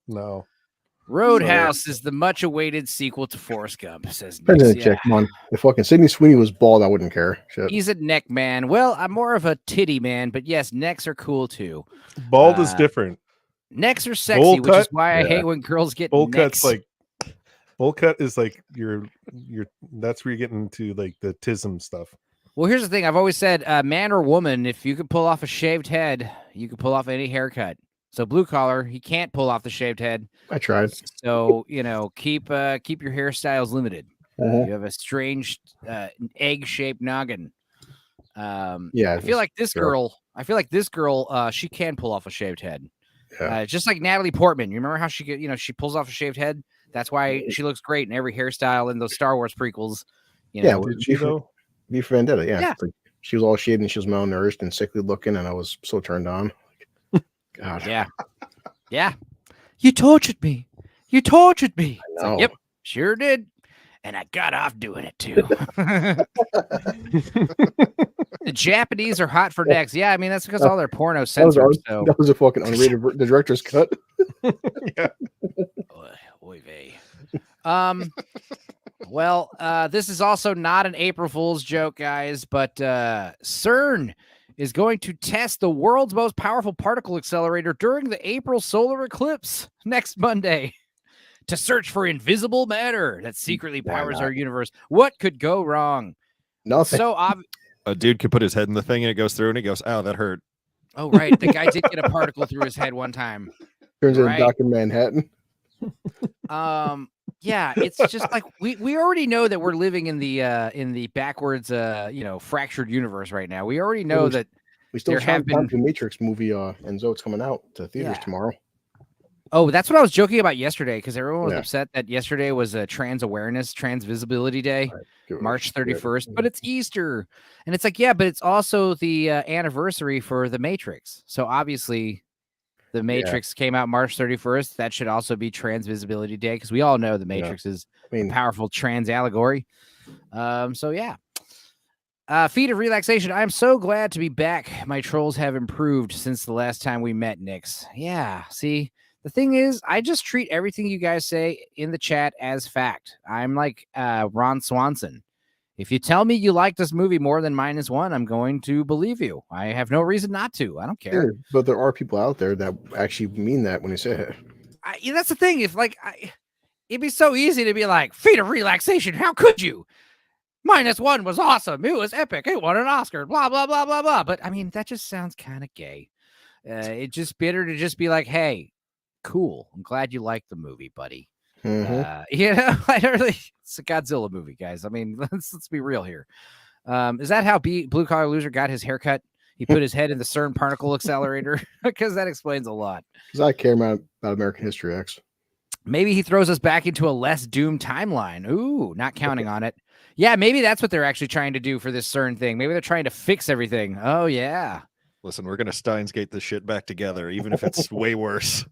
[SPEAKER 6] Roadhouse is the much awaited sequel to Forrest Gump, says
[SPEAKER 7] Depends on
[SPEAKER 6] Nick.
[SPEAKER 7] the chick, man. If fucking Sydney Sweeney was bald, I wouldn't care. Shit.
[SPEAKER 6] He's a neck man. Well, I'm more of a titty man, but yes, necks are cool too.
[SPEAKER 8] Bald is different.
[SPEAKER 6] Necks are sexy,
[SPEAKER 8] Bowl
[SPEAKER 6] which
[SPEAKER 8] cut?
[SPEAKER 6] is why I hate when girls get
[SPEAKER 8] Bowl
[SPEAKER 6] necks.
[SPEAKER 8] cut's like bowl cut is like your that's where you're getting into like the tism stuff.
[SPEAKER 6] Well, here's the thing. I've always said, man or woman, if you could pull off a shaved head, you could pull off any haircut. So blue collar, he can't pull off the shaved head.
[SPEAKER 7] I tried.
[SPEAKER 6] So, keep your hairstyles limited. You have a strange egg-shaped noggin. I feel like this girl, she can pull off a shaved head.
[SPEAKER 7] Yeah.
[SPEAKER 6] Just like Natalie Portman. You remember how she pulls off a shaved head? That's why she looks great in every hairstyle in those Star Wars prequels.
[SPEAKER 8] Did she though?
[SPEAKER 7] V for Vendetta, yeah. Like, she was all shaved and she was malnourished and sickly looking, and I was so turned on. God.
[SPEAKER 6] Yeah. You tortured me. It's like, yep, sure did. And I got off doing it too. The Japanese are hot for necks. Yeah, I mean, that's because all their porno censored.
[SPEAKER 7] That was a fucking unrated the director's cut.
[SPEAKER 8] Yeah.
[SPEAKER 6] Oy vey. Well, this is also not an April Fool's joke, guys, but CERN is going to test the world's most powerful particle accelerator during the April solar eclipse next Monday to search for invisible matter that secretly powers our universe. What could go wrong?
[SPEAKER 7] Nothing.
[SPEAKER 6] So
[SPEAKER 9] A dude could put his head in the thing and it goes through and he goes, "Ow, that hurt."
[SPEAKER 6] Oh, right. The guy did get a particle through his head one time.
[SPEAKER 7] Turns into Dr. Manhattan.
[SPEAKER 6] Yeah, it's just like we already know that we're living in the backwards fractured universe right now. We already know that
[SPEAKER 7] we still
[SPEAKER 6] there have been
[SPEAKER 7] the Matrix movie and so it's coming out to theaters tomorrow.
[SPEAKER 6] Oh, that's what I was joking about yesterday, because everyone was upset that yesterday was a trans visibility day, March 31st, but it's Easter. And it's like, yeah, but it's also the anniversary for the Matrix. So obviously the Matrix came out March 31st. That should also be Trans Visibility Day, because we all know the Matrix is a powerful trans allegory. So yeah. Feet of relaxation. I'm so glad to be back. My trolls have improved since the last time we met, Nix. Yeah, see, the thing is, I just treat everything you guys say in the chat as fact. I'm like Ron Swanson. If you tell me you like this movie more than -1, I'm going to believe you. I have no reason not to. I don't care.
[SPEAKER 7] Yeah, but there are people out there that actually mean that when they say it.
[SPEAKER 6] That's the thing. If it'd be so easy to be like, feet of relaxation. How could you? -1 was awesome. It was epic. It won an Oscar. Blah, blah, blah, blah, blah. But I mean, that just sounds kind of gay. It's just bitter to just be like, hey, cool. I'm glad you liked the movie, buddy. I don't really. It's a Godzilla movie, guys. I mean, let's be real here. Is that how Blue Collar Loser got his haircut? He put his head in the CERN particle accelerator, because that explains a lot.
[SPEAKER 7] Because I care about American History X.
[SPEAKER 6] Maybe he throws us back into a less doomed timeline. Ooh, not counting on it. Yeah, maybe that's what they're actually trying to do for this CERN thing. Maybe they're trying to fix everything. Oh yeah.
[SPEAKER 9] Listen, we're gonna Steins Gate this shit back together, even if it's way worse.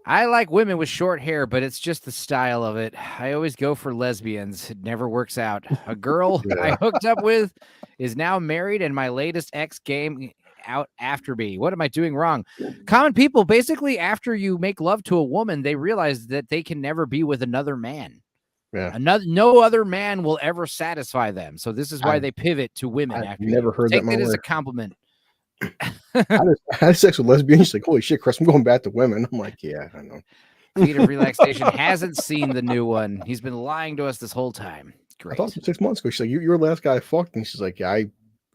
[SPEAKER 6] I like women with short hair, but it's just the style of it. I always go for lesbians. It never works out. A girl I hooked up with is now married, and my latest ex came out after me. What am I doing wrong? Common people, basically, after you make love to a woman, they realize that they can never be with another man.
[SPEAKER 7] Yeah.
[SPEAKER 6] No other man will ever satisfy them. So this is why they pivot to women.
[SPEAKER 7] I've
[SPEAKER 6] After
[SPEAKER 7] never heard that
[SPEAKER 6] take
[SPEAKER 7] in my
[SPEAKER 6] it as a
[SPEAKER 7] life.
[SPEAKER 6] compliment.
[SPEAKER 7] I had sex with lesbians. She's like, holy shit, Chris, I'm going back to women. I'm like, yeah, I know.
[SPEAKER 6] Feet of Relaxation hasn't seen the new one. He's been lying to us this whole time.
[SPEAKER 7] I
[SPEAKER 6] Great.
[SPEAKER 7] talked to him 6 months ago. She's like, you're the last guy I fucked. And she's like, yeah, I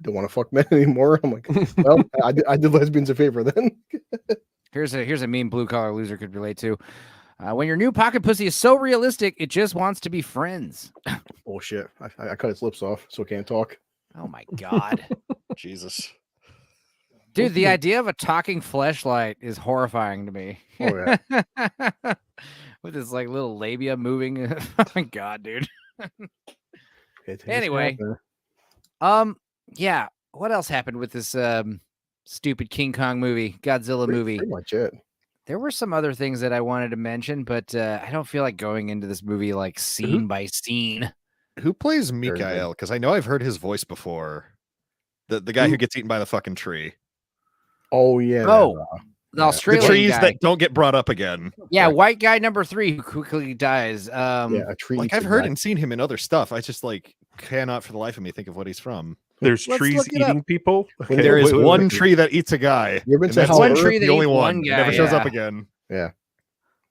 [SPEAKER 7] don't want to fuck men anymore. I'm like, well, I did lesbians a favor then.
[SPEAKER 6] Here's a meme blue collar loser could relate to. When your new pocket pussy is so realistic, it just wants to be friends.
[SPEAKER 7] Bullshit. I cut its lips off so it can't talk.
[SPEAKER 6] Oh my God.
[SPEAKER 9] Jesus.
[SPEAKER 6] Dude, the idea of a talking fleshlight is horrifying to me.
[SPEAKER 7] Oh, yeah.
[SPEAKER 6] With this like little labia moving. Oh my God, dude. Anyway. Yeah. What else happened with this stupid King Kong movie, Godzilla movie?
[SPEAKER 7] Pretty much it.
[SPEAKER 6] There were some other things that I wanted to mention, but I don't feel like going into this movie like scene by scene.
[SPEAKER 9] Who plays Mikael? Because I know I've heard his voice before. The guy who gets eaten by the fucking tree.
[SPEAKER 7] Oh yeah.
[SPEAKER 6] Oh, the Australian
[SPEAKER 9] the trees
[SPEAKER 6] guy.
[SPEAKER 9] that don't get brought up again.
[SPEAKER 6] Yeah, white guy number 3 who quickly dies.
[SPEAKER 7] Yeah, a tree.
[SPEAKER 9] Like I've heard and seen him in other stuff. I just like cannot for the life of me think of what he's from.
[SPEAKER 8] There's trees eating people.
[SPEAKER 9] Okay. There is one tree that eats a guy.
[SPEAKER 7] You ever been
[SPEAKER 9] And
[SPEAKER 7] to
[SPEAKER 9] that's
[SPEAKER 7] Hollow
[SPEAKER 9] the
[SPEAKER 7] Earth?
[SPEAKER 9] only one.
[SPEAKER 6] guy,
[SPEAKER 9] Never shows up
[SPEAKER 6] yeah.
[SPEAKER 9] again.
[SPEAKER 7] Yeah.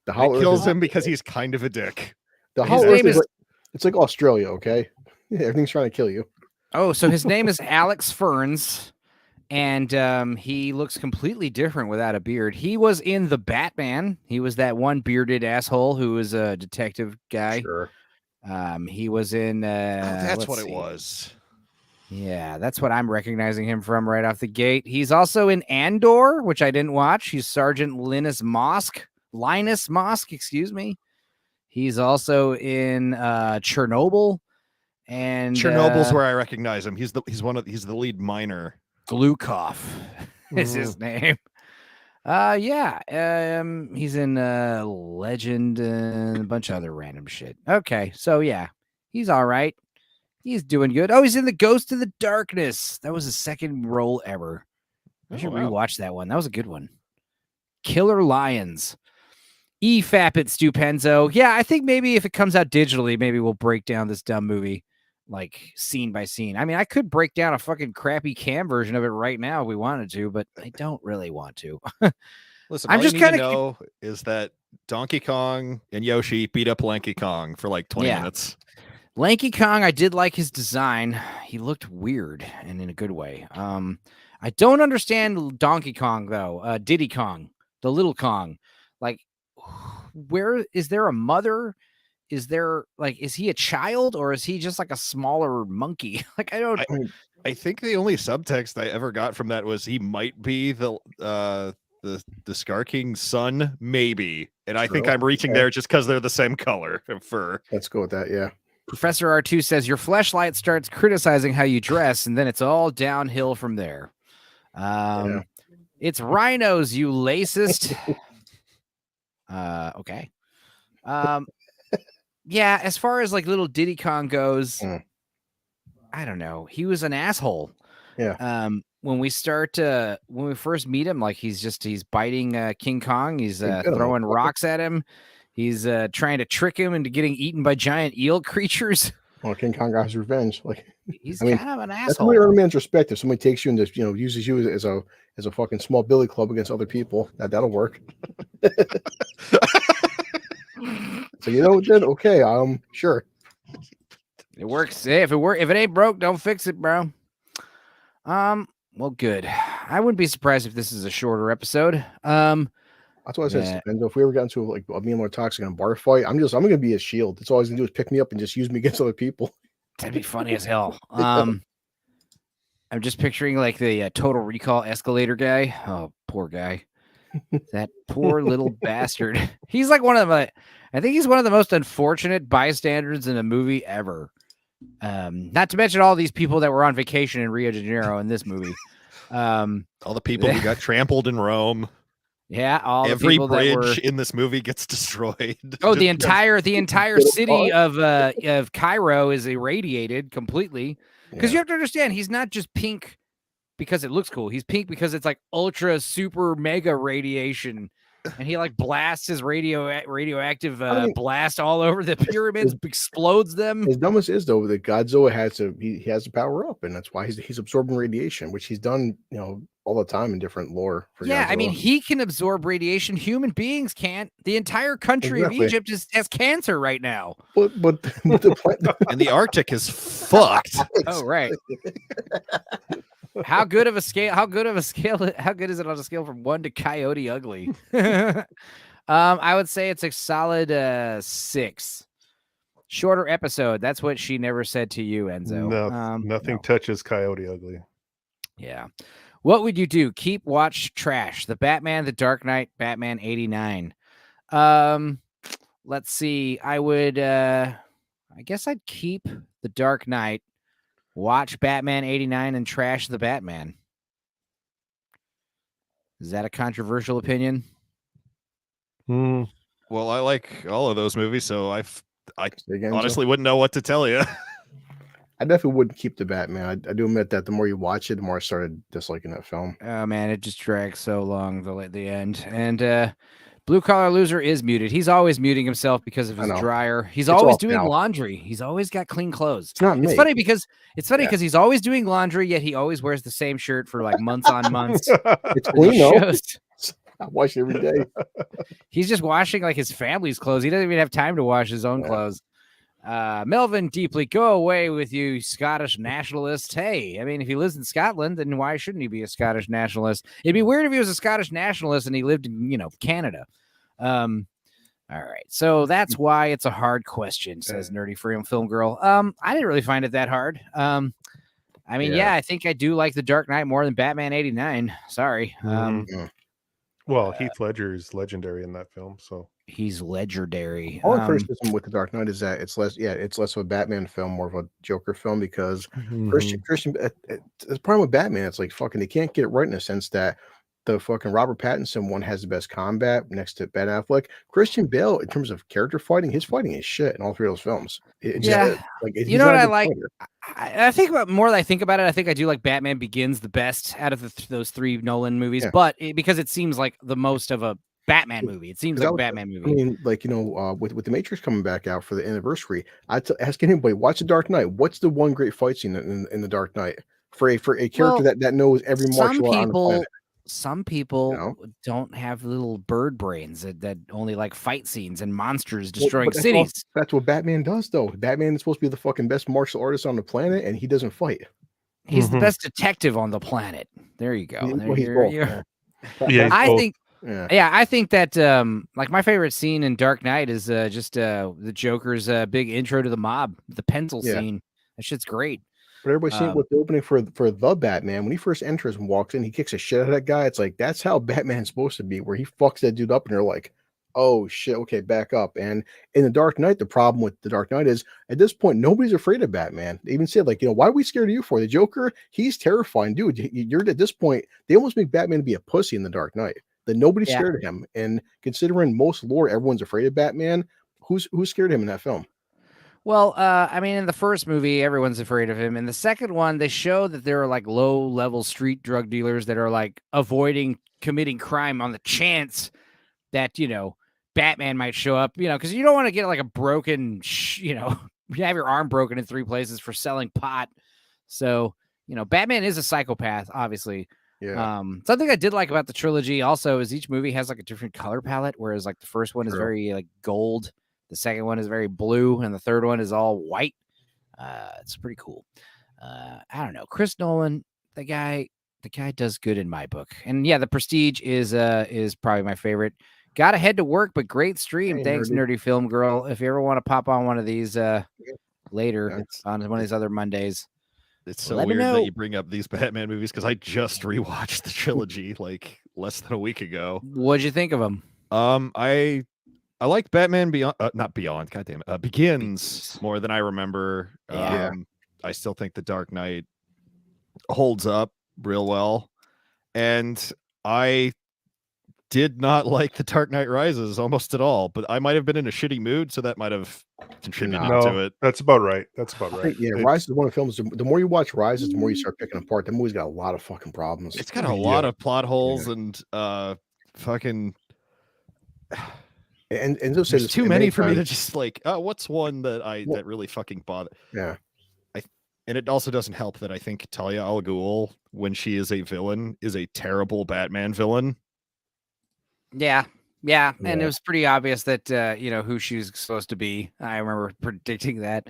[SPEAKER 7] The
[SPEAKER 9] It
[SPEAKER 7] Hollow Earth
[SPEAKER 9] kills
[SPEAKER 7] is-
[SPEAKER 9] him because he's kind of a dick.
[SPEAKER 7] The
[SPEAKER 6] His
[SPEAKER 7] Hollow
[SPEAKER 6] name
[SPEAKER 7] Earth is
[SPEAKER 6] is-
[SPEAKER 7] like, it's like Australia, okay? Yeah, everything's trying to kill you.
[SPEAKER 6] Oh, so his name is Alex Ferns, and he looks completely different without a beard. He was in the Batman. He was that one bearded asshole who was a detective guy.
[SPEAKER 7] Sure.
[SPEAKER 6] He was in.
[SPEAKER 9] That's
[SPEAKER 6] let's
[SPEAKER 9] what it
[SPEAKER 6] see.
[SPEAKER 9] was.
[SPEAKER 6] Yeah, that's what I'm recognizing him from right off the gate. He's also in Andor, which I didn't watch. He's Sergeant Linus Mosk, excuse me. He's also in Chernobyl, and
[SPEAKER 9] Chernobyl's where I recognize him. He's the lead miner.
[SPEAKER 6] Glukov is his name. He's in Legend and a bunch of other random shit. Okay, so yeah, he's all right. He's doing good. Oh, he's in the Ghost of the Darkness. That was his second role ever. I should rewatch that one. That was a good one. Killer Lions. EFAP it, Stupenzo. Yeah, I think maybe if it comes out digitally, maybe we'll break down this dumb movie like scene by scene. I mean, I could break down a fucking crappy cam version of it right now if we wanted to, but I don't really want to.
[SPEAKER 9] Listen,
[SPEAKER 6] I'm
[SPEAKER 9] all
[SPEAKER 6] just
[SPEAKER 9] you need
[SPEAKER 6] kind
[SPEAKER 9] to
[SPEAKER 6] of
[SPEAKER 9] know is that Donkey Kong and Yoshi beat up Lanky Kong for like 20 minutes.
[SPEAKER 6] Lanky Kong, I did like his design. He looked weird and in a good way. I don't understand Donkey Kong though. Diddy Kong, the little Kong. Like, where is there a mother? Is there is he a child or is he just like a smaller monkey? Like
[SPEAKER 9] I think the only subtext I ever got from that was he might be the Scar King's son, maybe. And I think I'm reaching there just because they're the same color of fur.
[SPEAKER 7] Let's go with that, yeah.
[SPEAKER 6] Professor R2 says your fleshlight starts criticizing how you dress, and then it's all downhill from there. It's rhinos, you lacist. Okay. Yeah, as far as like little Diddy Kong goes, I don't know. He was an asshole.
[SPEAKER 7] Yeah.
[SPEAKER 6] When we first meet him, like he's biting King Kong. He's throwing rocks at him. He's trying to trick him into getting eaten by giant eel creatures.
[SPEAKER 7] Well, King Kong got his revenge. Like
[SPEAKER 6] he's kind of an
[SPEAKER 7] that's
[SPEAKER 6] asshole.
[SPEAKER 7] when earn man's respect. If somebody takes you and just uses you as a fucking small billy club against other people, that'll work. So then okay, sure.
[SPEAKER 6] It works. Hey, if it ain't broke, don't fix it, bro. Well, good. I wouldn't be surprised if this is a shorter episode.
[SPEAKER 7] That's what I said. And if we ever got into like a me and more toxic on bar fight, I'm gonna be a shield. That's all he's gonna do is pick me up and just use me against other people.
[SPEAKER 6] That'd be funny as hell. I'm just picturing like the Total Recall escalator guy. Oh, poor guy. That poor little bastard. He's like I think he's one of the most unfortunate bystanders in a movie ever. Not to mention all these people that were on vacation in Rio de Janeiro in this movie.
[SPEAKER 9] All the people who got trampled in Rome.
[SPEAKER 6] Yeah, all
[SPEAKER 9] Every
[SPEAKER 6] the people
[SPEAKER 9] bridge
[SPEAKER 6] that were.
[SPEAKER 9] in this movie gets destroyed.
[SPEAKER 6] Oh,
[SPEAKER 9] Just
[SPEAKER 6] the
[SPEAKER 9] because-
[SPEAKER 6] entire city of Cairo is irradiated completely. Because you have to understand, he's not just pink because it looks cool. He's pink because it's like ultra super mega radiation, and he like blasts his radioactive blast all over the pyramids, explodes them.
[SPEAKER 7] As dumb as it is, though, that Godzilla he has to power up, and that's why he's absorbing radiation, which he's done, all the time in different lore. For
[SPEAKER 6] Yeah, I mean,
[SPEAKER 7] Godzilla.
[SPEAKER 6] he can absorb radiation. Human beings can't. The entire country
[SPEAKER 7] Exactly.
[SPEAKER 6] of Egypt has cancer right now.
[SPEAKER 7] but the
[SPEAKER 9] and the Arctic is fucked.
[SPEAKER 6] Oh, right. How good is it on a scale from 1 to coyote ugly? I would say it's a solid 6. Shorter episode. That's what she never said to you, Enzo.
[SPEAKER 8] Nothing touches Coyote Ugly.
[SPEAKER 6] Yeah. What would you do? Keep, watch, trash. The Batman, The Dark Knight, Batman 89. Let's see. I would I guess I'd keep The Dark Knight, watch Batman 89, and trash The Batman. Is that a controversial opinion?
[SPEAKER 9] Well, I like all of those movies, so I
[SPEAKER 7] Again,
[SPEAKER 9] honestly wouldn't know what to tell you.
[SPEAKER 7] I definitely wouldn't keep the Batman. I do admit that the more you watch it, the more I started disliking that film.
[SPEAKER 6] Oh man, it just drags so long at the end. And Blue Collar Loser is muted. He's always muting himself because of his dryer. He's always doing laundry. He's always got clean clothes.
[SPEAKER 7] It's not me.
[SPEAKER 6] It's funny because he's always doing laundry, yet he always wears the same shirt for like months on months.
[SPEAKER 7] It's clean though.
[SPEAKER 6] Shows.
[SPEAKER 7] I wash it every day.
[SPEAKER 6] He's just washing like his family's clothes. He doesn't even have time to wash his own clothes. Melvin Deeply, go away with you, Scottish nationalist. Hey, I mean, if he lives in Scotland, then why shouldn't he be a Scottish nationalist? It'd be weird if he was a Scottish nationalist and he lived in, Canada. All right, so that's why it's a hard question, says Nerdy Film Girl. I didn't really find it that hard. I mean, I think I do like The Dark Knight more than Batman 89. Sorry.
[SPEAKER 8] Well, Heath Ledger is legendary in that film, so
[SPEAKER 6] he's legendary.
[SPEAKER 7] All criticism with The Dark Knight is that it's less of a Batman film, more of a Joker film, because Christian, the problem with Batman, it's like fucking they can't get it right in the sense that the fucking Robert Pattinson one has the best combat next to Ben Affleck. Christian Bale, in terms of character fighting, his fighting is shit in all three of those films. You know
[SPEAKER 6] what I like? I think about more than I think about it. I think I do like Batman Begins the best out of those 3 Nolan movies, but because it seems like the most of a Batman movie. It seems like a Batman movie.
[SPEAKER 7] I mean, with the Matrix coming back out for the anniversary, I ask anybody, watch The Dark Knight. What's the one great fight scene in The Dark Knight for a character that knows every martial art on the planet?
[SPEAKER 6] Some people don't have little bird brains that only like fight scenes and monsters destroying cities.
[SPEAKER 7] That's what Batman does, though. Batman is supposed to be the fucking best martial artist on the planet, and he doesn't fight.
[SPEAKER 6] He's the best detective on the planet. There you go. I think that like my favorite scene in Dark Knight is just the Joker's big intro to the mob, the pencil scene. That shit's great.
[SPEAKER 7] But everybody's seen with the opening for the Batman, when he first enters and walks in, he kicks a shit out of that guy. It's like, that's how Batman's supposed to be, where he fucks that dude up and you're like, oh shit, okay, back up. And in The Dark Knight, the problem with The Dark Knight is at this point, nobody's afraid of Batman. They even said, like, why are we scared of you for? The Joker, he's terrifying, dude. You're at this point, they almost make Batman be a pussy in The Dark Knight. That nobody's scared of him. And considering most lore, everyone's afraid of Batman, who's scared of him in that film?
[SPEAKER 6] Well, I mean, in the first movie, everyone's afraid of him. In the second one, they show that there are like low-level street drug dealers that are like avoiding committing crime on the chance that, Batman might show up, because you don't want to get like a broken, you have your arm broken in 3 places for selling pot. So, Batman is a psychopath, obviously.
[SPEAKER 7] Yeah.
[SPEAKER 6] Something I did like about the trilogy also is each movie has like a different color palette, whereas like the first one is very like gold. The second one is very blue, and the third one is all white. It's pretty cool. I don't know. Chris Nolan, the guy does good in my book. And yeah, The Prestige is probably my favorite. Got to head to work, but great stream.
[SPEAKER 7] Hey,
[SPEAKER 6] Thanks, Nerdy Film Girl. If you ever want to pop on one of these later on one of these other Mondays.
[SPEAKER 9] It's so weird that you bring up these Batman movies because I just rewatched the trilogy like less than a week ago.
[SPEAKER 6] What'd you think of them?
[SPEAKER 9] I I like Batman Beyond, not Beyond, goddamn it, Begins more than I remember.
[SPEAKER 6] Yeah.
[SPEAKER 9] I still think The Dark Knight holds up real well, and I did not like The Dark Knight Rises almost at all. But I might have been in a shitty mood, so that might have contributed to
[SPEAKER 8] No,
[SPEAKER 9] it.
[SPEAKER 8] that's about right. That's about
[SPEAKER 7] I
[SPEAKER 8] right.
[SPEAKER 7] think, yeah, Rise is one of the films. The more you watch Rises, the more you start picking apart. That movie's got a lot of fucking problems.
[SPEAKER 9] It's got a lot of plot holes and fucking.
[SPEAKER 7] And they'll say
[SPEAKER 9] There's
[SPEAKER 7] this
[SPEAKER 9] too
[SPEAKER 7] in
[SPEAKER 9] many for me to
[SPEAKER 7] times.
[SPEAKER 9] just like. What's one that that really fucking bother?
[SPEAKER 7] Yeah.
[SPEAKER 9] And it also doesn't help that I think Talia al Ghul, when she is a villain, is a terrible Batman villain.
[SPEAKER 6] Yeah. And it was pretty obvious that who she was supposed to be. I remember predicting that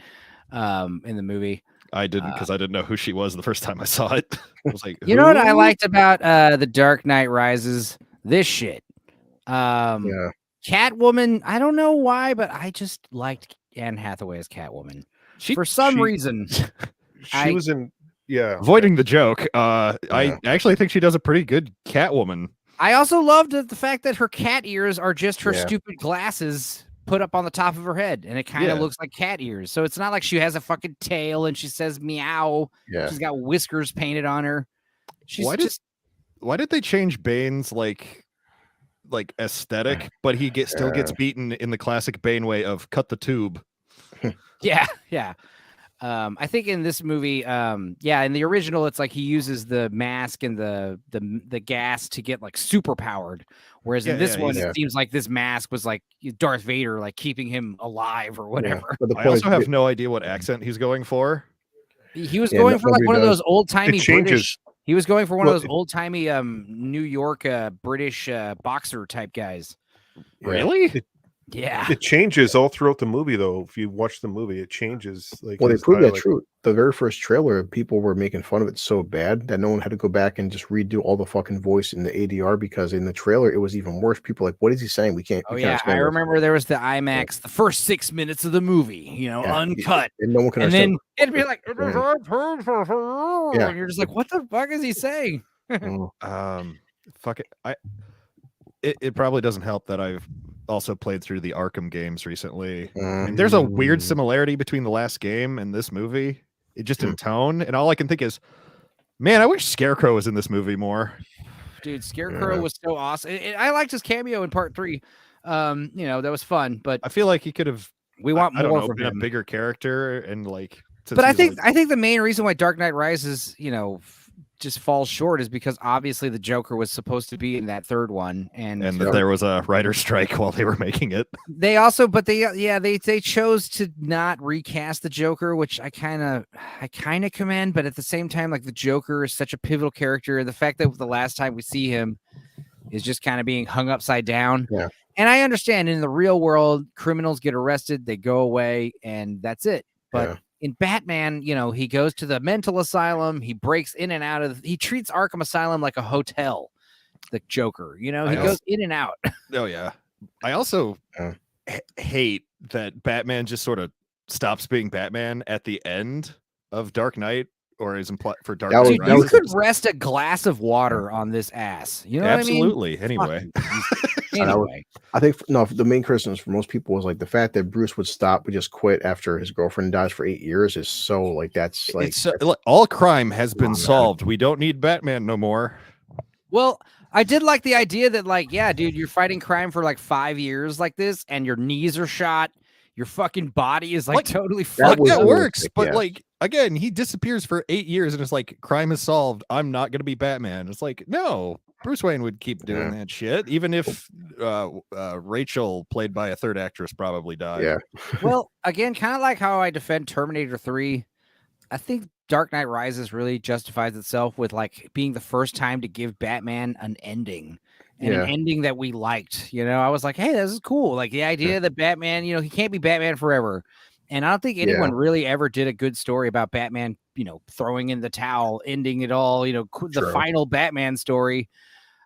[SPEAKER 6] in the movie.
[SPEAKER 9] I didn't, because I didn't know who she was the first time I saw it. I was like,
[SPEAKER 6] you know what I
[SPEAKER 9] "Who?"
[SPEAKER 6] liked about The Dark Knight Rises? This shit. Catwoman, I don't know why, but I just liked Anne Hathaway as Catwoman. For some reason.
[SPEAKER 8] She was in,
[SPEAKER 9] avoiding the joke. I actually think she does a pretty good Catwoman.
[SPEAKER 6] I also loved the fact that her cat ears are just her stupid glasses put up on the top of her head, and it kind of looks like cat ears. So it's not like she has a fucking tail and she says meow.
[SPEAKER 7] Yeah.
[SPEAKER 6] She's got whiskers painted on her. She's
[SPEAKER 9] why did they change Bane's like aesthetic, but he still gets beaten in the classic Bane way of cut the tube?
[SPEAKER 6] Yeah. I think in this movie, in the original, it's like he uses the mask and the gas to get like super powered. Whereas in this one, it seems like this mask was like Darth Vader, like keeping him alive or whatever.
[SPEAKER 9] I also have no idea what accent he's going for.
[SPEAKER 6] He was going for like one of those old timey
[SPEAKER 8] British.
[SPEAKER 6] He was going for one of those old timey New York British boxer type guys.
[SPEAKER 9] Really?
[SPEAKER 6] Yeah.
[SPEAKER 8] It changes all throughout the movie, though. If you watch the movie, it changes. Like,
[SPEAKER 7] Well, they
[SPEAKER 8] his
[SPEAKER 7] proved that
[SPEAKER 8] dialect.
[SPEAKER 7] true. The very first trailer, people were making fun of it so bad that no one had to go back and just redo all the fucking voice in the ADR, because in the trailer it was even worse. People were like, what is he saying? We can't.
[SPEAKER 6] Oh
[SPEAKER 7] we can't
[SPEAKER 6] yeah,
[SPEAKER 7] explain
[SPEAKER 6] I
[SPEAKER 7] this."
[SPEAKER 6] remember there was the IMAX, the first 6 minutes of the movie, uncut,
[SPEAKER 7] and no one can
[SPEAKER 6] and
[SPEAKER 7] understand.
[SPEAKER 6] then it'd be like, and you're just like, what the fuck is he saying?
[SPEAKER 9] Fuck it. It probably doesn't help that I've also played through the Arkham games recently. And there's a weird similarity between the last game and this movie. It just in tone, and all I can think is, man, I wish Scarecrow was in this movie more.
[SPEAKER 6] Dude, Scarecrow was so awesome. I liked his cameo in part 3. That was fun, but
[SPEAKER 9] I feel like he could have.
[SPEAKER 6] We want
[SPEAKER 9] I don't
[SPEAKER 6] more
[SPEAKER 9] know,
[SPEAKER 6] from
[SPEAKER 9] been
[SPEAKER 6] him.
[SPEAKER 9] a bigger character and like.
[SPEAKER 6] But I think the main reason why Dark Knight Rises, just falls short is because obviously the Joker was supposed to be in that third one, and
[SPEAKER 9] that there was a writer's strike while they were making it.
[SPEAKER 6] They also, they chose to not recast the Joker, which I kind of commend. But at the same time, like the Joker is such a pivotal character, the fact that the last time we see him is just kind of being hung upside down.
[SPEAKER 7] Yeah.
[SPEAKER 6] And I understand in the real world, criminals get arrested, they go away, and that's it. But in Batman, he goes to the mental asylum. He breaks in and out of. He treats Arkham Asylum like a hotel. The Joker, he goes in and out.
[SPEAKER 9] Oh yeah. I also hate that Batman just sort of stops being Batman at the end of Dark Knight, or is implied for Dark Knight.
[SPEAKER 6] Dude, you could rest a glass of water on this ass. You know
[SPEAKER 9] Absolutely.
[SPEAKER 6] what I mean?
[SPEAKER 9] Anyway.
[SPEAKER 7] I think the main criticism for most people was like the fact that Bruce would just quit after his girlfriend dies for 8 years is so like that's like
[SPEAKER 9] look, all crime has been solved. We don't need Batman no more.
[SPEAKER 6] Well, I did like the idea that like, yeah, dude, you're fighting crime for like 5 years like this, and your knees are shot. Your fucking body is like totally fucked.
[SPEAKER 9] That works, but like again, he disappears for 8 years and it's like crime is solved. I'm not gonna be Batman. It's like, no, Bruce Wayne would keep doing that shit, even if Rachel, played by a third actress, probably died.
[SPEAKER 7] Yeah.
[SPEAKER 6] Well, again, kind of like how I defend Terminator 3, I think Dark Knight Rises really justifies itself with like being the first time to give Batman an ending. And an ending that we liked, I was like, hey, this is cool. Like the idea that Batman, he can't be Batman forever. And I don't think anyone really ever did a good story about Batman, throwing in the towel, ending it all, the final Batman story.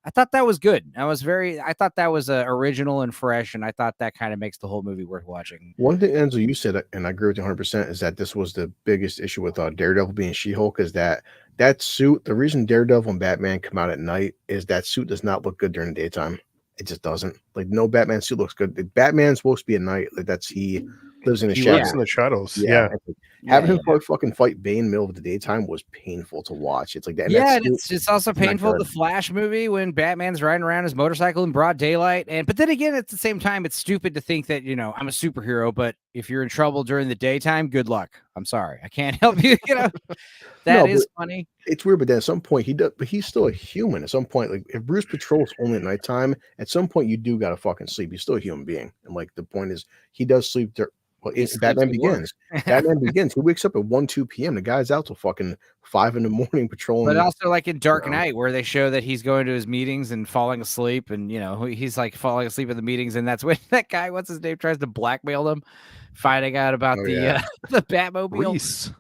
[SPEAKER 6] I thought that was good. I thought that was original and fresh. And I thought that kind of makes the whole movie worth watching.
[SPEAKER 7] One thing, Enzo, you said, and I agree with you 100%, is that this was the biggest issue with Daredevil being She-Hulk, is that suit, the reason Daredevil and Batman come out at night is that suit does not look good during the daytime. It just doesn't. Like no Batman suit looks good. Batman's supposed to be a knight. Like he lives in the
[SPEAKER 8] He
[SPEAKER 7] shadows.
[SPEAKER 8] works in the shadows. Yeah.
[SPEAKER 7] Having him fight Bane in the middle of the daytime was painful to watch. It's like that.
[SPEAKER 6] Yeah,
[SPEAKER 7] and
[SPEAKER 6] it's also painful. The Flash movie when Batman's riding around his motorcycle in broad daylight, but then again, at the same time, it's stupid to think that I'm a superhero, but if you're in trouble during the daytime, good luck. I'm sorry, I can't help you. That is funny.
[SPEAKER 7] It's weird, but then at some point he does, but he's still a human. At some point, like if Bruce patrols only at nighttime, at some point you do gotta fucking sleep. He's still a human being, and like the point is, he does sleep. Batman Begins. Batman Begins. He wakes up at 1-2 p.m. The guy's out till fucking 5 in the morning patrolling.
[SPEAKER 6] But also like in Dark Knight, where they show that he's going to his meetings and falling asleep, and he's like falling asleep at the meetings, and that's when that guy, what's his name, tries to blackmail them, finding out about the Batmobile.
[SPEAKER 9] Reese.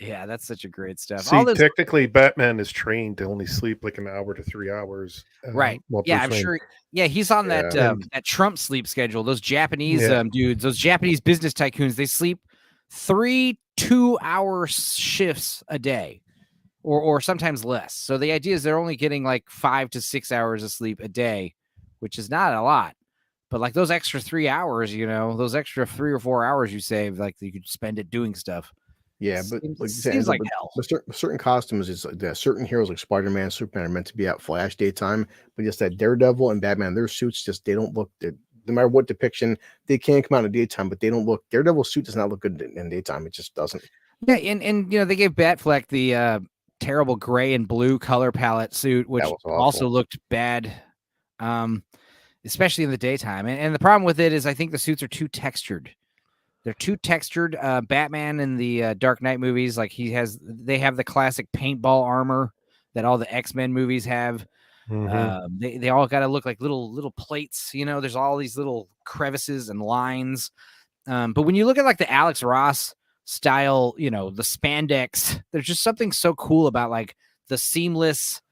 [SPEAKER 6] Yeah, that's such a great stuff.
[SPEAKER 8] See, technically, Batman is trained to only sleep like an hour to 3 hours.
[SPEAKER 6] Right. Yeah, I'm sure. Yeah, he's on that that Trump sleep schedule. Those Japanese dudes, those Japanese business tycoons, they sleep 3 2-hour shifts a day, or sometimes less. So the idea is they're only getting like 5 to 6 hours of sleep a day, which is not a lot. But like those extra 3 hours, those extra 3 or 4 hours you save, like you could spend it doing stuff.
[SPEAKER 7] Yeah, but
[SPEAKER 6] seems like hell.
[SPEAKER 7] Certain costumes is certain heroes like Spider-Man, Superman are meant to be at Flash daytime, but just that Daredevil and Batman, their suits they don't look. No matter what depiction, they can come out in daytime, but they don't look. Daredevil's suit does not look good in daytime. It just doesn't.
[SPEAKER 6] Yeah, and they gave Batfleck the terrible gray and blue color palette suit, which also looked bad, especially in the daytime. And the problem with it is I think the suits are too textured. They're too textured. Batman in the Dark Knight movies, like they have the classic paintball armor that all the X-Men movies have. Mm-hmm. They all got to look like little plates. There's all these little crevices and lines. But when you look at like the Alex Ross style, the spandex, there's just something so cool about like the seamless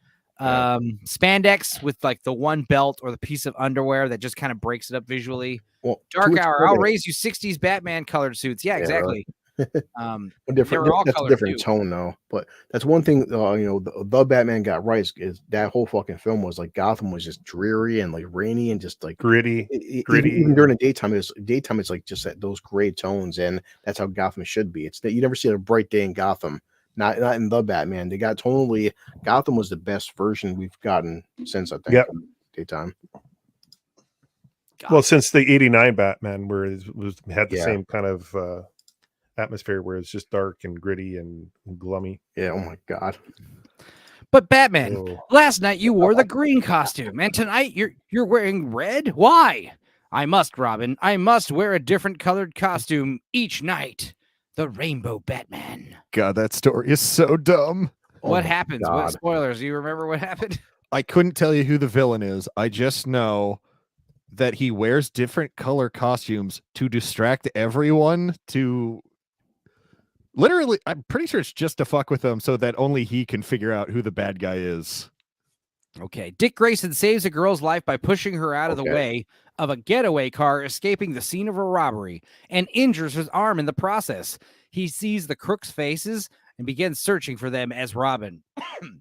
[SPEAKER 6] spandex with like the one belt or the piece of underwear that just kind of breaks it up visually. Well, Dark Hour, I'll raise you 60s Batman colored suits. Yeah, exactly.
[SPEAKER 7] Right. That's a different tone though. But that's one thing the Batman got right is that whole fucking film was like Gotham was just dreary and like rainy and just like
[SPEAKER 8] gritty.
[SPEAKER 7] Even during the daytime, it's like just those gray tones, and that's how Gotham should be. It's that you never see a bright day in Gotham. Not in the Batman. They got totally. Gotham was the best version we've gotten since I think daytime.
[SPEAKER 8] Well, since the '89 Batman, where it had the same kind of atmosphere, where it's just dark and gritty and gloomy.
[SPEAKER 7] Yeah. Oh my god.
[SPEAKER 6] But Batman, last night you wore the green costume, and tonight you're wearing red. Why? I must, Robin. I must wear a different colored costume each night. The Rainbow Batman.
[SPEAKER 9] God, that story is so dumb.
[SPEAKER 6] What happens? God. What spoilers? Do you remember what happened?
[SPEAKER 9] I couldn't tell you who the villain is. I just know that he wears different color costumes to distract everyone to literally, I'm pretty sure it's just to fuck with them so that only he can figure out who the bad guy is.
[SPEAKER 6] Okay. Dick Grayson saves a girl's life by pushing her out of the way of a getaway car escaping the scene of a robbery and injures his arm in the process. He sees the crooks' faces and begins searching for them as Robin.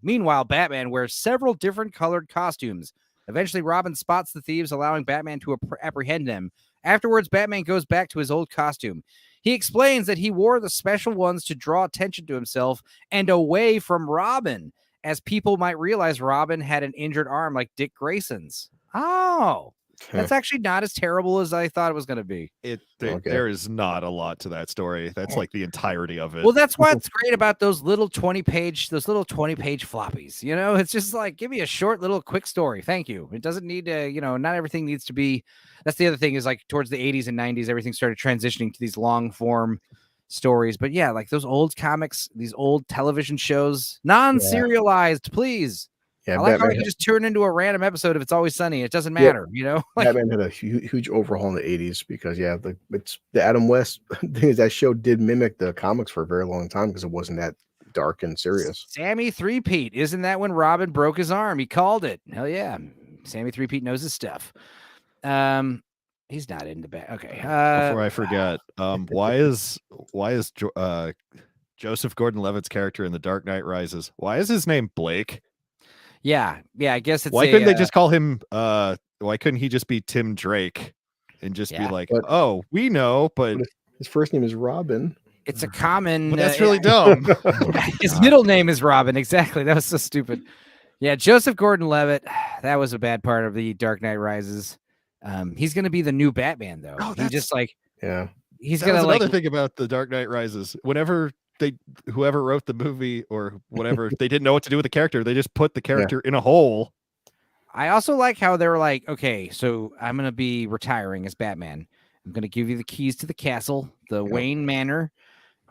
[SPEAKER 6] Meanwhile, Batman wears several different colored costumes. Eventually, Robin spots the thieves, allowing Batman to apprehend them. Afterwards, Batman goes back to his old costume. He explains that he wore the special ones to draw attention to himself and away from Robin, as people might realize Robin had an injured arm like Dick Grayson's. Oh, that's actually not as terrible as I thought it was going to be.
[SPEAKER 9] There is not a lot to that story. That's like the entirety of it.
[SPEAKER 6] Well, that's what's great about those little 20-page floppies. It's just like, give me a short little quick story. Thank you. It doesn't need to, not everything needs to be. That's the other thing is like towards the 80s and 90s, everything started transitioning to these long form stories. But yeah, like those old comics, these old television shows, non-serialized, please. Yeah, I like how you just turn into a random episode if it's Always Sunny. It doesn't matter,
[SPEAKER 7] Batman had a huge overhaul in the 80s because it's the Adam West thing is that show did mimic the comics for a very long time because it wasn't that dark and serious.
[SPEAKER 6] Sammy Three-Peat, isn't that when Robin broke his arm? He called it. Hell yeah, Sammy Three-Peat knows his stuff. He's not into bad. Okay.
[SPEAKER 9] Before I forget, why is Joseph Gordon-Levitt's character in The Dark Knight Rises? Why is his name Blake?
[SPEAKER 6] Yeah. I guess it's.
[SPEAKER 9] Why couldn't they just call him why couldn't he just be Tim Drake and just be
[SPEAKER 6] Yeah.
[SPEAKER 9] like,
[SPEAKER 7] But-
[SPEAKER 9] oh, we know, but
[SPEAKER 7] His first name is Robin.
[SPEAKER 6] It's a common.
[SPEAKER 9] but that's really dumb.
[SPEAKER 6] His middle name is Robin. Exactly. That was so stupid. Yeah, Joseph Gordon-Levitt. That was a bad part of the Dark Knight Rises. He's going to be the new Batman, though.
[SPEAKER 9] Oh,
[SPEAKER 6] he just like
[SPEAKER 7] Yeah.
[SPEAKER 6] he's
[SPEAKER 9] That
[SPEAKER 6] going
[SPEAKER 9] was
[SPEAKER 6] to like.
[SPEAKER 9] another thing about the Dark Knight Rises. Whenever whoever wrote the movie or whatever, they didn't know what to do with the character. They just put the character in a hole.
[SPEAKER 6] I also like how they were like, okay, so I'm going to be retiring as Batman. I'm going to give you the keys to the castle, the Wayne Manor.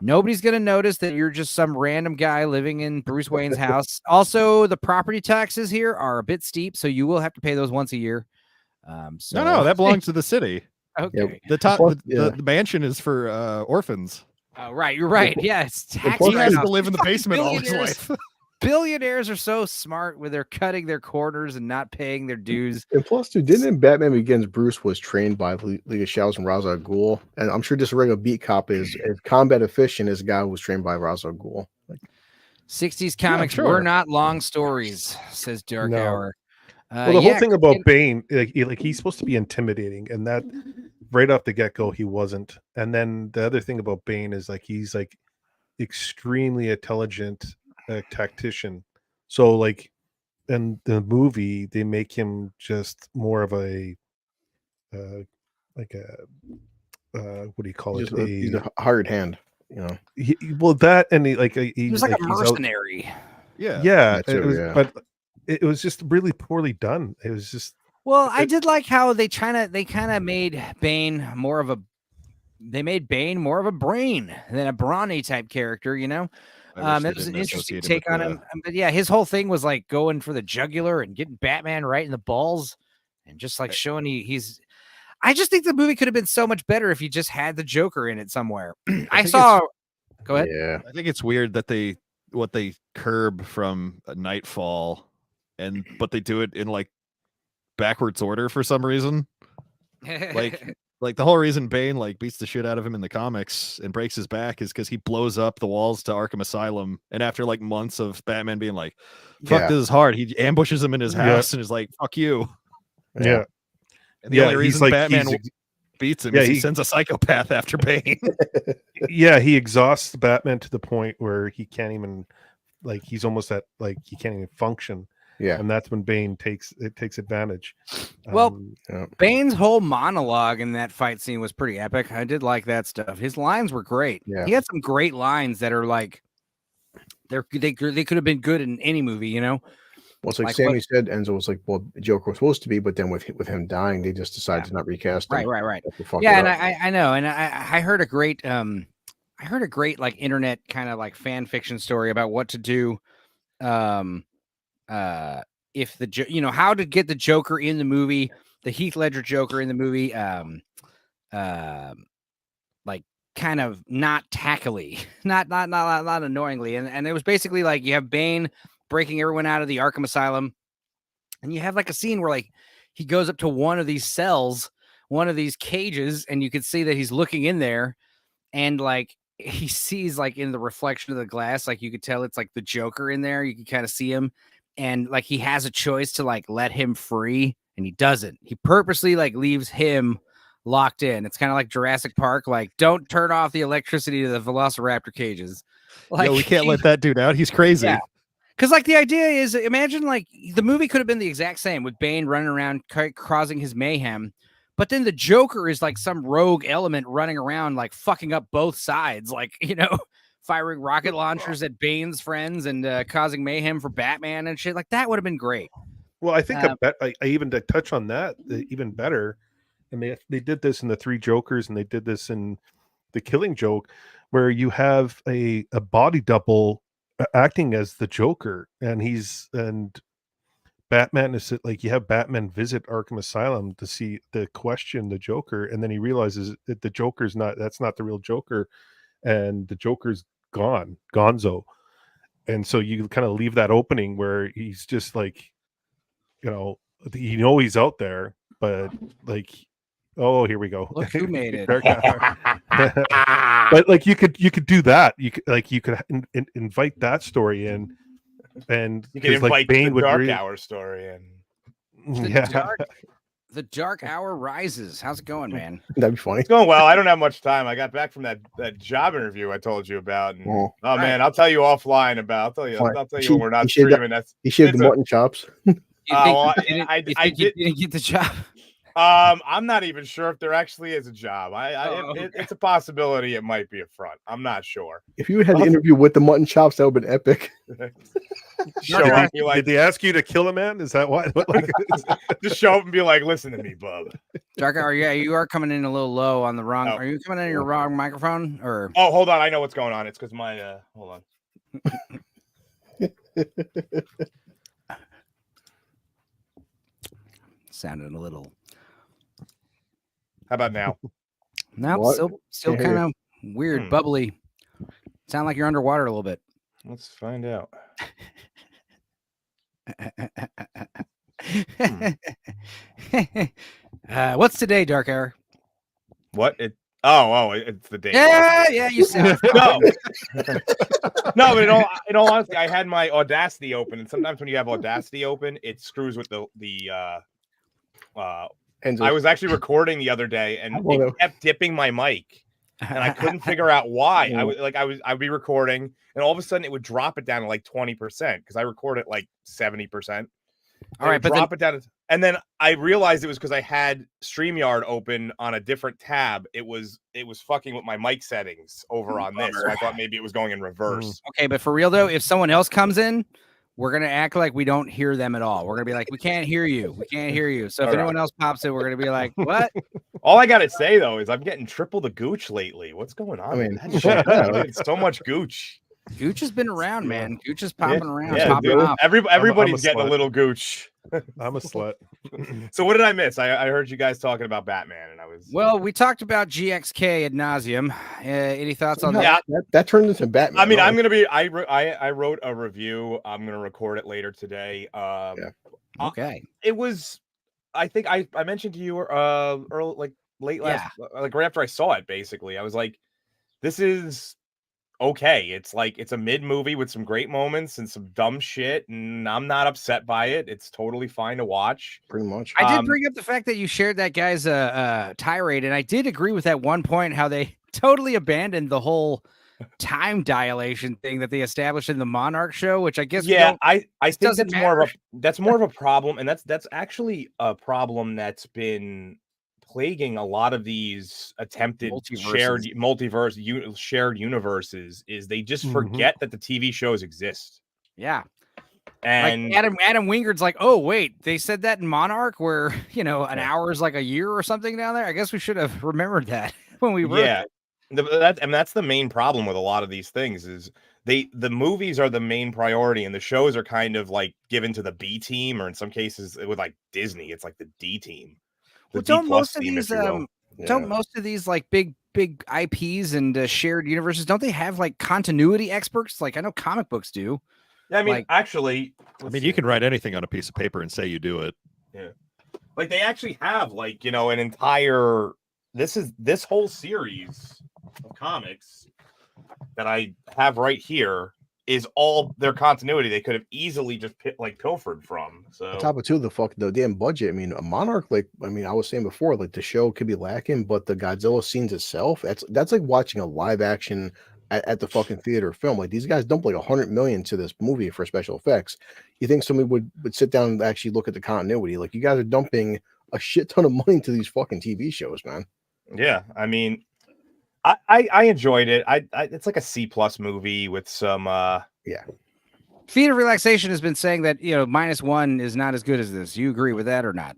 [SPEAKER 6] Nobody's going to notice that you're just some random guy living in Bruce Wayne's house. Also, the property taxes here are a bit steep, so you will have to pay those once a year. So
[SPEAKER 9] No, that belongs to the city.
[SPEAKER 6] okay.
[SPEAKER 9] The top,
[SPEAKER 7] Plus,
[SPEAKER 9] the mansion is for orphans.
[SPEAKER 6] Oh, right. You're right. Yeah, it's tax.
[SPEAKER 7] plus
[SPEAKER 9] He has to
[SPEAKER 6] write-offs.
[SPEAKER 9] live in the
[SPEAKER 6] Fucking
[SPEAKER 9] basement all his
[SPEAKER 6] billionaires-
[SPEAKER 9] life.
[SPEAKER 6] Billionaires are so smart with their cutting their corners and not paying their dues.
[SPEAKER 7] And plus, too, didn't Batman Begins Bruce was trained by League of Shadows and Ra's al Ghul, and I'm sure just a regular beat cop is as combat efficient as a guy who was trained by Ra's al Ghul. Like,
[SPEAKER 6] 60s comics
[SPEAKER 9] sure.
[SPEAKER 6] were not long stories, says Dark
[SPEAKER 8] No.
[SPEAKER 6] Hour.
[SPEAKER 8] Well, the whole
[SPEAKER 6] yeah,
[SPEAKER 8] thing about Bane, like he's supposed to be intimidating, and that right off the get go he wasn't. And then the other thing about Bane is like he's like extremely intelligent tactician. So like in the movie, they make him just more of a like a what do you call it?
[SPEAKER 7] he's a hired hand, you know.
[SPEAKER 8] Well, that and he
[SPEAKER 6] he was like a
[SPEAKER 8] he's out-
[SPEAKER 6] mercenary.
[SPEAKER 9] Yeah.
[SPEAKER 8] yeah,
[SPEAKER 7] That too,
[SPEAKER 8] it was,
[SPEAKER 7] yeah.
[SPEAKER 8] but it was just really poorly done. It was just
[SPEAKER 6] Well, I did like how they kind of made Bane more of a brain than a brawny type character, you know.
[SPEAKER 9] I wish they
[SPEAKER 6] That was an
[SPEAKER 9] didn't
[SPEAKER 6] interesting
[SPEAKER 9] associate him
[SPEAKER 6] take on
[SPEAKER 9] with
[SPEAKER 6] him. But yeah, his whole thing was like going for the jugular and getting Batman right in the balls and just like showing he's. I just think the movie could have been so much better if you just had the Joker in it somewhere. I
[SPEAKER 9] think
[SPEAKER 6] saw. Go ahead.
[SPEAKER 7] Yeah.
[SPEAKER 9] I think it's weird that they curb from a Nightfall, but they do it in like backwards order for some reason. Like the whole reason Bane like beats the shit out of him in the comics and breaks his back is because he blows up the walls to Arkham Asylum, and after like months of Batman being like, "Fuck,
[SPEAKER 7] Yeah.
[SPEAKER 9] this is hard," he ambushes him in his house and is like, "Fuck you."
[SPEAKER 8] yeah.
[SPEAKER 9] And the
[SPEAKER 8] Yeah,
[SPEAKER 9] only
[SPEAKER 8] he's
[SPEAKER 9] reason
[SPEAKER 8] like-
[SPEAKER 9] Batman
[SPEAKER 8] he's-
[SPEAKER 9] beats him
[SPEAKER 8] yeah,
[SPEAKER 9] is he
[SPEAKER 8] he-
[SPEAKER 9] sends a psychopath after Bane.
[SPEAKER 8] Yeah, he exhausts Batman to the point where he can't even like he's almost at like he can't even function.
[SPEAKER 7] Yeah.
[SPEAKER 8] And that's when Bane takes advantage.
[SPEAKER 6] Well,
[SPEAKER 7] Yeah.
[SPEAKER 6] Bane's whole monologue in that fight scene was pretty epic. I did like that stuff. His lines were great.
[SPEAKER 7] Yeah.
[SPEAKER 6] He had some great lines that are like they could have been good in any movie, you know.
[SPEAKER 7] Well, it's like,
[SPEAKER 6] Like
[SPEAKER 7] Sammy said, Enzo was like, well, Joker was supposed to be, but then with him dying, they just decided to not recast him.
[SPEAKER 6] Right.
[SPEAKER 7] That's what fucked
[SPEAKER 6] Yeah,
[SPEAKER 7] it
[SPEAKER 6] and
[SPEAKER 7] up.
[SPEAKER 6] I know, and I heard a great like internet kind of like fan fiction story about what to do if how to get the Joker in the movie, the Heath Ledger Joker in the movie like kind of not tackily, not annoyingly, and it was basically like you have Bane breaking everyone out of the Arkham Asylum, and you have like a scene where like he goes up to one of these cells, one of these cages, and you can see that he's looking in there, and like he sees like in the reflection of the glass, like you could tell it's like the Joker in there. You can kind of see him, and like he has a choice to like let him free, and he doesn't. He purposely like leaves him locked in. It's kind of like Jurassic Park, like don't turn off the electricity to the Velociraptor cages. Like
[SPEAKER 9] We can't let that dude out. He's crazy.
[SPEAKER 6] Yeah. Because like the idea is, imagine like the movie could have been the exact same with Bane running around causing his mayhem, but then the Joker is like some rogue element running around like fucking up both sides, like firing rocket launchers at Bane's friends and causing mayhem for Batman and shit. Like that would have been great.
[SPEAKER 8] Well, I think I even to touch on that even better, and they did this in the Three Jokers, and they did this in the Killing Joke, where you have a body double acting as the Joker, and Batman is like you have Batman visit Arkham Asylum to question the Joker, and then he realizes that the Joker's that's not the real Joker, and the Joker's gonzo, and so you kind of leave that opening where he's just like, he's out there, but like, oh, here we go.
[SPEAKER 6] Look who made it.
[SPEAKER 8] But like you could do that. You could invite that story in, and
[SPEAKER 10] You can
[SPEAKER 8] 'cause, like,
[SPEAKER 10] invite
[SPEAKER 8] Bane
[SPEAKER 10] the
[SPEAKER 8] would
[SPEAKER 10] Dark
[SPEAKER 8] really-
[SPEAKER 10] Hour story and
[SPEAKER 8] yeah,
[SPEAKER 6] The dark hour rises. How's it going, man?
[SPEAKER 7] That'd be funny.
[SPEAKER 10] It's going well. I don't have much time. I got back from that job interview I told you about. And,
[SPEAKER 7] Oh.
[SPEAKER 10] oh man, I'll tell you offline about. I'll tell you when we're not streaming.
[SPEAKER 7] He shaved the mutton chops.
[SPEAKER 10] I
[SPEAKER 6] didn't get the job.
[SPEAKER 10] I'm not even sure if there actually is a job. It's a possibility. It might be a front. I'm not sure.
[SPEAKER 7] If you had the interview with the mutton chops, that would have been epic.
[SPEAKER 8] Did they ask you to kill a man? Is that why? Like,
[SPEAKER 10] just show up and be like, "Listen to me, bub."
[SPEAKER 6] Dark hour, yeah, you are coming in a little low on the wrong. Are you coming in your wrong microphone? Or
[SPEAKER 10] hold on, I know what's going on. It's because my hold on.
[SPEAKER 6] Sounded a little.
[SPEAKER 10] How about now?
[SPEAKER 6] No, still kind of weird, bubbly. Sound like you're underwater a little bit.
[SPEAKER 10] Let's find out.
[SPEAKER 6] What's today, Dark Hour?
[SPEAKER 10] What? It's the day.
[SPEAKER 6] Yeah, you sound
[SPEAKER 10] no. No, but in all honesty, I had my Audacity open, and sometimes when you have Audacity open, it screws with the I was actually recording the other day, and it kept dipping my mic, and I couldn't figure out why. I'd be recording, and all of a sudden it would drop it down to like 20% because I record at like 70%.
[SPEAKER 6] All right, but
[SPEAKER 10] drop it down, and then I realized it was because I had StreamYard open on a different tab. It was fucking with my mic settings over on this, so I thought maybe it was going in reverse.
[SPEAKER 6] Okay, but for real though, if someone else comes in, we're gonna act like we don't hear them at all. We're gonna be like, we can't hear you. We can't hear you. So if anyone else pops in, we're gonna be like, what?
[SPEAKER 10] All I gotta say though is I'm getting triple the gooch lately. What's going on? I mean, it's so much gooch.
[SPEAKER 6] Gooch has been around, man. Gooch is popping around.
[SPEAKER 10] Yeah,
[SPEAKER 6] popping off.
[SPEAKER 10] Everybody's getting a little gooch.
[SPEAKER 8] I'm a slut.
[SPEAKER 10] So what did I miss? I heard you guys talking about Batman, and I was
[SPEAKER 6] we talked about GXK ad nauseum. Any thoughts on that?
[SPEAKER 7] That turned into Batman.
[SPEAKER 10] I mean, I'm gonna be. I wrote a review. I'm gonna record it later today.
[SPEAKER 6] Okay.
[SPEAKER 10] It was. I think I mentioned to you early, like late last, like right after I saw it. Basically, I was like, this is okay. It's a mid movie with some great moments and some dumb shit, and I'm not upset by it. It's totally fine to watch.
[SPEAKER 7] Pretty much.
[SPEAKER 6] I did bring up the fact that you shared that guy's tirade, and I did agree with that one point how they totally abandoned the whole time dilation thing that they established in the Monarch show, which I guess
[SPEAKER 10] I think that's more of a problem, and that's actually a problem that's been plaguing a lot of these attempted shared universes is they just forget that the TV shows exist.
[SPEAKER 6] Yeah.
[SPEAKER 10] And
[SPEAKER 6] like Adam Wingard's like, oh wait, they said that in Monarch where an hour is like a year or something down there. I guess we should have remembered that when we wrote it.
[SPEAKER 10] That's the main problem with a lot of these things is the movies are the main priority and the shows are kind of like given to the B team, or in some cases with like Disney, it's like the D team.
[SPEAKER 6] Well, don't most of these like big IPs and shared universes, don't they have like continuity experts? Like I know comic books do.
[SPEAKER 10] Yeah, I mean, actually,
[SPEAKER 9] you can write anything on a piece of paper and say you do it.
[SPEAKER 10] Yeah, like they actually have like an entire. This whole series of comics that I have right here is all their continuity. They could have easily just pilfered from. So
[SPEAKER 7] on top of the damn budget. I mean, a Monarch, I was saying before, like the show could be lacking, but the Godzilla scenes itself, that's like watching a live action at the fucking theater film. Like these guys dump like $100 million to this movie for special effects. You think somebody would sit down and actually look at the continuity? Like you guys are dumping a shit ton of money to these fucking TV shows, man.
[SPEAKER 10] Yeah, I mean, I enjoyed it. It's like a C+ movie with some
[SPEAKER 6] Feet of Relaxation has been saying that -1 is not as good as this. You agree with that or not?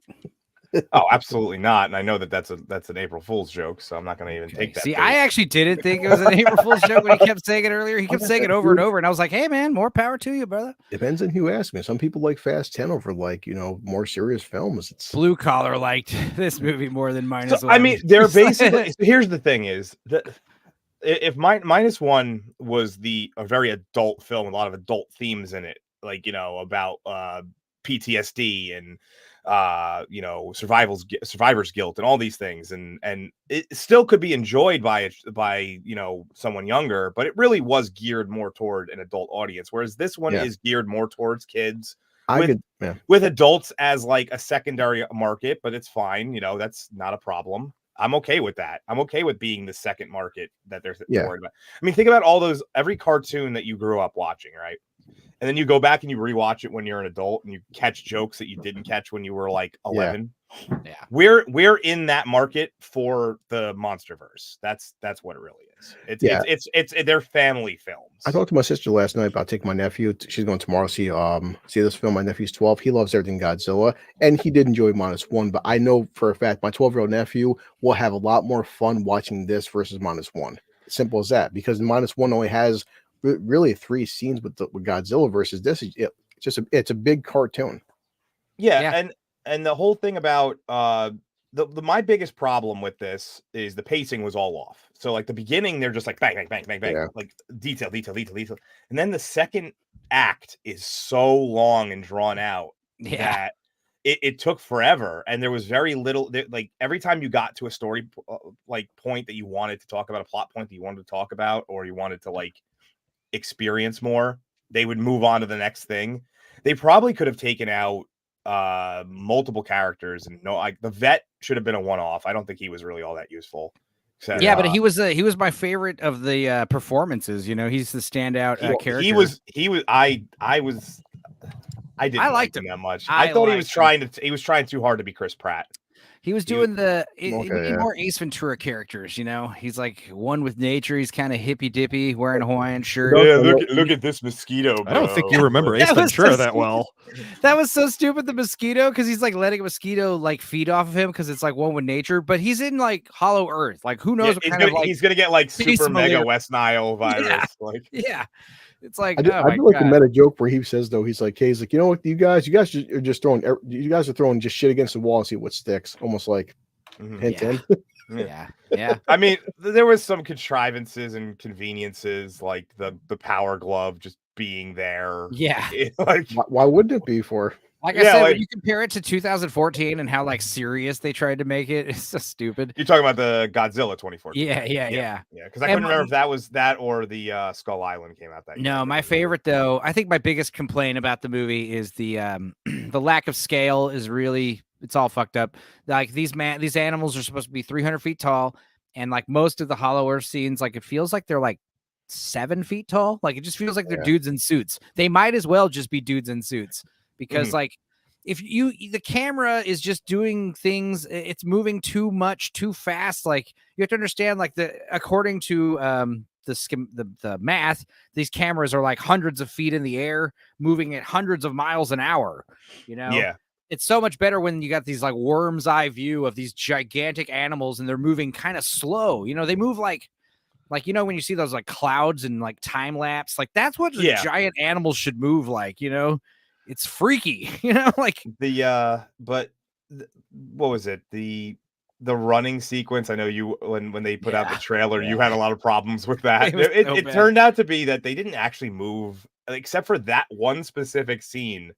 [SPEAKER 10] Oh, absolutely not. And I know that's an April Fool's joke, so I'm not going to even take that.
[SPEAKER 6] See, I actually didn't think it was an April Fool's joke when he kept saying it earlier. He kept saying it over and over, and I was like, "Hey, man, more power to you, brother."
[SPEAKER 7] Depends on who asks me. Some people like Fast 10 over more serious films. It's
[SPEAKER 6] Blue Collar liked this movie more than -1.
[SPEAKER 10] I mean, they're basically. Here's the thing: is that if -1 was a very adult film, a lot of adult themes in it, like about PTSD and survivor's guilt and all these things, and it still could be enjoyed by someone younger, but it really was geared more toward an adult audience, whereas this one is geared more towards kids. with adults as like a secondary market, but it's fine. You know, that's not a problem. I'm okay with that. I'm okay with being the second market that they're worried about. I mean, think about every cartoon that you grew up watching, right? And then you go back and you rewatch it when you're an adult and you catch jokes that you didn't catch when you were like 11.
[SPEAKER 6] Yeah.
[SPEAKER 10] We're in that market for the Monsterverse. That's what it really is. It's they're family films.
[SPEAKER 7] I talked to my sister last night about taking my nephew. She's going tomorrow to see this film. My nephew's 12. He loves everything Godzilla, and he did enjoy -1. But I know for a fact my 12-year-old nephew will have a lot more fun watching this versus -1. Simple as that, because -1 only has really 3 scenes with Godzilla versus this. It's a big cartoon.
[SPEAKER 10] Yeah. And the whole thing about my biggest problem with this is the pacing was all off. So like the beginning, they're just like bang, bang, bang, bang, bang, like detail. And then the second act is so long and drawn out that it took forever. And there was very little, like every time you got to a story like point that you wanted to talk about, a plot point that you wanted to talk about, or you wanted to like experience more, they would move on to the next thing. They probably could have taken out multiple characters, and the vet should have been a one-off. I don't think he was really all that useful.
[SPEAKER 6] But he was my favorite of the performances. You know, he's the standout character.
[SPEAKER 10] I didn't like him that much. I thought he was trying too hard to be Chris Pratt.
[SPEAKER 6] He was doing more Ace Ventura characters, you know. He's like one with nature. He's kind of hippy dippy, wearing a Hawaiian shirt.
[SPEAKER 10] Yeah, look at this mosquito, bro.
[SPEAKER 9] I don't think you remember Ace Ventura that well.
[SPEAKER 6] That was so stupid. The mosquito, because he's like letting a mosquito like feed off of him because it's like one with nature. But he's in like Hollow Earth. Like who knows?
[SPEAKER 10] He's gonna get like super mega West Nile virus.
[SPEAKER 6] It's like
[SPEAKER 7] I do like the meta joke where he says though he's like, you know what, you guys are just throwing just shit against the wall and see what sticks, almost like hint.
[SPEAKER 6] Yeah.
[SPEAKER 10] I mean, there was some contrivances and conveniences like the power glove just being there.
[SPEAKER 6] Yeah,
[SPEAKER 7] like why wouldn't it be for?
[SPEAKER 6] Like I said, when you compare it to 2014 and how like serious they tried to make it, it's so stupid.
[SPEAKER 10] You're talking about the Godzilla 2014.
[SPEAKER 6] Yeah.
[SPEAKER 10] Because I couldn't remember if that was that or the Skull Island came out that year.
[SPEAKER 6] No, my favorite though, I think my biggest complaint about the movie is the the lack of scale is really, it's all fucked up. Like these animals are supposed to be 300 feet tall, and like most of the Hollow Earth scenes, like it feels like they're like 7 feet tall. Like it just feels like they're dudes in suits. They might as well just be dudes in suits. Because like if the camera is just doing things, it's moving too much, too fast. Like you have to understand, like according to the math, these cameras are like hundreds of feet in the air, moving at hundreds of miles an hour. You know, it's so much better when you got these like worm's eye view of these gigantic animals and they're moving kind of slow. You know, they move like you know when you see those like clouds and like time lapse, like that's what the giant animals should move like. You know. It's freaky, you know, like
[SPEAKER 10] but what was it? The running sequence. I know you, when they put out the trailer, you had a lot of problems with that. It turned out to be that they didn't actually move, except for that one specific scene.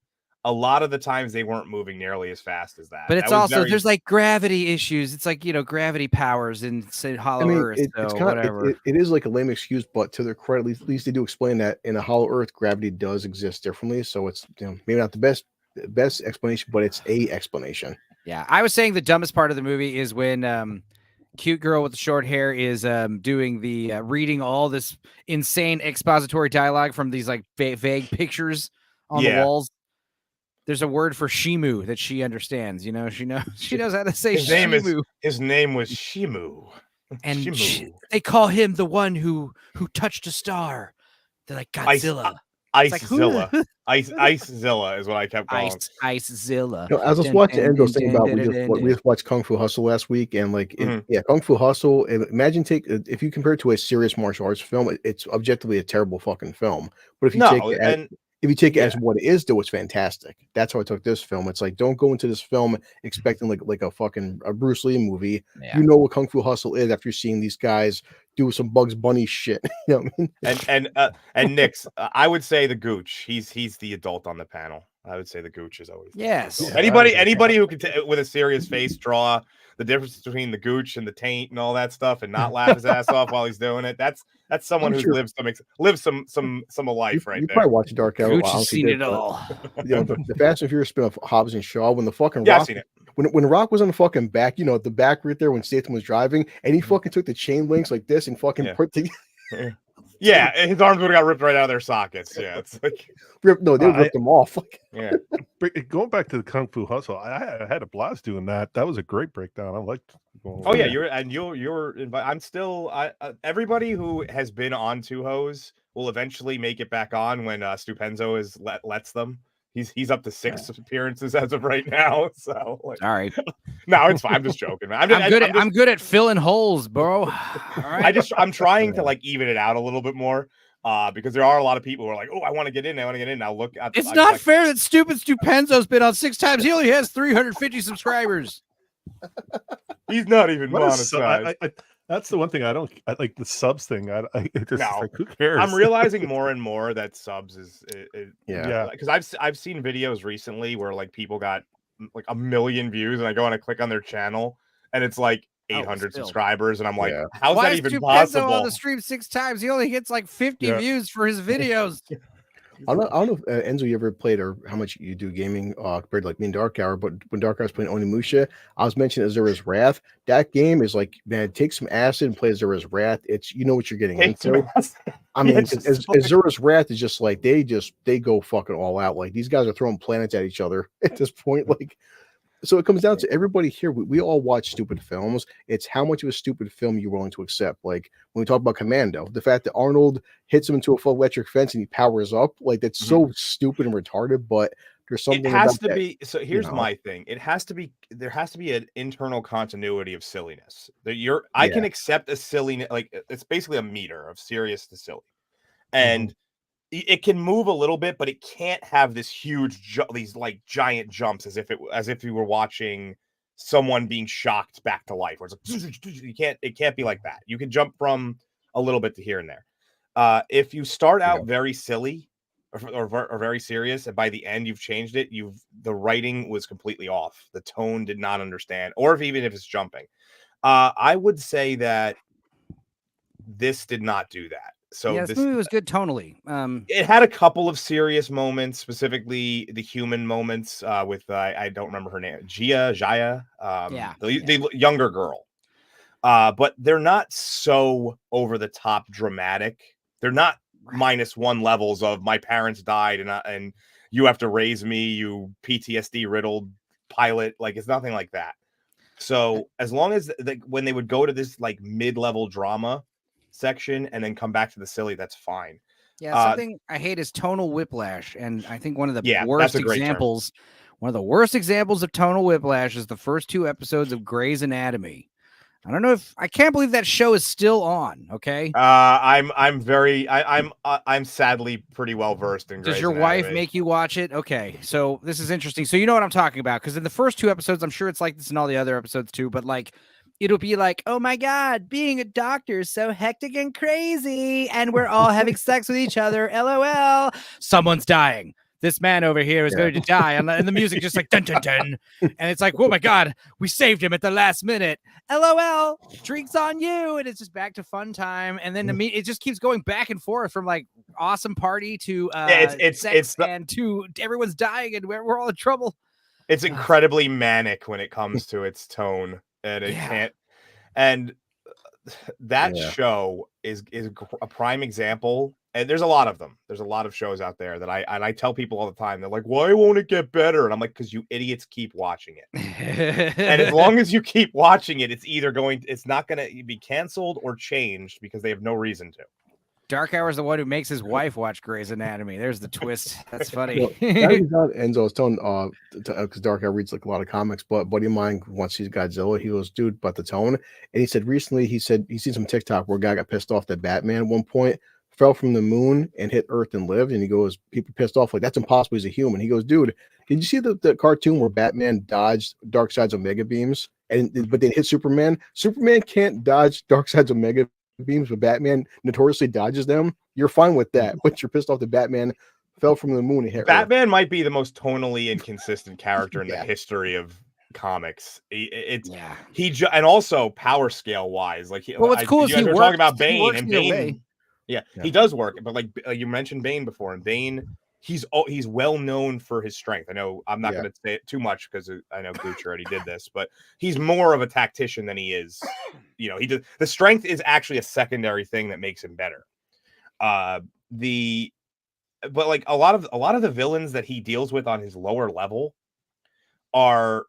[SPEAKER 10] A lot of the times they weren't moving nearly as fast as that.
[SPEAKER 6] But it's also there's like gravity issues. It's like, you know, gravity powers in Hollow Earth.
[SPEAKER 7] It's kind of it is like a lame excuse, but to their credit, at least they do explain that in a Hollow Earth, gravity does exist differently. So it's, you know, maybe not the best explanation, but it's a explanation.
[SPEAKER 6] Yeah, I was saying the dumbest part of the movie is when cute girl with the short hair is doing the reading all this insane expository dialogue from these like vague pictures on the walls. There's a word for Shimu that she understands. You know, she knows how to say Shimu.
[SPEAKER 10] His name was Shimu.
[SPEAKER 6] And they call him the one who touched a star. They're like Godzilla.
[SPEAKER 10] Icezilla. Icezilla is what I kept calling.
[SPEAKER 6] Icezilla.
[SPEAKER 7] You know, as I was watching Endo's thing about we just watched Kung Fu Hustle last week, and like Kung Fu Hustle. Imagine if you compare it to a serious martial arts film, it's objectively a terrible fucking film. But if you take it as what it is, though, it's fantastic. That's how I took this film. It's like, don't go into this film expecting like a fucking Bruce Lee movie. Yeah. You know what Kung Fu Hustle is after seeing these guys do some Bugs Bunny shit. You know what I mean?
[SPEAKER 10] And Nix, I would say the Gooch. He's the adult on the panel. I would say the Gooch is always.
[SPEAKER 6] Yes.
[SPEAKER 10] Yeah, anybody who can with a serious face draw the difference between the Gooch and the taint and all that stuff, and not laugh his ass off while he's doing it. That's someone who's lived some a life right
[SPEAKER 7] you
[SPEAKER 10] there.
[SPEAKER 7] probably watch Dark Hour.
[SPEAKER 6] Gooch has seen it all.
[SPEAKER 7] You know, the Fast and Furious spin-off Hobbs and Shaw, when the fucking
[SPEAKER 10] I've
[SPEAKER 7] Rock,
[SPEAKER 10] seen it.
[SPEAKER 7] when Rock was on the fucking back, you know, the back right there when Statham was driving, and he fucking took the chain links like this and fucking put the.
[SPEAKER 10] Yeah, his arms would have got ripped right out of their sockets. Yeah, it's like
[SPEAKER 7] they ripped them off.
[SPEAKER 10] Yeah.
[SPEAKER 8] Going back to the Kung Fu Hustle, I had a blast doing that. That was a great breakdown. I liked.
[SPEAKER 10] Oh yeah, you're I'm still everybody who has been on Two Hose will eventually make it back on when Stupenzo lets them. He's up to 6 appearances as of right now. So like,
[SPEAKER 6] all right.
[SPEAKER 10] No, it's fine. I'm just joking, man.
[SPEAKER 6] I'm good at filling holes, bro. All right.
[SPEAKER 10] I'm trying to like even it out a little bit more. Because there are a lot of people who are like, oh, I want to get in. Now look at
[SPEAKER 6] it's not fair that stupid Stupenzo's been on 6 times. He only has 350 subscribers.
[SPEAKER 10] He's not even monetized.
[SPEAKER 8] That's the one thing I like the subs thing. Like, who cares?
[SPEAKER 10] I'm realizing more and more that subs is
[SPEAKER 8] yeah.
[SPEAKER 10] Because I've seen videos recently where like people got like 1 million views, and I go and I click on their channel, and it's like 800 subscribers, and I'm like, how's that even possible?
[SPEAKER 6] On the stream 6 times, he only gets like 50 views for his videos.
[SPEAKER 7] I don't know if Enzo, you ever played or how much you do gaming compared to like me and Dark Hour, but when Dark Hour was playing Onimusha, I was mentioning Azura's Wrath. That game is like, man, take some acid and play Azura's Wrath. It's, you know what you're getting into. I mean, Azura's Wrath is just like they go fucking all out. Like these guys are throwing planets at each other at this point. Like, so it comes down to everybody here. We all watch stupid films. It's how much of a stupid film you're willing to accept. Like when we talk about Commando, the fact that Arnold hits him into a full electric fence and he powers up, like that's so stupid and retarded. But there's something.
[SPEAKER 10] It has to be. So here's my thing. It has to be. There has to be an internal continuity of silliness. That I can accept a silliness. Like it's basically a meter of serious to silly, and. It can move a little bit, but it can't have this huge, these like giant jumps as if you were watching someone being shocked back to life. Where it's like it can't be like that. You can jump from a little bit to here and there. If you start out very silly or very serious, and by the end you've changed it, the writing was completely off. The tone did not understand, or even if it's jumping. I would say that this did not do that. So
[SPEAKER 6] this movie was good tonally.
[SPEAKER 10] It had a couple of serious moments, specifically the human moments with I don't remember her name, Jaya, the younger girl. But they're not so over the top dramatic. They're not -1 levels of my parents died and you have to raise me, you PTSD riddled pilot. Like it's nothing like that. So as long as when they would go to this like mid-level drama section and then come back to the silly, that's fine.
[SPEAKER 6] Something I hate is tonal whiplash, and I think one of the worst examples of tonal whiplash is the first 2 episodes of Grey's Anatomy. I can't believe that show is still on. Okay,
[SPEAKER 10] I'm sadly pretty well versed in Grey's
[SPEAKER 6] Does your
[SPEAKER 10] Anatomy.
[SPEAKER 6] wife make you watch it? Okay, so this is interesting. So you know what I'm talking about, because in the first 2 episodes, I'm sure it's like this in all the other episodes too, but like it'll be like, oh my God, being a doctor is so hectic and crazy. And we're all having sex with each other. LOL. Someone's dying. This man over here is going to die. And the music just like dun dun dun. And it's like, oh my God, we saved him at the last minute. LOL. Drinks on you. And it's just back to fun time. And then it just keeps going back and forth from like awesome party to sex and to everyone's dying and we're all in trouble.
[SPEAKER 10] It's incredibly manic when it comes to its tone. And it can't, and that show is a prime example. And there's a lot of them. There's a lot of shows out there that I tell people all the time. They're like, "Why won't it get better?" And I'm like, "Because you idiots keep watching it." And as long as you keep watching it, it's not going to be canceled or changed because they have no reason to.
[SPEAKER 6] Dark Hour is the one who makes his wife watch Grey's Anatomy. There's the twist. That's funny.
[SPEAKER 7] Well, Enzo was telling because Dark Hour reads like a lot of comics, but a buddy of mine once sees Godzilla, he goes, dude, about the tone. And he said recently, he's seen some TikTok where a guy got pissed off that Batman at one point fell from the moon and hit Earth and lived. And he goes, people pissed off, like that's impossible. He's a human. He goes, dude, did you see the cartoon where Batman dodged Darkseid's Omega beams but then hit Superman? Superman can't dodge Darkseid's Omega beams, but Batman notoriously dodges them. You're fine with that, but you're pissed off that Batman fell from the moon and hit Earth.
[SPEAKER 10] Batman might be the most tonally inconsistent character in the
[SPEAKER 7] Yeah.
[SPEAKER 10] history of comics.
[SPEAKER 6] Yeah.
[SPEAKER 10] And also power scale wise, like
[SPEAKER 6] Well, what's cool is
[SPEAKER 10] you guys
[SPEAKER 6] he
[SPEAKER 10] were
[SPEAKER 6] works-
[SPEAKER 10] talking about
[SPEAKER 6] he
[SPEAKER 10] Bane,
[SPEAKER 6] works
[SPEAKER 10] and
[SPEAKER 6] either
[SPEAKER 10] Bane,
[SPEAKER 6] way.
[SPEAKER 10] yeah,
[SPEAKER 7] Yeah.
[SPEAKER 10] he does work, but like you mentioned Bane before, and Bane, he's well known for his strength. I know I'm not
[SPEAKER 7] Yeah.
[SPEAKER 10] going to say it too much because I know Gooch already did this, but he's more of a tactician than he is. You know, the strength is actually a secondary thing that makes him better. But like a lot of the villains that he deals with on his lower level are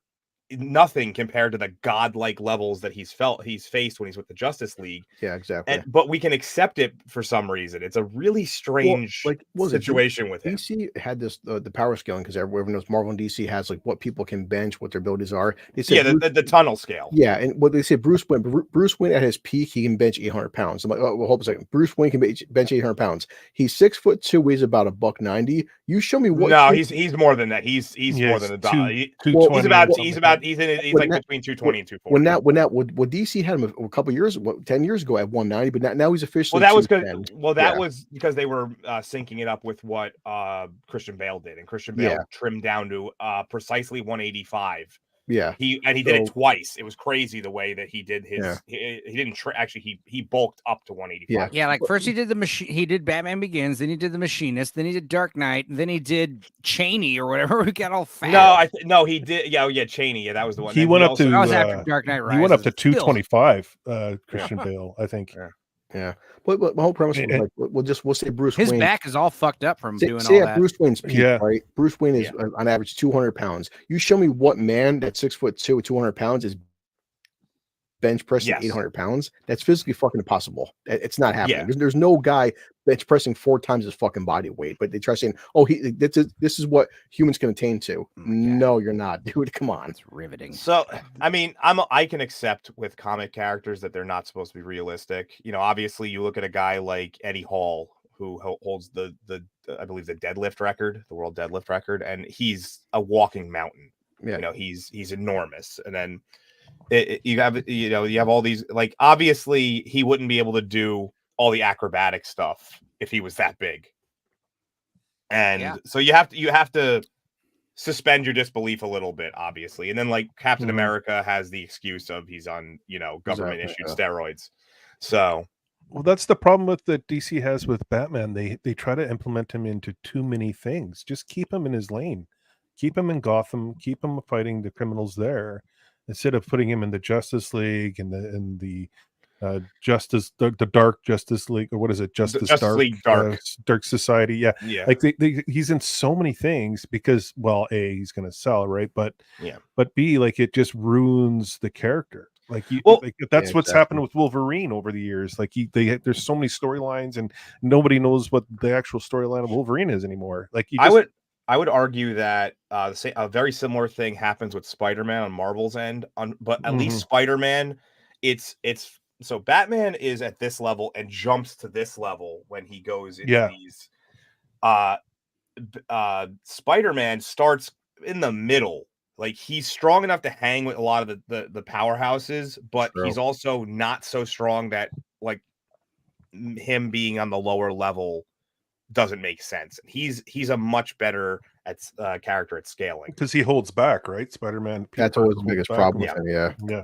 [SPEAKER 10] nothing compared to the godlike levels that he's faced when he's with the Justice League.
[SPEAKER 7] Yeah, exactly.
[SPEAKER 10] But we can accept it for some reason. It's a really strange situation with him.
[SPEAKER 7] DC had this the power scaling because everyone knows Marvel and DC has like what people can bench, what their abilities are. They said
[SPEAKER 10] the tunnel scale.
[SPEAKER 7] Yeah, and what they say, Bruce Wayne at his peak, he can bench 800 pounds. I'm like, oh, well, hold a second. Bruce Wayne can bench 800 pounds. He's 6'2", weighs about $190. You show me what?
[SPEAKER 10] No, he's more than that. He's more than a dollar. He's like between 220 and 240.
[SPEAKER 7] When DC had him a couple years, 10 years ago at 190, but now he's officially.
[SPEAKER 10] That was because they were syncing it up with what Christian Bale did, and Christian Bale trimmed down to precisely 185.
[SPEAKER 7] Yeah,
[SPEAKER 10] he did it twice. It was crazy the way that he did his. Yeah. He didn't actually. He bulked up to 185.
[SPEAKER 6] Yeah. Like first he did the machine. He did Batman Begins. Then he did the Machinist. Then he did Dark Knight. And then he did Cheney or whatever. We got all fat.
[SPEAKER 10] No, he did. Yeah, Cheney. Yeah, that was the one.
[SPEAKER 8] He went up to.
[SPEAKER 6] That was after Dark Knight Rises.
[SPEAKER 8] He went up to 225. Christian Bale, I think.
[SPEAKER 7] Yeah. But my whole premise was like, we'll say Bruce
[SPEAKER 6] Wayne. His back is all fucked up from doing all that.
[SPEAKER 7] Bruce Wayne's peak, right? Bruce Wayne is on average 200 pounds. You show me what man that's 6'2", 200 pounds is bench pressing 800 pounds. That's physically fucking impossible. It's not happening. Yeah. There's no guy bench pressing 4 times his fucking body weight. But they try saying, "Oh, this is what humans can attain to." No, you're not, dude. Come on,
[SPEAKER 6] it's riveting.
[SPEAKER 10] So, I mean, I can accept with comic characters that they're not supposed to be realistic. You know, obviously, you look at a guy like Eddie Hall, who holds the I believe the deadlift record, the world deadlift record, and he's a walking mountain. Yeah. You know, he's enormous, and then. You have all these, like, obviously he wouldn't be able to do all the acrobatic stuff if he was that big. And so you have to suspend your disbelief a little bit, obviously. And then like Captain America has the excuse of he's on, government issued steroids. So,
[SPEAKER 8] well, that's the problem with that DC has with Batman. They try to implement him into too many things. Just keep him in his lane. Keep him in Gotham, keep him fighting the criminals there. Instead of putting him in the Justice League and the Dark Justice League, or what is it? Dark Society. Yeah. Like he's in so many things because, well, A, he's going to sell, right? But B, like it just ruins the character. That's what's happened with Wolverine over the years. Like there's so many storylines and nobody knows what the actual storyline of Wolverine is anymore. Like
[SPEAKER 10] I would argue that a very similar thing happens with Spider-Man on Marvel's end, but at least Spider-Man, it's so Batman is at this level and jumps to this level when he goes into these. Spider-Man starts in the middle, like he's strong enough to hang with a lot of the powerhouses, but he's also not so strong that like him being on the lower level doesn't make sense. He's a much better at character at scaling
[SPEAKER 8] because he holds back, right? Spider-Man.
[SPEAKER 7] That's always the biggest problem with him.
[SPEAKER 8] Yeah.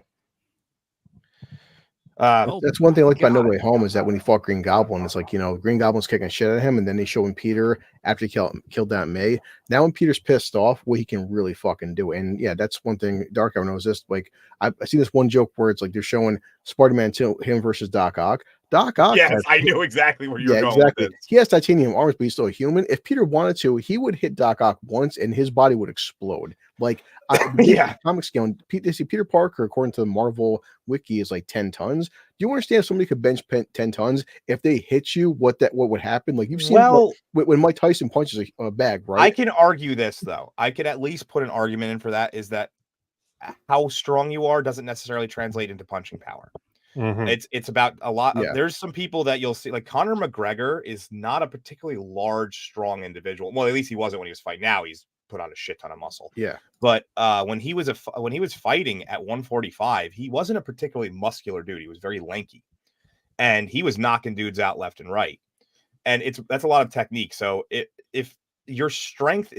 [SPEAKER 7] That's one thing I like about No Way Home is that when he fought Green Goblin, it's like, Green Goblin's kicking shit at him, and then they show him Peter after he killed Aunt May. Now when Peter's pissed off, what he can really fucking do. And yeah, that's one thing Dark Hour knows this. Like I've seen this one joke where it's like they're showing Spider-Man him versus Doc Ock. Doc Ock.
[SPEAKER 10] Yes, I knew exactly where you were going with this.
[SPEAKER 7] He has titanium arms, but he's still a human. If Peter wanted to, he would hit Doc Ock once and his body would explode. Like, comic scale. They see Peter Parker, according to the Marvel wiki, is like 10 tons. Do you understand if somebody could bench 10 tons? If they hit you, what would happen? Like you've seen when Mike Tyson punches a bag, right?
[SPEAKER 10] I can argue this though. I could at least put an argument in for that. Is that how strong you are doesn't necessarily translate into punching power. It's about a lot. There's some people that you'll see, like Conor McGregor is not a particularly large, strong individual. Well, at least he wasn't when he was fighting. Now he's put on a shit ton of muscle.
[SPEAKER 7] Yeah.
[SPEAKER 10] But when he was fighting at 145, he wasn't a particularly muscular dude. He was very lanky, and he was knocking dudes out left and right. And that's a lot of technique. So if your strength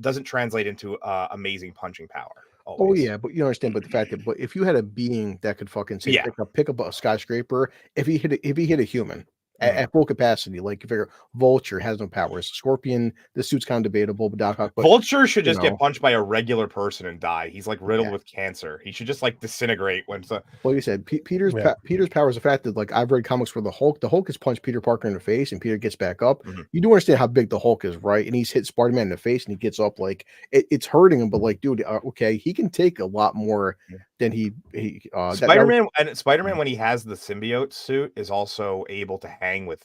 [SPEAKER 10] doesn't translate into amazing punching power.
[SPEAKER 7] Oh
[SPEAKER 10] Always.
[SPEAKER 7] yeah, but you understand. But the fact that, but if you had a being that could fucking say
[SPEAKER 10] Yeah.
[SPEAKER 7] pick up a skyscraper, if he hit a human
[SPEAKER 10] Mhm.
[SPEAKER 7] at full capacity, like if you're Vulture has no powers, Scorpion, the suit's kind of debatable, but Doc Ock, but
[SPEAKER 10] Vulture should
[SPEAKER 7] you
[SPEAKER 10] just
[SPEAKER 7] know.
[SPEAKER 10] get punched by a regular person and die. He's like riddled
[SPEAKER 7] Yeah.
[SPEAKER 10] with cancer. He should just like disintegrate when.
[SPEAKER 7] Like you said, Peter's power is the fact that, like, I've read comics where the Hulk has punched Peter Parker in the face and Peter gets back up.
[SPEAKER 10] Mhm.
[SPEAKER 7] You do understand how big the Hulk is, right? And he's hit Spider-Man in the face and he gets up, like it's hurting him, but like, dude, okay, he can take a lot more than he
[SPEAKER 10] Spider-Man when he has the symbiote suit is also able to hang with.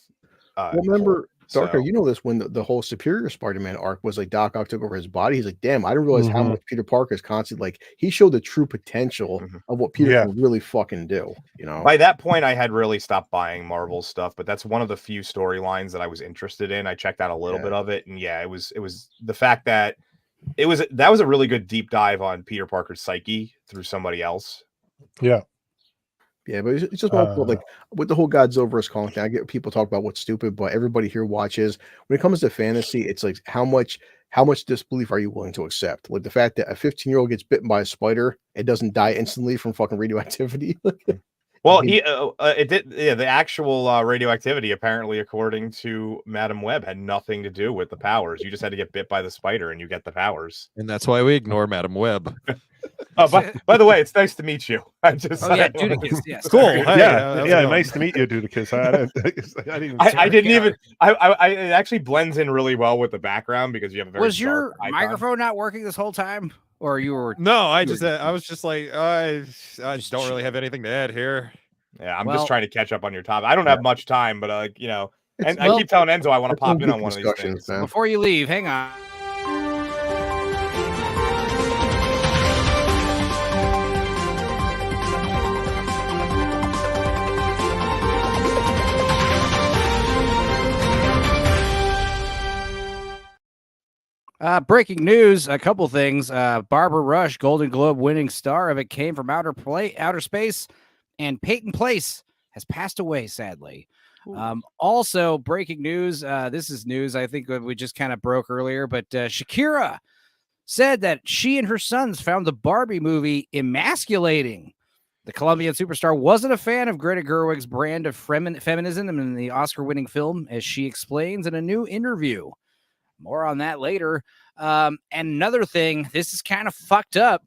[SPEAKER 7] Well, remember,
[SPEAKER 10] Hulk,
[SPEAKER 7] Darker,
[SPEAKER 10] so-
[SPEAKER 7] you know this, when the whole Superior Spider-Man arc was like Doc Ock took over his body. He's like, damn, I didn't realize how much Peter Parker is constantly, like, he showed the true potential of what Peter can really fucking do. You know,
[SPEAKER 10] by that point, I had really stopped buying Marvel stuff, but that's one of the few storylines that I was interested in. I checked out a little bit of it, and it was the fact that that was a really good deep dive on Peter Parker's psyche through somebody else.
[SPEAKER 8] Yeah.
[SPEAKER 7] Yeah, but it's just like with the whole Godzilla vs. Kong thing. I get people talk about what's stupid, but everybody here watches. When it comes to fantasy, it's like how much disbelief are you willing to accept? Like the fact that a 15-year-old gets bitten by a spider, it doesn't die instantly from fucking radioactivity.
[SPEAKER 10] Well, it did. Yeah, the actual radioactivity, apparently, according to Madam Web, had nothing to do with the powers. You just had to get bit by the spider, and you get the powers.
[SPEAKER 9] And that's why we ignore Madam Web.
[SPEAKER 10] Oh, by the way, it's nice to meet you. I just
[SPEAKER 6] Dudicus, yes.
[SPEAKER 9] Cool.
[SPEAKER 8] Hey,
[SPEAKER 9] Hey,
[SPEAKER 8] yeah, nice to meet you, Dudicus.
[SPEAKER 10] I didn't even. It actually blends in really well with the background because you have a very.
[SPEAKER 6] Was your microphone not working this whole time, or you were?
[SPEAKER 9] No, I was just like, I don't really have anything to add here.
[SPEAKER 10] Yeah, I'm just trying to catch up on your topic. I don't have much time, but and I keep telling Enzo I want to pop in on one of these things.
[SPEAKER 6] Before you leave, hang on. Breaking news, a couple things. Barbara Rush, Golden Globe winning star of It Came from Outer Space, and Peyton Place has passed away, sadly. Also, breaking news, this is news I think we just kind of broke earlier, but Shakira said that she and her sons found the Barbie movie emasculating. The Colombian superstar wasn't a fan of Greta Gerwig's brand of feminism in the Oscar-winning film, as she explains in a new interview. More on that later. And another thing, this is kind of fucked up.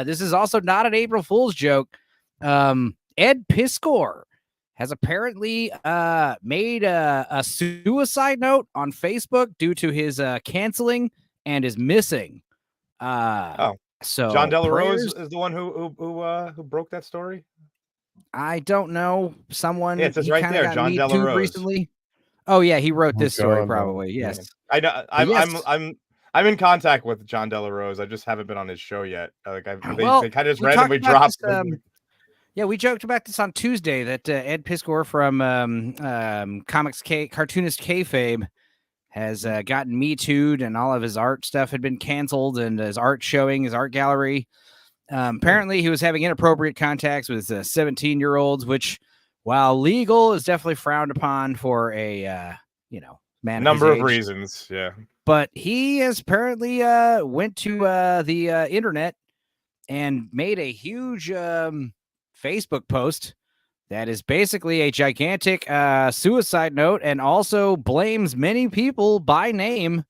[SPEAKER 6] This is also not an April Fool's joke. Ed Piskor has apparently made a suicide note on Facebook due to his canceling and is missing. So
[SPEAKER 10] John Delarose is the one who broke that story.
[SPEAKER 6] I don't know. Someone
[SPEAKER 10] it says right there, John Delarose
[SPEAKER 6] recently. Oh yeah, he wrote this story probably. Yes,
[SPEAKER 10] I know. I'm in contact with John Delarose. I just haven't been on his show yet. They kind of just randomly dropped.
[SPEAKER 6] Yeah, we joked about this on Tuesday that Ed Piskor from Cartoonist Kayfabe has gotten Me Too'd, and all of his art stuff had been canceled, and his art gallery. Apparently, he was having inappropriate contacts with 17-year-olds, which, while legal, is definitely frowned upon for a man.
[SPEAKER 10] Number of reasons, yeah.
[SPEAKER 6] But he has apparently went to the internet and made a huge Facebook post that is basically a gigantic suicide note, and also blames many people by name.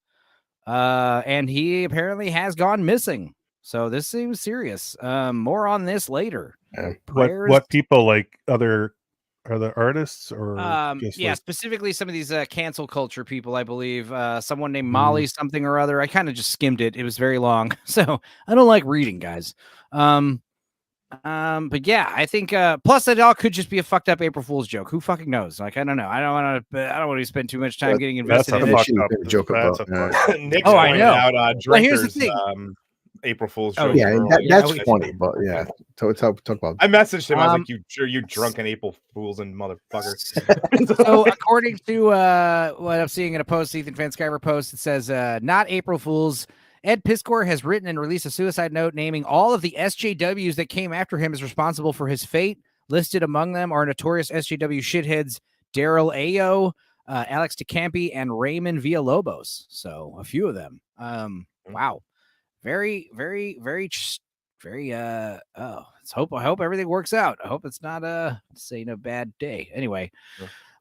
[SPEAKER 6] And he apparently has gone missing. So this seems serious. More on this later.
[SPEAKER 8] What people like other artists or
[SPEAKER 6] specifically some of these cancel culture people, I believe. Someone named Molly something or other. I kind of just skimmed it. It was very long, so I don't like reading, guys. But yeah, I think plus it all could just be a fucked up April Fool's joke. Who fucking knows? Like, I don't know. I don't want to spend too much time getting invested in it.
[SPEAKER 7] Joke about.
[SPEAKER 10] Nick
[SPEAKER 6] I know.
[SPEAKER 10] Out,
[SPEAKER 6] here's the
[SPEAKER 10] drinkers,
[SPEAKER 6] thing.
[SPEAKER 10] April Fool's
[SPEAKER 7] joke.
[SPEAKER 10] Yeah,
[SPEAKER 7] that's funny, but yeah. Talk about.
[SPEAKER 10] I messaged him. I was like, "You drunken April Fools and motherfucker."
[SPEAKER 6] So according to what I'm seeing in a post, Ethan Van Sciver post, it says, "Not April Fools. Ed Piskor has written and released a suicide note naming all of the SJWs that came after him as responsible for his fate. Listed among them are notorious SJW shitheads Daryl Ayo, Alex DeCampi, and Raymond Villalobos. So a few of them. Wow. Very, very, very, very, I hope everything works out. I hope it's not a bad day. Anyway.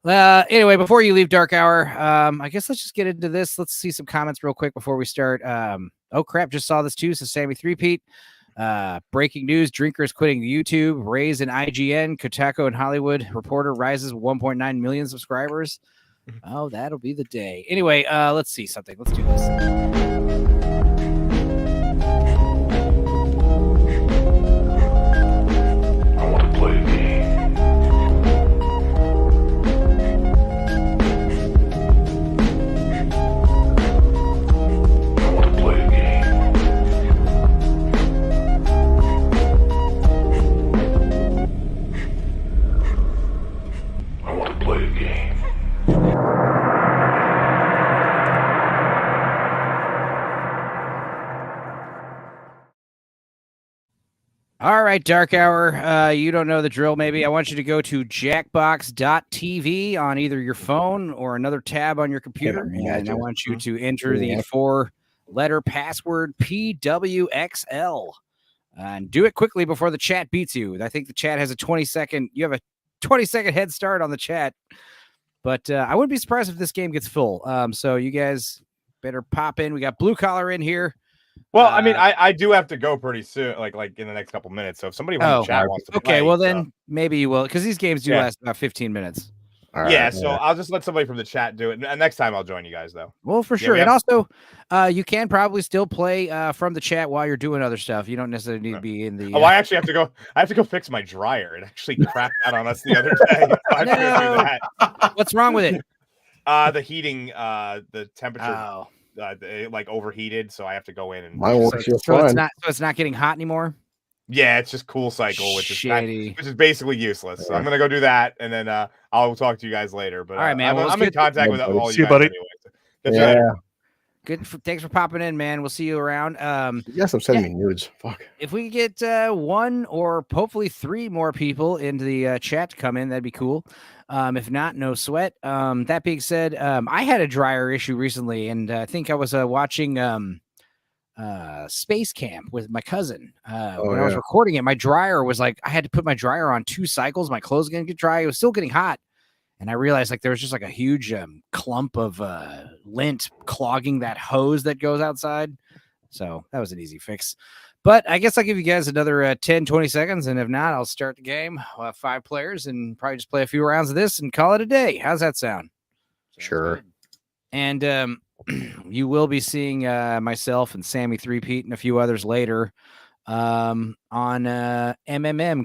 [SPEAKER 6] Anyway, before you leave Dark Hour, I guess let's just get into this. Let's see some comments real quick before we start. Oh crap, just saw this too. So Sammy Threepeat. Breaking news: drinkers quitting YouTube. Raise in IGN. Kotaku and Hollywood Reporter rises 1.9 million subscribers. Oh, that'll be the day. Anyway, let's see something. Let's do this. All right, Dark Hour. You don't know the drill, maybe. I want you to go to jackbox.tv on either your phone or another tab on your computer. And I want you to enter the 4-letter password PWXL. And do it quickly before the chat beats you. I think the chat has a 20-second. You have a 20-second head start on the chat. But I wouldn't be surprised if this game gets full. So you guys better pop in. We got Blue Collar in here.
[SPEAKER 10] Well, I mean, I do have to go pretty soon, like in the next couple minutes. So if somebody in the chat wants to play,
[SPEAKER 6] well then maybe you will, because these games do last about 15 minutes.
[SPEAKER 10] So I'll just let somebody from the chat do it. And next time I'll join you guys, though.
[SPEAKER 6] Well, for sure. And also, you can probably still play from the chat while you're doing other stuff. You don't necessarily need to be in the.
[SPEAKER 10] I actually have to go. I have to go fix my dryer. It actually crapped out on us the other day. So I have to go do that.
[SPEAKER 6] What's wrong with it?
[SPEAKER 10] The heating, the temperature. It, like overheated, so I have to go in and
[SPEAKER 6] it's not getting hot anymore.
[SPEAKER 10] Yeah, it's just cool cycle, which is basically useless. So I'm gonna go do that, and then I'll talk to you guys later. But
[SPEAKER 6] all right, man.
[SPEAKER 10] I'm in contact with all you guys
[SPEAKER 8] buddy.
[SPEAKER 10] Anyway. So
[SPEAKER 6] good. Thanks for popping in, man. We'll see you around.
[SPEAKER 7] Yes, I'm sending me nudes. Fuck.
[SPEAKER 6] If we could get 1 or hopefully 3 more people into the chat to come in, that'd be cool. If not, no sweat. That being said, I had a dryer issue recently, and I think I was watching Space Camp with my cousin. When I was recording it, my dryer was like, I had to put my dryer on 2 cycles. My clothes were gonna get dry. It was still getting hot. And I realized like there was just like a huge clump of lint clogging that hose that goes outside. So that was an easy fix. But I guess I'll give you guys another 10, 20 seconds. And if not, I'll start the game. We'll have 5 players and probably just play a few rounds of this and call it a day. How's that sound?
[SPEAKER 7] Sure.
[SPEAKER 6] And you will be seeing myself and Sammy Threepeat and a few others later on MMM,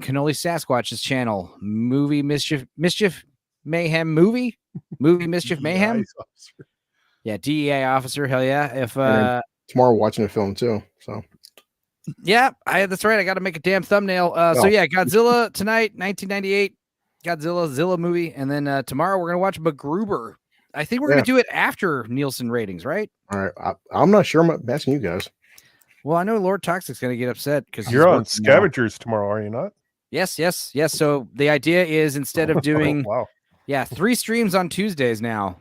[SPEAKER 6] Cannoli Sasquatch's channel. Movie Mischief Mayhem Movie Mischief Mayhem. Yeah, DEA officer. Hell yeah. If
[SPEAKER 7] tomorrow watching a film too. So
[SPEAKER 6] yeah, that's right. I got to make a damn thumbnail. So yeah, Godzilla tonight, 1998, Zilla movie, and then tomorrow we're gonna watch MacGruber. I think we're gonna do it after Nielsen ratings, right?
[SPEAKER 7] All right, I'm not sure. I'm asking you guys.
[SPEAKER 6] Well, I know Lord Toxic's gonna get upset because
[SPEAKER 8] you're on Scavengers tomorrow, are you not?
[SPEAKER 6] Yes. So the idea is instead of doing 3 streams on Tuesdays now.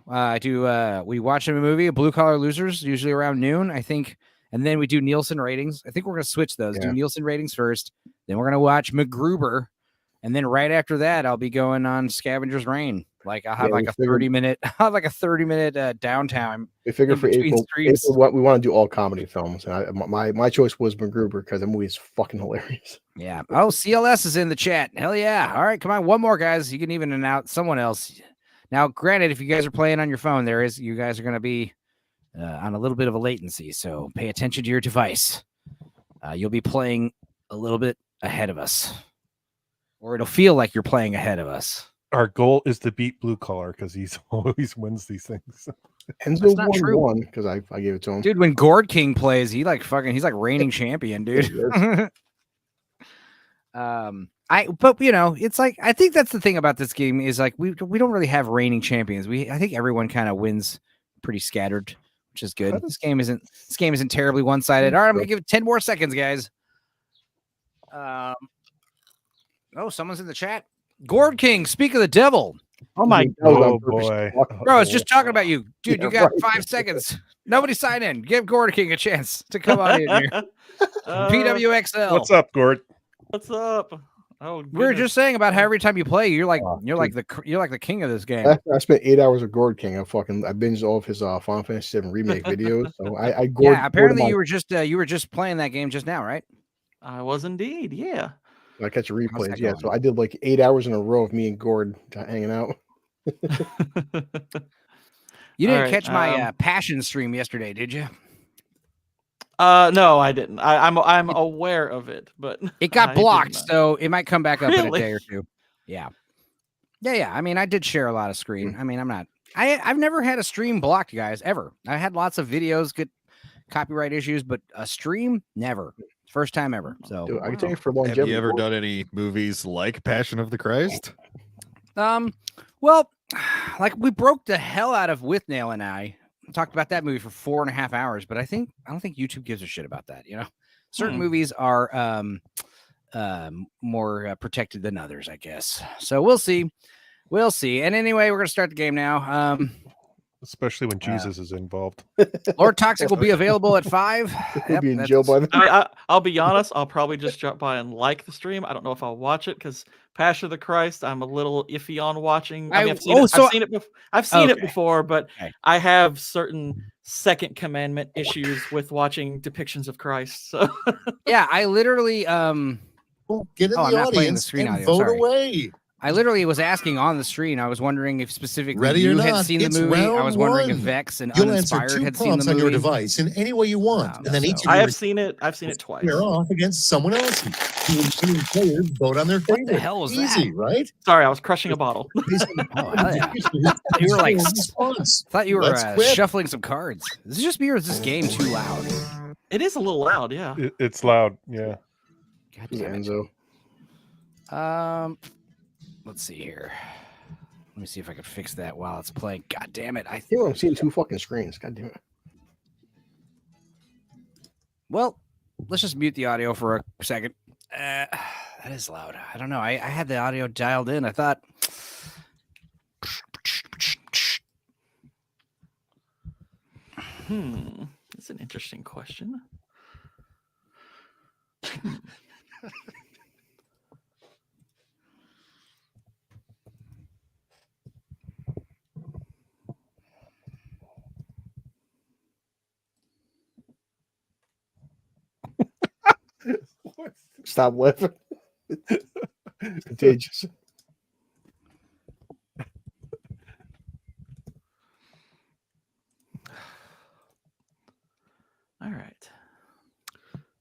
[SPEAKER 6] We watch a movie, Blue Collar Losers, usually around noon, I think. And then we do Nielsen ratings. I think we're going to switch those. Do Nielsen ratings first. Then we're going to watch MacGruber. And then right after that, I'll be going on Scavenger's Reign. Like I'll have like a 30-minute downtime.
[SPEAKER 7] We figured for April, what we want to do all comedy films. And my choice was MacGruber because the movie is fucking hilarious.
[SPEAKER 6] Yeah. Oh, CLS is in the chat. Hell yeah. All right, come on. 1 more, guys. You can even announce someone else. Now, granted, if you guys are playing on your phone, you guys are going to be on a little bit of a latency, so pay attention to your device. You'll be playing a little bit ahead of us, or it'll feel like you're playing ahead of us.
[SPEAKER 8] Our goal is to beat Blue Collar because he's always wins these things.
[SPEAKER 7] Enzo won because I gave it to him.
[SPEAKER 6] Dude, when Gord King plays, he's like reigning champion, dude. But you know, it's like I think that's the thing about this game is like we don't really have reigning champions. I think everyone kind of wins pretty scattered, which is good. This game isn't terribly one-sided. All right, I'm gonna give it 10 more seconds, guys. Oh, someone's in the chat. Gord King, speak of the devil.
[SPEAKER 11] Oh my
[SPEAKER 7] That was on
[SPEAKER 8] Oh
[SPEAKER 7] purpose.
[SPEAKER 8] boy.
[SPEAKER 6] Bro, I was just talking about you. Dude,
[SPEAKER 7] Yeah,
[SPEAKER 6] you got
[SPEAKER 7] right.
[SPEAKER 6] 5 seconds. Nobody sign in. Give Gord King a chance to come on in here. PWXL.
[SPEAKER 8] What's up, Gord?
[SPEAKER 11] What's up? Oh,
[SPEAKER 6] We were just saying about how every time you play, you're like
[SPEAKER 7] Oh,
[SPEAKER 6] you're like the king of this game.
[SPEAKER 7] I spent 8 hours with Gord King. I binged all of his Final Fantasy VII remake videos. So I gored.
[SPEAKER 6] Yeah, apparently you were just playing that game just now, right?
[SPEAKER 11] I was indeed. Yeah.
[SPEAKER 7] I catch replays.
[SPEAKER 6] that
[SPEAKER 7] Yeah,
[SPEAKER 6] going?
[SPEAKER 7] so I did like 8 hours in a row of me and Gord hanging out.
[SPEAKER 6] You didn't
[SPEAKER 11] right,
[SPEAKER 6] catch my passion stream yesterday, did you?
[SPEAKER 11] No, I didn't. I'm aware of it, but
[SPEAKER 6] It got
[SPEAKER 11] I
[SPEAKER 6] blocked,
[SPEAKER 11] didn't.
[SPEAKER 6] so it might come back up in a
[SPEAKER 11] Really?
[SPEAKER 6] day or two. Yeah. Yeah. I mean, I did share a lot of screen. I mean, I've never had a stream blocked, guys, ever. I had lots of videos get copyright issues, but a stream, never. First time ever. So
[SPEAKER 7] Dude, I can tell you for
[SPEAKER 9] Have
[SPEAKER 7] longevity.
[SPEAKER 9] you ever done any movies like Passion of the Christ?
[SPEAKER 6] well, like we broke the hell out of With Nail and I talked about that movie for 4.5 hours, but I don't think YouTube gives a shit about that. You know, certain movies are more protected than others, I guess. So we'll see. And anyway, we're gonna start the game now.
[SPEAKER 8] Especially when Jesus is involved.
[SPEAKER 6] Lord Toxic will be available at 5.
[SPEAKER 7] He'll be in jail by then.
[SPEAKER 11] I'll be honest. I'll probably just drop by and like the stream. I don't know if I'll watch it because Passion of the Christ, I'm a little iffy on watching. I mean, I've seen it before, but I have certain Second Commandment issues with watching depictions of Christ. So
[SPEAKER 6] yeah, I literally
[SPEAKER 12] get in the
[SPEAKER 6] I'm not playing the
[SPEAKER 12] audience
[SPEAKER 6] screen
[SPEAKER 12] and
[SPEAKER 6] audio,
[SPEAKER 12] vote
[SPEAKER 6] sorry.
[SPEAKER 12] away.
[SPEAKER 6] I literally was asking on the screen. I was wondering if specifically
[SPEAKER 12] Ready or
[SPEAKER 6] you had
[SPEAKER 12] not,
[SPEAKER 6] seen the
[SPEAKER 12] it's
[SPEAKER 6] movie. I
[SPEAKER 12] round
[SPEAKER 6] was wondering if
[SPEAKER 12] one.
[SPEAKER 6] Vex and
[SPEAKER 12] You'll answer
[SPEAKER 6] Uninspired
[SPEAKER 12] 2
[SPEAKER 6] had seen
[SPEAKER 12] prompts
[SPEAKER 6] the
[SPEAKER 12] on your
[SPEAKER 6] movie.
[SPEAKER 12] device in any way you want, and then each of
[SPEAKER 11] I
[SPEAKER 12] you
[SPEAKER 11] have seen it. I've seen it twice.
[SPEAKER 12] square off against someone else. You and players vote on their favorite.
[SPEAKER 6] What the hell was
[SPEAKER 12] Easy,
[SPEAKER 6] that?
[SPEAKER 12] right?
[SPEAKER 11] Sorry, I was crushing a bottle.
[SPEAKER 6] Oh, hell yeah. You were like, thought you were shuffling some cards. Is it just me or is this game too loud?
[SPEAKER 11] It is a little loud, yeah.
[SPEAKER 8] It's loud, yeah.
[SPEAKER 6] God damn it. Let's see here. Let me see if I can fix that while it's playing. God damn it.
[SPEAKER 7] I'm seeing 2 fucking screens. God damn it.
[SPEAKER 6] Well, let's just mute the audio for a second. That is loud. I don't know. I had the audio dialed in. I thought.
[SPEAKER 11] That's an interesting question.
[SPEAKER 7] Stop laughing. Contagious.
[SPEAKER 11] All right.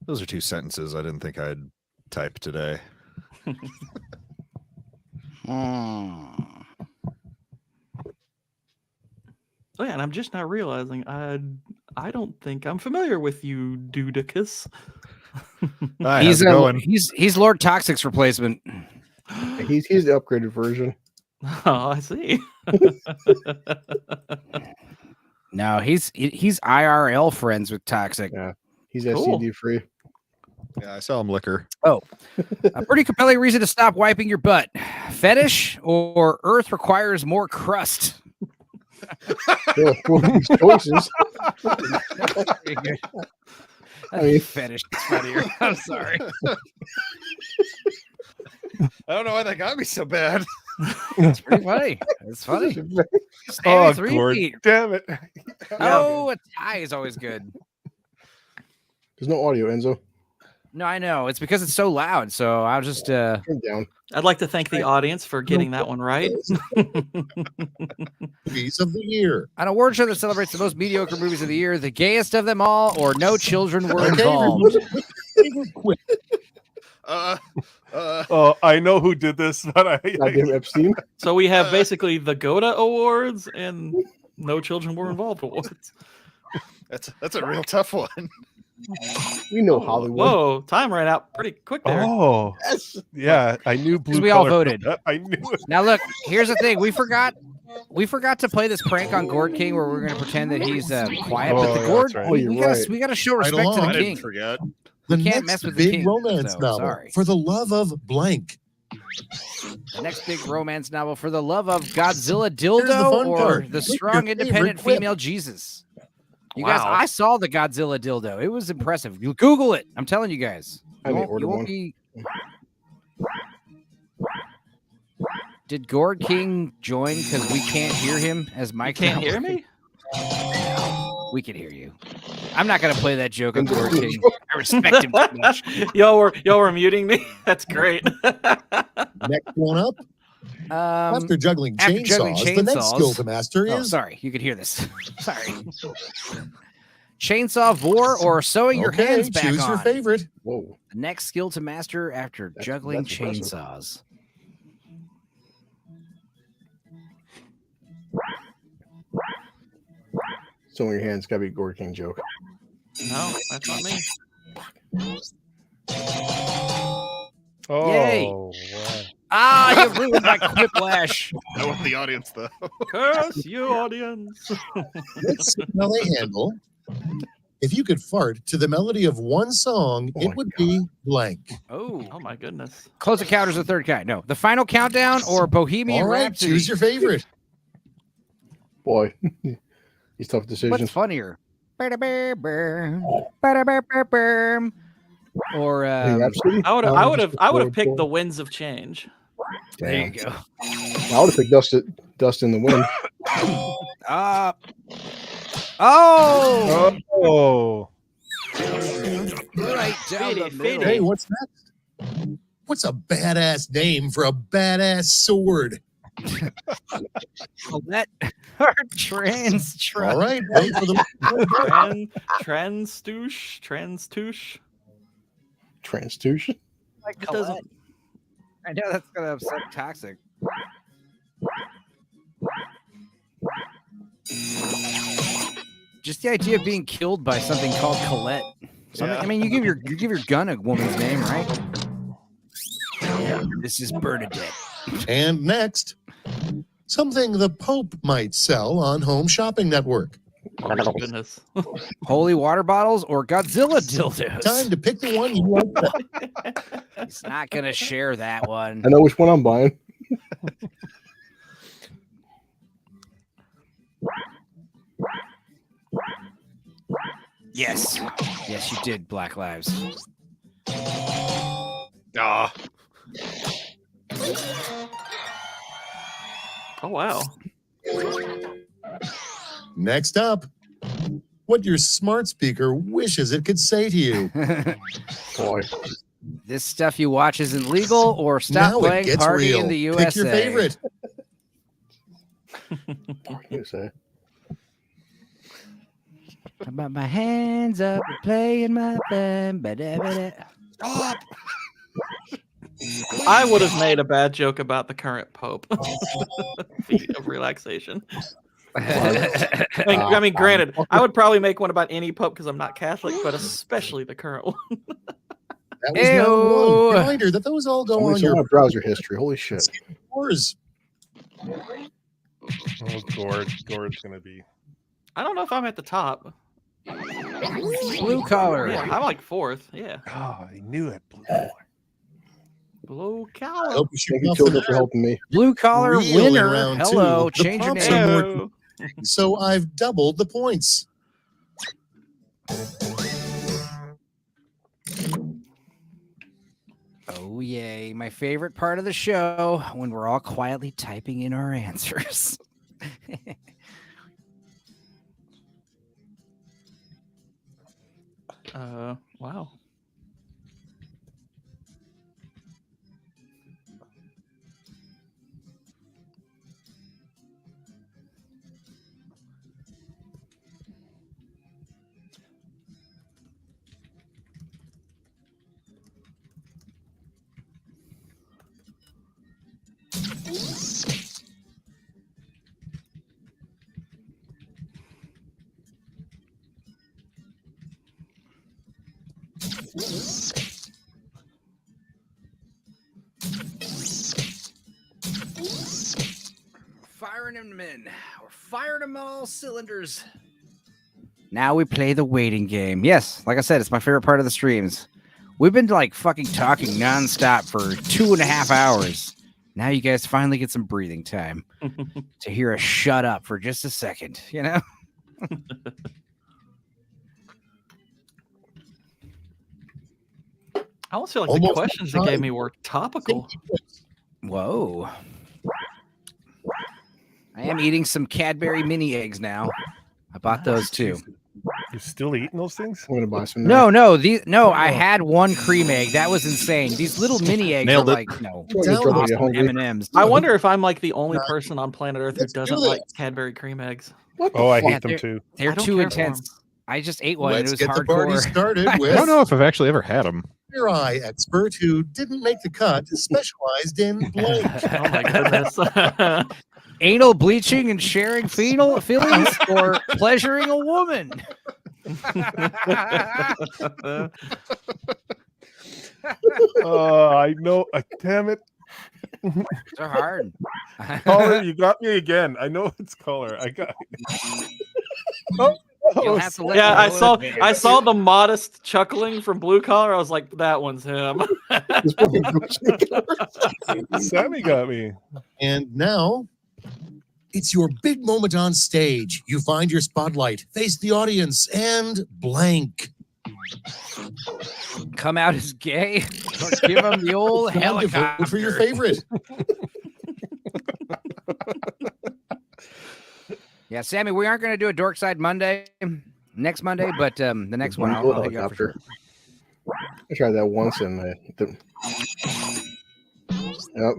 [SPEAKER 9] Those are 2 sentences I didn't think I'd type today.
[SPEAKER 11] Oh yeah, and I'm just not realizing I don't think I'm familiar with you, Dudicus.
[SPEAKER 6] He's Lord Toxic's replacement.
[SPEAKER 7] He's the upgraded version.
[SPEAKER 11] Oh, I see.
[SPEAKER 6] No, he's IRL friends with Toxic.
[SPEAKER 7] Yeah, he's STD free.
[SPEAKER 9] Yeah, I saw him liquor.
[SPEAKER 6] Oh, a pretty compelling reason to stop wiping your butt. Fetish or Earth requires more crust?
[SPEAKER 7] Choices.
[SPEAKER 6] I mean, fetish is funnier. I'm sorry.
[SPEAKER 9] I don't know why that got me so bad.
[SPEAKER 6] It's pretty funny. It's funny.
[SPEAKER 8] Oh,
[SPEAKER 6] 3
[SPEAKER 8] Gord,
[SPEAKER 6] feet.
[SPEAKER 8] damn it.
[SPEAKER 6] Oh, a tie is always good.
[SPEAKER 7] There's no audio, Enzo.
[SPEAKER 6] No, I know. It's because it's so loud. So I'll just
[SPEAKER 7] turn down.
[SPEAKER 11] I'd like to thank the audience for getting that one right.
[SPEAKER 12] Movies of the year.
[SPEAKER 6] An award show that celebrates the most mediocre movies of the year, the gayest of them all, or no children were involved.
[SPEAKER 8] I know who did this, but
[SPEAKER 7] Epstein.
[SPEAKER 11] So we have basically the Goda Awards and no children were involved awards.
[SPEAKER 9] That's a real tough one.
[SPEAKER 7] We know Hollywood.
[SPEAKER 11] Whoa, time ran out pretty quick there.
[SPEAKER 8] Oh, yeah. I knew blue.
[SPEAKER 6] We all
[SPEAKER 8] collar-
[SPEAKER 6] voted.
[SPEAKER 8] I knew it.
[SPEAKER 6] Now look, here's the thing. We forgot to play this prank on Gord King where we're going to pretend that he's quiet. But the Gord,
[SPEAKER 8] right.
[SPEAKER 6] we got to show respect to the
[SPEAKER 12] I
[SPEAKER 6] king.
[SPEAKER 9] didn't forget.
[SPEAKER 12] The
[SPEAKER 6] You can't
[SPEAKER 12] next
[SPEAKER 6] mess with the
[SPEAKER 12] big
[SPEAKER 6] king,
[SPEAKER 12] romance
[SPEAKER 6] so,
[SPEAKER 12] novel,
[SPEAKER 6] sorry.
[SPEAKER 12] For the Love of Blank.
[SPEAKER 6] The next big romance novel for the love of Godzilla
[SPEAKER 12] Here's the
[SPEAKER 6] dildo
[SPEAKER 12] fun
[SPEAKER 6] or
[SPEAKER 12] part.
[SPEAKER 6] the
[SPEAKER 12] Pick your
[SPEAKER 6] strong independent
[SPEAKER 12] favorite whip.
[SPEAKER 6] female Jesus. You guys,
[SPEAKER 11] Wow.
[SPEAKER 6] I saw the Godzilla dildo. It was impressive. You Google it. I'm telling you guys.
[SPEAKER 7] I may order one.
[SPEAKER 6] Did Gord King join because we can't hear him as Mike?
[SPEAKER 11] Can't hear me?
[SPEAKER 6] We can hear you. I'm not gonna play that joke on Gord King. I respect him too much.
[SPEAKER 11] y'all were muting me. That's great.
[SPEAKER 12] Next one up. After juggling
[SPEAKER 6] after
[SPEAKER 12] chainsaws,
[SPEAKER 6] juggling
[SPEAKER 12] the next
[SPEAKER 6] chainsaws-
[SPEAKER 12] skill to master
[SPEAKER 6] Oh,
[SPEAKER 12] is
[SPEAKER 6] sorry, you could hear this. Sorry. Chainsaw vor or sewing your
[SPEAKER 12] Okay,
[SPEAKER 6] hands back
[SPEAKER 12] choose
[SPEAKER 6] on.
[SPEAKER 12] your favorite.
[SPEAKER 7] Whoa.
[SPEAKER 6] The next skill to master after juggling
[SPEAKER 7] that's impressive.
[SPEAKER 6] chainsaws.
[SPEAKER 7] So in your hands, gotta be a Gord King joke.
[SPEAKER 11] No, that's not me.
[SPEAKER 8] Oh,
[SPEAKER 6] Yay.
[SPEAKER 8] wow.
[SPEAKER 6] Ah, you ruined my quiplash.
[SPEAKER 9] I want the audience though.
[SPEAKER 11] Curse you, audience.
[SPEAKER 12] Let's see how they handle. If you could fart to the melody of one song,
[SPEAKER 7] Oh my
[SPEAKER 12] it would be blank.
[SPEAKER 11] Oh my goodness.
[SPEAKER 6] Close encounters of the third kind. No, the final countdown or Bohemian
[SPEAKER 12] All right,
[SPEAKER 6] Rhapsody.
[SPEAKER 12] choose your favorite.
[SPEAKER 7] Boy, these tough decisions.
[SPEAKER 6] What's funnier? Or
[SPEAKER 7] Rhapsody?
[SPEAKER 11] I would have picked the Winds of Change.
[SPEAKER 6] there you go.
[SPEAKER 7] I would have picked Dust in the Wind.
[SPEAKER 6] Oh,
[SPEAKER 8] Oh,
[SPEAKER 6] right down the middle.
[SPEAKER 12] Hey, what's next? What's a badass name for a badass sword?
[SPEAKER 6] Colette or trans.
[SPEAKER 12] All right, wait for the
[SPEAKER 11] Transtouche.
[SPEAKER 7] Transtution?
[SPEAKER 6] Like
[SPEAKER 11] It doesn't.
[SPEAKER 6] I know that's gonna upset Toxic. Just the idea of being killed by something called Colette. Something.
[SPEAKER 11] Yeah.
[SPEAKER 6] I mean, you give your gun a woman's name, right? This is Bernadette.
[SPEAKER 12] And next, something the Pope might sell on Home Shopping Network.
[SPEAKER 11] Oh my goodness.
[SPEAKER 6] Holy water bottles or Godzilla dildos.
[SPEAKER 12] Time to pick the one you like.
[SPEAKER 6] He's not gonna share that one.
[SPEAKER 7] I know which one I'm buying.
[SPEAKER 6] Yes. Yes, you did, Black Lives.
[SPEAKER 9] Ah,
[SPEAKER 11] Oh wow.
[SPEAKER 12] Next up, what your smart speaker wishes it could say to you.
[SPEAKER 7] Boy,
[SPEAKER 6] This stuff you watch isn't legal or stop
[SPEAKER 12] Now it
[SPEAKER 6] playing
[SPEAKER 12] gets
[SPEAKER 6] Party
[SPEAKER 12] real.
[SPEAKER 6] in the USA.
[SPEAKER 12] Pick your favorite.
[SPEAKER 7] USA.
[SPEAKER 6] About my hands up, playing my band.
[SPEAKER 9] stop.
[SPEAKER 11] I would have made a bad joke about the current Pope. Feet of relaxation. I mean, granted, I would probably make one about any Pope because I'm not Catholic, but especially the current one.
[SPEAKER 12] That was round
[SPEAKER 6] Ew.
[SPEAKER 12] one. Reminder that those all go on
[SPEAKER 7] Somebody's
[SPEAKER 12] your
[SPEAKER 7] on browser history. Holy shit.
[SPEAKER 12] scores.
[SPEAKER 8] oh, Gord's gonna be.
[SPEAKER 11] I don't know if I'm at the top.
[SPEAKER 6] Blue collar.
[SPEAKER 11] Yeah, I'm like fourth. Yeah.
[SPEAKER 8] Oh, I knew it.
[SPEAKER 11] Blue
[SPEAKER 12] I
[SPEAKER 11] collar.
[SPEAKER 12] hope you should
[SPEAKER 7] Thank you,
[SPEAKER 12] off
[SPEAKER 7] children,
[SPEAKER 12] the
[SPEAKER 7] for helping me.
[SPEAKER 6] Blue collar
[SPEAKER 12] Real in
[SPEAKER 6] winner.
[SPEAKER 12] round
[SPEAKER 6] Hello.
[SPEAKER 12] two. The
[SPEAKER 6] Change your
[SPEAKER 12] prompts
[SPEAKER 6] name.
[SPEAKER 12] are more-
[SPEAKER 11] Hello.
[SPEAKER 12] So I've doubled the points.
[SPEAKER 6] Oh, yay. My favorite part of the show when we're all quietly typing in our answers.
[SPEAKER 11] Wow.
[SPEAKER 6] Firing them in. We're firing them all cylinders. Now we play the waiting game. Yes, like I said, it's my favorite part of the streams. We've been like fucking talking nonstop for 2.5 hours. Now you guys finally get some breathing time to hear us shut up for just a second, you know?
[SPEAKER 11] I almost feel like the questions they gave me were topical.
[SPEAKER 6] Whoa. I am eating some Cadbury mini eggs now. I bought those too.
[SPEAKER 8] You're still eating those things?
[SPEAKER 7] I'm gonna buy some.
[SPEAKER 6] No, I had one cream egg. That was insane. These little mini eggs are like, awesome M&Ms.
[SPEAKER 11] I wonder if I'm like the only person on planet Earth who doesn't like Cadbury cream eggs.
[SPEAKER 8] I hate them too.
[SPEAKER 6] They're too intense. I just ate one.
[SPEAKER 12] Let's
[SPEAKER 6] and it was
[SPEAKER 12] get the party
[SPEAKER 6] hardcore.
[SPEAKER 12] started with.
[SPEAKER 9] I don't know if I've actually ever had them.
[SPEAKER 12] Your eye expert who didn't make the cut, specialized in blank.
[SPEAKER 11] Oh my goodness.
[SPEAKER 6] Anal bleaching and sharing feelings or pleasuring a woman.
[SPEAKER 8] I know. Damn it.
[SPEAKER 6] They're hard.
[SPEAKER 8] Caller, you got me again. I know it's caller. I got.
[SPEAKER 11] I saw the modest chuckling from Blue Collar. I was like, that one's him.
[SPEAKER 8] Sammy got me.
[SPEAKER 12] And now it's your big moment on stage. You find your spotlight, face the audience, and blank.
[SPEAKER 6] Come out as gay or give him the old
[SPEAKER 12] Time to
[SPEAKER 6] helicopter.
[SPEAKER 12] vote for your favorite.
[SPEAKER 6] Yeah, Sammy, we aren't going to do a Dorkside next Monday, but the next one I'll hit you up for sure.
[SPEAKER 7] I tried that once and yep.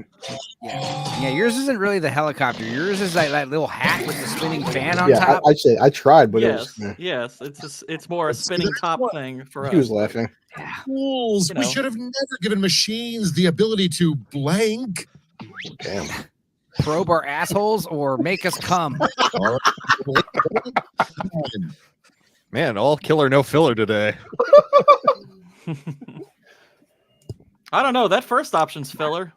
[SPEAKER 6] Yeah, yours isn't really the helicopter. Yours is like that little hat with the spinning fan on top.
[SPEAKER 7] I'd say I tried, but
[SPEAKER 11] Yes, it's more a spinning top thing for us.
[SPEAKER 7] He was laughing.
[SPEAKER 12] Fools, we should have never given machines the ability to blank.
[SPEAKER 7] Damn.
[SPEAKER 6] Probe our assholes or make us come.
[SPEAKER 9] Man, all killer, no filler today.
[SPEAKER 11] I don't know. That first option's filler.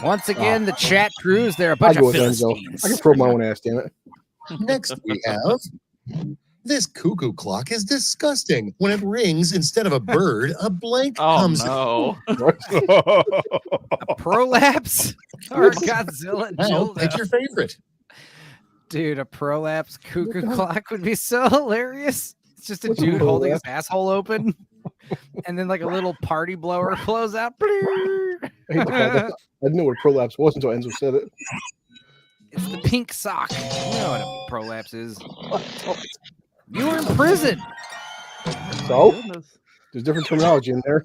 [SPEAKER 6] Once again, the chat crews, they're a bunch of Philistines.
[SPEAKER 7] I can probe my own ass, damn it.
[SPEAKER 12] Next we have this cuckoo clock is disgusting. When it rings, instead of a bird, a blank comes.
[SPEAKER 11] No.
[SPEAKER 6] A prolapse or Godzilla?
[SPEAKER 12] Now, pick your favorite.
[SPEAKER 6] Dude, a prolapse cuckoo clock would be so hilarious. It's just a dude holding his asshole open, and then like a little party blower blows out.
[SPEAKER 7] I didn't know what prolapse was until Enzo said it.
[SPEAKER 6] It's the pink sock. You know what a prolapse is. You were in prison.
[SPEAKER 7] So there's different terminology in there.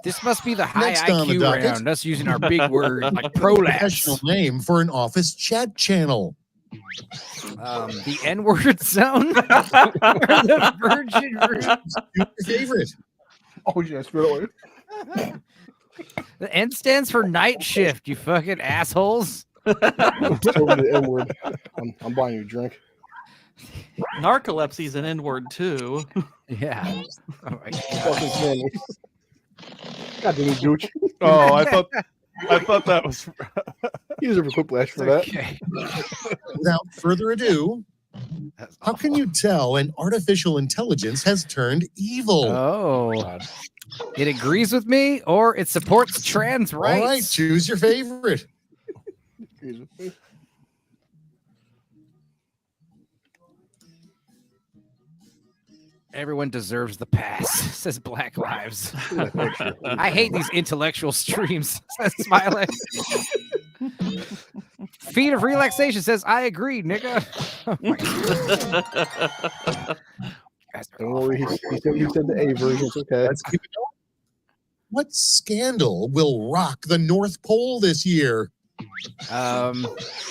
[SPEAKER 6] This must be the high
[SPEAKER 12] Next on the
[SPEAKER 6] IQ
[SPEAKER 12] docket.
[SPEAKER 6] round. Us using our big word like prolapse.
[SPEAKER 12] Professional name for an office chat channel.
[SPEAKER 6] The N-word zone. Or the virgin room.
[SPEAKER 12] Your favorite.
[SPEAKER 7] Oh yeah, straight away.
[SPEAKER 6] The N stands for night shift. You fucking assholes.
[SPEAKER 7] The N-word. I'm buying you a drink.
[SPEAKER 11] Narcolepsy's an N-word too.
[SPEAKER 6] Yeah. Oh my
[SPEAKER 7] God. God damn you, Gooch.
[SPEAKER 8] Oh, I thought that was.
[SPEAKER 7] He deserves a quick flash for that.
[SPEAKER 12] Without further ado, how can you tell an artificial intelligence has turned evil?
[SPEAKER 6] Oh. It agrees with me or it supports trans rights.
[SPEAKER 12] All right, choose your favorite.
[SPEAKER 6] Everyone deserves the pass, says Black Lives. I hate these intellectual streams, says Smiley. Feet of Relaxation says, I agree, nigga. Oh my God.
[SPEAKER 7] Don't worry, he said the A version. It's okay.
[SPEAKER 12] Let's keep it going. What scandal will rock the North Pole this year?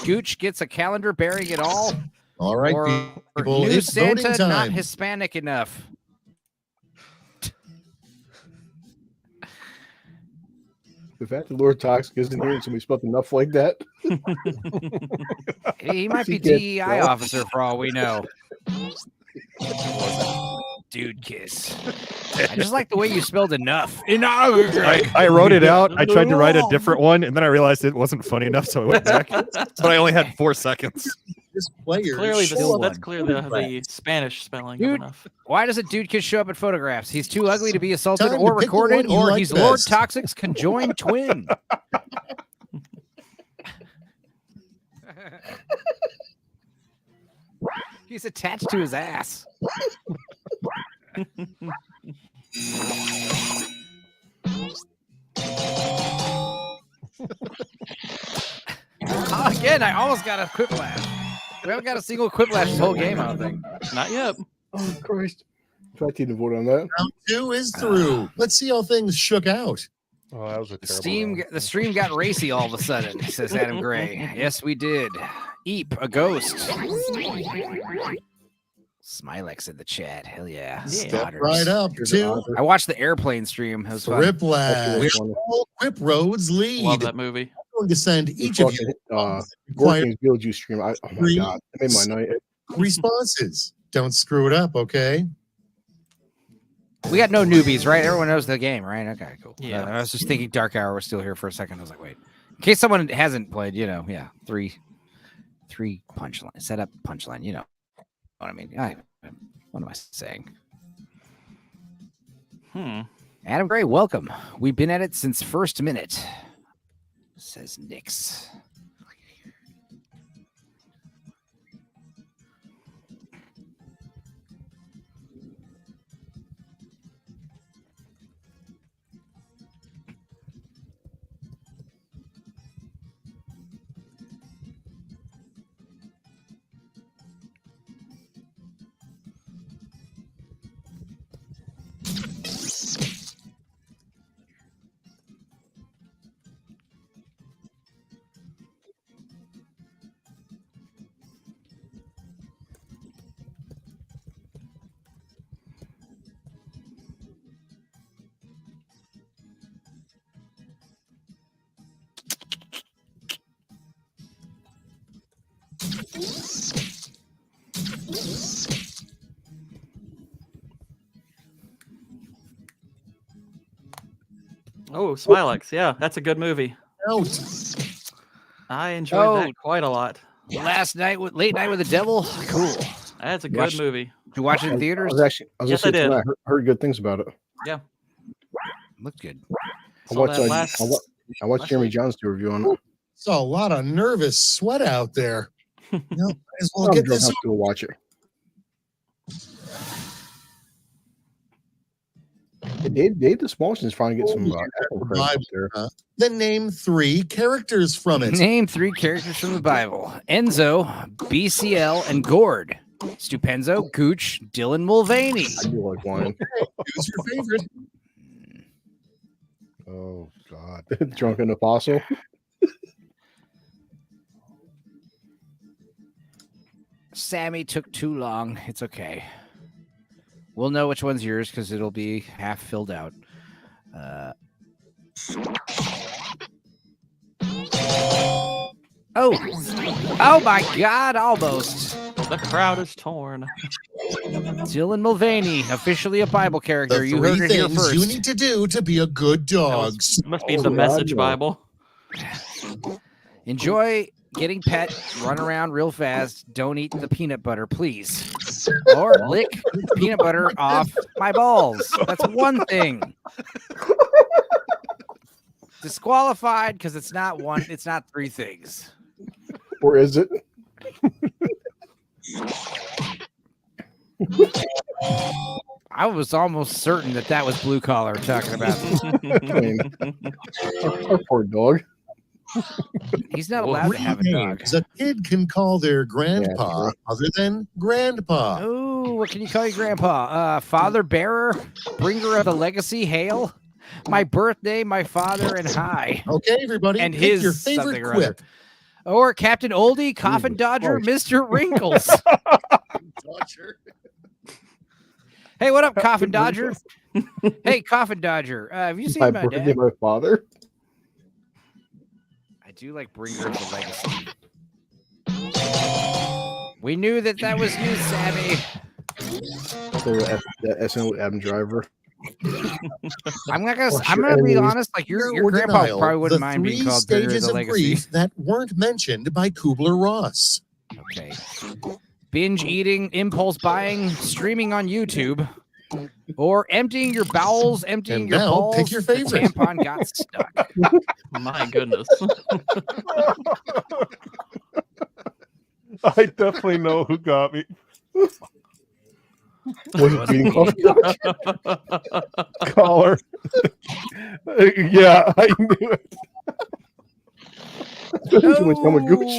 [SPEAKER 6] Gooch gets a calendar bearing it all.
[SPEAKER 12] All right,
[SPEAKER 6] or
[SPEAKER 12] people,
[SPEAKER 6] new
[SPEAKER 12] it's voting
[SPEAKER 6] Santa
[SPEAKER 12] time.
[SPEAKER 6] not Hispanic enough.
[SPEAKER 7] The fact that Lord Toxic isn't here and somebody spelled enough like that.
[SPEAKER 6] He might be
[SPEAKER 7] He gets
[SPEAKER 6] DEI officer for all we know. dude kiss. I just like the way you spelled enough. Enough.
[SPEAKER 9] I wrote it out. I tried to write a different one, and then I realized it wasn't funny enough, so I went back. But I only had 4 seconds.
[SPEAKER 11] That's clearly the Spanish spelling of enough.
[SPEAKER 6] Why does a dude kiss show up in photographs? He's too ugly to be assaulted or recorded, or he's Lord Toxic's conjoined twin. He's attached to his ass. Again, I almost got a quiplash. We haven't got a single quiplash this whole game, I don't think.
[SPEAKER 11] Not yet.
[SPEAKER 7] Oh, Christ. Try to vote on that.
[SPEAKER 12] Round 2 is through. Let's see how things shook out.
[SPEAKER 8] Oh, that was a
[SPEAKER 6] The stream got racy all of a sudden, says Adam Gray. Yes, we did. Eep, a ghost. Smilex in the chat. Hell yeah.
[SPEAKER 12] Step right up to
[SPEAKER 6] I watched the airplane stream. It was fun.
[SPEAKER 12] Whiplash. Quip Roads lead.
[SPEAKER 11] Love that movie.
[SPEAKER 12] I'm going to send each of you
[SPEAKER 7] Gorking's Beetlejuice stream. Oh my god, that made my night.
[SPEAKER 12] responses. Don't screw it up, okay?
[SPEAKER 6] We got no newbies, right? Everyone knows the game, right? Okay, cool.
[SPEAKER 11] Yeah.
[SPEAKER 6] I was just thinking Dark Hour was still here for a second. I was like, wait. In case someone hasn't played, three punchline, set up punchline, you know what I mean? What am I saying? Adam Gray, welcome. We've been at it since first minute, says Nix.
[SPEAKER 11] Oh, Smilex. Yeah, that's a good movie. I enjoyed that quite a lot.
[SPEAKER 6] Late Night with the Devil. Cool.
[SPEAKER 11] That's a good movie.
[SPEAKER 6] Did you watch it in theaters?
[SPEAKER 11] Yes, I did.
[SPEAKER 7] I heard good things about it.
[SPEAKER 11] Yeah.
[SPEAKER 6] Looked good.
[SPEAKER 7] I watched Jeremy John's review on it.
[SPEAKER 12] Saw a lot of nervous sweat out there. Might as well
[SPEAKER 7] I'm
[SPEAKER 12] get
[SPEAKER 7] drunk
[SPEAKER 12] this.
[SPEAKER 7] enough to go watch it. Dave the Smallson's trying to get some
[SPEAKER 12] Bible, Then name 3 characters from it.
[SPEAKER 6] Name 3 characters from the Bible. Enzo, BCL, and Gord. Stupenzo, Gooch, Dylan Mulvaney.
[SPEAKER 7] I do like wine.
[SPEAKER 12] Who's your favorite?
[SPEAKER 7] Oh, God. Drunken Apostle.
[SPEAKER 6] Sammy took too long. It's okay. We'll know which one's yours because it'll be half filled out. Oh my God! Almost.
[SPEAKER 11] The crowd is torn.
[SPEAKER 6] Dylan Mulvaney, officially a Bible character.
[SPEAKER 12] The
[SPEAKER 6] You heard it here
[SPEAKER 12] things
[SPEAKER 6] first.
[SPEAKER 12] you need to do to be a good dog.
[SPEAKER 11] Must be the Message Bible.
[SPEAKER 6] Enjoy getting pet, run around real fast. Don't eat the peanut butter, please. Or lick peanut butter off my balls. That's one thing. Disqualified because it's not 3 things.
[SPEAKER 7] Or is it?
[SPEAKER 6] I was almost certain that was blue collar talking about.
[SPEAKER 7] Our poor dog.
[SPEAKER 6] He's not allowed to have a dog.
[SPEAKER 12] A kid can call their grandpa other than grandpa.
[SPEAKER 6] Oh, what can you call your grandpa? Father bearer, bringer of the legacy, hail. My birthday, my father, and hi.
[SPEAKER 12] Okay, everybody,
[SPEAKER 6] and
[SPEAKER 12] pick
[SPEAKER 6] his
[SPEAKER 12] your favorite
[SPEAKER 6] or
[SPEAKER 12] quip.
[SPEAKER 6] Or Captain Oldie, Coffin Dodger, Mr. Wrinkles. Hey, what up, Coffin Dodger? Hey, Coffin Dodger. Have you seen my
[SPEAKER 7] birthday,
[SPEAKER 6] dad?
[SPEAKER 7] my father.
[SPEAKER 6] I do like bringer of the legacy. We knew that was you, Sammy.
[SPEAKER 7] So the SNL with Adam Driver.
[SPEAKER 6] I'm gonna be honest. Like your grandpa
[SPEAKER 12] denial,
[SPEAKER 6] probably wouldn't
[SPEAKER 12] the
[SPEAKER 6] mind being
[SPEAKER 12] 3
[SPEAKER 6] called Bigger
[SPEAKER 12] stages
[SPEAKER 6] the
[SPEAKER 12] of
[SPEAKER 6] Legacy.
[SPEAKER 12] grief that weren't mentioned by Kubler-Ross.
[SPEAKER 6] Okay. Binge eating, impulse buying, streaming on YouTube, or emptying your bowels, emptying
[SPEAKER 12] And
[SPEAKER 6] your
[SPEAKER 12] now,
[SPEAKER 6] balls.
[SPEAKER 12] pick your
[SPEAKER 6] the
[SPEAKER 12] favorite.
[SPEAKER 6] tampon got stuck.
[SPEAKER 11] My goodness.
[SPEAKER 8] I definitely know who got me.
[SPEAKER 7] Was it beating
[SPEAKER 8] Caller? Yeah, I knew it.
[SPEAKER 7] Too much Gooch.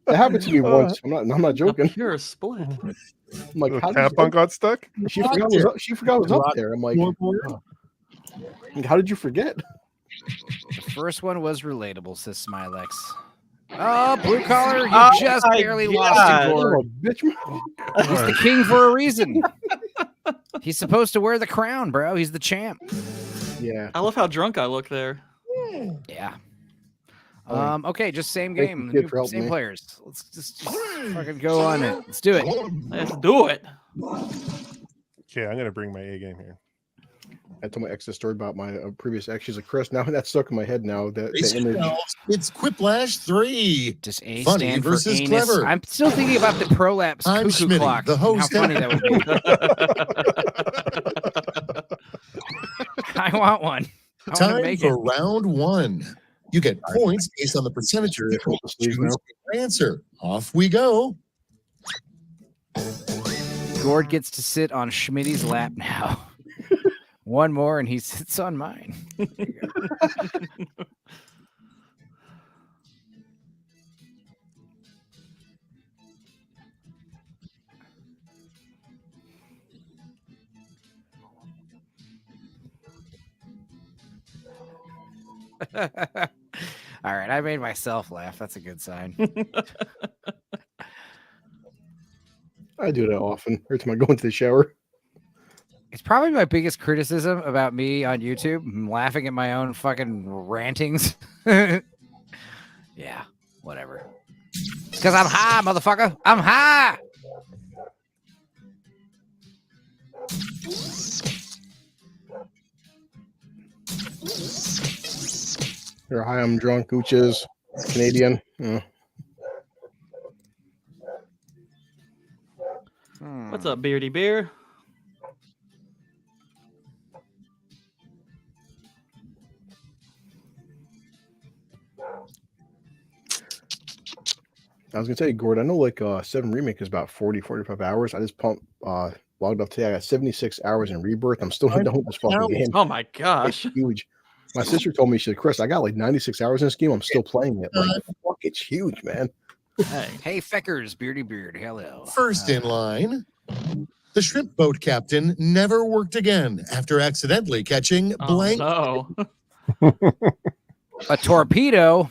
[SPEAKER 7] That happened to me once. I'm not joking.
[SPEAKER 11] Pure split.
[SPEAKER 7] I'm like,
[SPEAKER 8] The
[SPEAKER 7] how
[SPEAKER 8] tampon got stuck?
[SPEAKER 7] She forgot it was up there. I'm like, oh. How did you forget?
[SPEAKER 6] The first one was relatable, says Smilex. Oh, blue collar, you
[SPEAKER 11] Oh
[SPEAKER 6] just
[SPEAKER 11] my
[SPEAKER 6] barely
[SPEAKER 11] God.
[SPEAKER 6] lost to Gord.
[SPEAKER 7] Oh, bitch.
[SPEAKER 6] He's the king for a reason. He's supposed to wear the crown, bro. He's the champ.
[SPEAKER 7] Yeah.
[SPEAKER 11] I love how drunk I look there.
[SPEAKER 6] Yeah. Okay, just same
[SPEAKER 7] Thank
[SPEAKER 6] game,
[SPEAKER 7] you, kid, for helping
[SPEAKER 6] same
[SPEAKER 7] me.
[SPEAKER 6] players. Let's just fucking go on it. Let's do it.
[SPEAKER 11] Let's do it.
[SPEAKER 8] Okay, I'm gonna bring my A game here.
[SPEAKER 7] I told my ex a story about my previous ex. She's like, Chris, now that's stuck in my head now.
[SPEAKER 12] Brace
[SPEAKER 7] The image.
[SPEAKER 12] yourselves. It's Quiplash 3.
[SPEAKER 6] Just A
[SPEAKER 12] Funny
[SPEAKER 6] stand
[SPEAKER 12] versus
[SPEAKER 6] for anus.
[SPEAKER 12] clever.
[SPEAKER 6] I'm still thinking about the prolapse
[SPEAKER 12] I'm
[SPEAKER 6] cuckoo
[SPEAKER 12] Schmitty,
[SPEAKER 6] clock.
[SPEAKER 12] the
[SPEAKER 6] and how
[SPEAKER 12] host.
[SPEAKER 6] funny that would be. I want one. I want to
[SPEAKER 12] Time
[SPEAKER 6] make
[SPEAKER 12] for
[SPEAKER 6] it.
[SPEAKER 12] round 1. You get points based on the percentage you choose your answer. Off we go.
[SPEAKER 6] Gord gets to sit on Schmitty's lap now. One more and he sits on mine. All right, I made myself laugh. That's a good sign.
[SPEAKER 7] I do that often. Every time I go into the shower.
[SPEAKER 6] It's probably my biggest criticism about me on YouTube. I'm laughing at my own fucking rantings. Yeah, whatever. Because I'm high, motherfucker. I'm high.
[SPEAKER 7] You're high, I'm drunk. Gooches. Canadian. Yeah.
[SPEAKER 11] What's up, Beardy Beer?
[SPEAKER 7] I was gonna tell you, Gord, I know like 7 Remake is about 40-45 hours. I just logged up today. I got 76 hours in Rebirth. I'm still done with this fucking game.
[SPEAKER 11] Oh my gosh.
[SPEAKER 7] It's huge. My sister told me, she said, Chris, I got like 96 hours in this game. I'm still playing it. Like, fuck, it's huge, man.
[SPEAKER 6] Hey, Feckers, Beardy Beard. Hello.
[SPEAKER 12] First in line, the shrimp boat captain never worked again after accidentally catching blank.
[SPEAKER 11] No.
[SPEAKER 6] A torpedo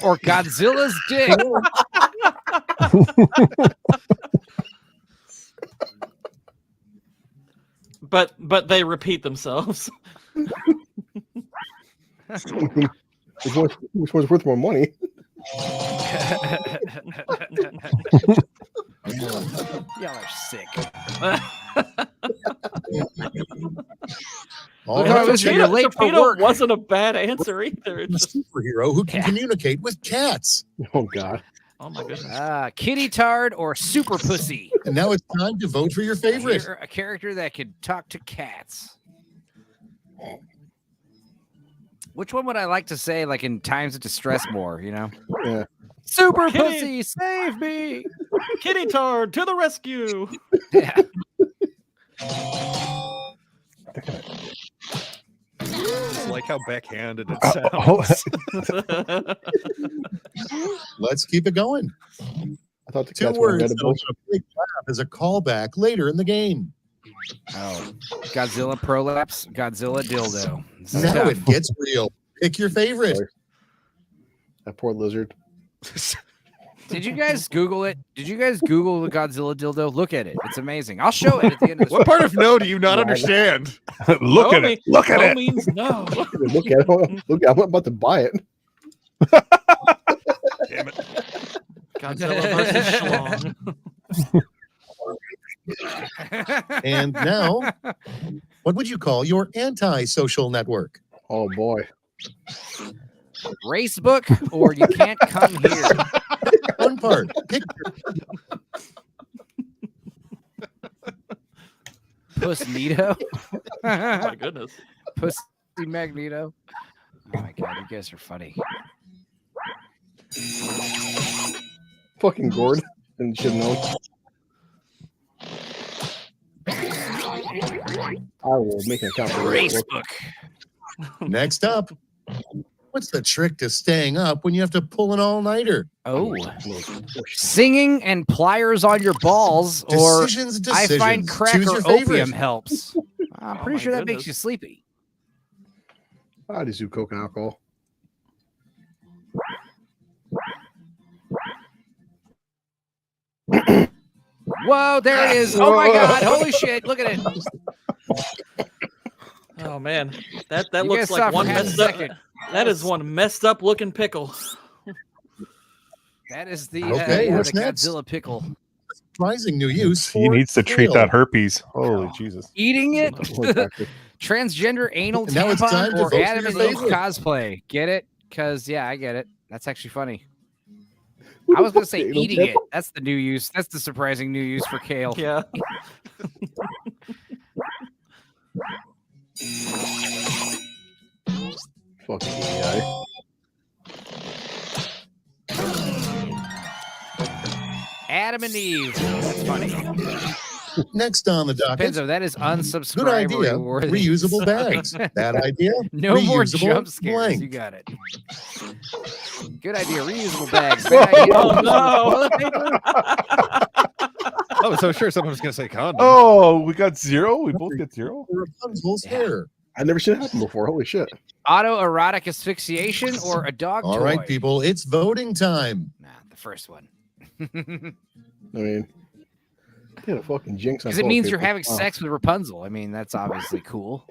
[SPEAKER 6] or Godzilla's dick.
[SPEAKER 11] But they repeat themselves.
[SPEAKER 7] Which one's worth more money?
[SPEAKER 6] Y'all are sick.
[SPEAKER 11] Torpedo, torpedo wasn't a bad answer either.
[SPEAKER 12] A superhero who can communicate with cats.
[SPEAKER 7] Oh God.
[SPEAKER 11] Oh my goodness.
[SPEAKER 6] Kitty Tard or Super Pussy.
[SPEAKER 12] And now it's time to vote for your favorite.
[SPEAKER 6] A character that could talk to cats. Which one would I like to say, like in times of distress more, you know?
[SPEAKER 7] Yeah.
[SPEAKER 6] Super
[SPEAKER 11] Kitty.
[SPEAKER 6] Pussy, save me!
[SPEAKER 11] Kitty Tard to the rescue.
[SPEAKER 6] Yeah.
[SPEAKER 9] It's like how backhanded it sounds.
[SPEAKER 12] Let's keep it going.
[SPEAKER 7] I thought the
[SPEAKER 12] 2
[SPEAKER 7] cats were
[SPEAKER 12] words
[SPEAKER 7] edible.
[SPEAKER 12] that'll get a big laugh as a callback later in the game.
[SPEAKER 6] Oh, Godzilla prolapse, Godzilla dildo. This is
[SPEAKER 12] Now
[SPEAKER 6] tough.
[SPEAKER 12] it gets real. Pick your favorite.
[SPEAKER 7] That poor lizard.
[SPEAKER 6] Did you guys Google it? Did you guys Google the Godzilla dildo? Look at it. It's amazing. I'll show it at the end of this.
[SPEAKER 9] What part of no do you not understand?
[SPEAKER 8] Look at it. Look at
[SPEAKER 11] no
[SPEAKER 8] it.
[SPEAKER 11] means no.
[SPEAKER 7] Look at it. Look, I'm about to buy it.
[SPEAKER 8] Damn it.
[SPEAKER 11] Godzilla versus Schlong.
[SPEAKER 12] And now, what would you call your anti-social network?
[SPEAKER 7] Oh boy.
[SPEAKER 6] Racebook or you can't come here.
[SPEAKER 12] One part. Pick
[SPEAKER 6] Pussnito.
[SPEAKER 11] Oh my goodness.
[SPEAKER 6] Pussy Magneto. Oh my god, you guys are funny.
[SPEAKER 7] Fucking Gord. And should know. I will make an account for
[SPEAKER 6] Racebook.
[SPEAKER 12] Next up. What's the trick to staying up when you have to pull an all-nighter?
[SPEAKER 6] Oh, singing and pliers on your balls, or
[SPEAKER 12] Decisions.
[SPEAKER 6] I find crack
[SPEAKER 12] Choose
[SPEAKER 6] or
[SPEAKER 12] your favorite.
[SPEAKER 6] opium helps. I'm pretty sure that makes you sleepy.
[SPEAKER 7] I just do coke and alcohol.
[SPEAKER 6] Whoa, there it is. Oh my god, holy shit, look at it.
[SPEAKER 11] Oh man, that
[SPEAKER 6] You
[SPEAKER 11] looks
[SPEAKER 6] guys saw
[SPEAKER 11] like
[SPEAKER 6] for
[SPEAKER 11] one
[SPEAKER 6] half a
[SPEAKER 11] messed up.
[SPEAKER 6] second.
[SPEAKER 11] That is one messed up looking pickle.
[SPEAKER 6] That is the,
[SPEAKER 12] Okay, what's
[SPEAKER 6] the
[SPEAKER 12] next?
[SPEAKER 6] Godzilla pickle.
[SPEAKER 12] Surprising new use
[SPEAKER 8] He
[SPEAKER 12] for
[SPEAKER 8] needs to treat
[SPEAKER 12] kale.
[SPEAKER 8] that herpes. Holy Jesus.
[SPEAKER 6] Eating it, transgender anal
[SPEAKER 12] And now it's time
[SPEAKER 6] tampon,
[SPEAKER 12] to
[SPEAKER 6] or
[SPEAKER 12] vote for
[SPEAKER 6] Adam
[SPEAKER 12] your
[SPEAKER 6] and Eve
[SPEAKER 12] favorite.
[SPEAKER 6] cosplay. Get it? Because, yeah, I get it. That's actually funny. I was going to say
[SPEAKER 7] Anal
[SPEAKER 6] eating it.
[SPEAKER 7] tampon?
[SPEAKER 6] That's the new use. That's the surprising new use for kale.
[SPEAKER 11] Yeah.
[SPEAKER 7] Fucking AI.
[SPEAKER 6] Adam and Eve. That's funny.
[SPEAKER 12] Next on the docket.
[SPEAKER 6] Penzo, that is
[SPEAKER 12] Good
[SPEAKER 6] unsubscribe
[SPEAKER 12] idea.
[SPEAKER 6] worthy.
[SPEAKER 12] Reusable bags. Bad idea.
[SPEAKER 6] No more
[SPEAKER 12] Reusable
[SPEAKER 6] jump scares.
[SPEAKER 12] blank.
[SPEAKER 6] You got it. Good idea. Reusable bags. Bad idea.
[SPEAKER 11] Oh, no.
[SPEAKER 6] Toilet paper.
[SPEAKER 9] I was so sure someone was going to say condom.
[SPEAKER 8] Oh, we got 0? We both get 0?
[SPEAKER 12] Rapunzel's hair.
[SPEAKER 7] I've never seen it happen before. Holy shit.
[SPEAKER 6] Autoerotic asphyxiation or a dog
[SPEAKER 12] All
[SPEAKER 6] toy?
[SPEAKER 12] right, people, it's voting time.
[SPEAKER 6] Nah, the first one.
[SPEAKER 7] I mean, get a fucking jinx on
[SPEAKER 6] Because it
[SPEAKER 7] toilet
[SPEAKER 6] means you're
[SPEAKER 7] paper.
[SPEAKER 6] having
[SPEAKER 7] Wow.
[SPEAKER 6] sex with Rapunzel. I mean, that's obviously cool.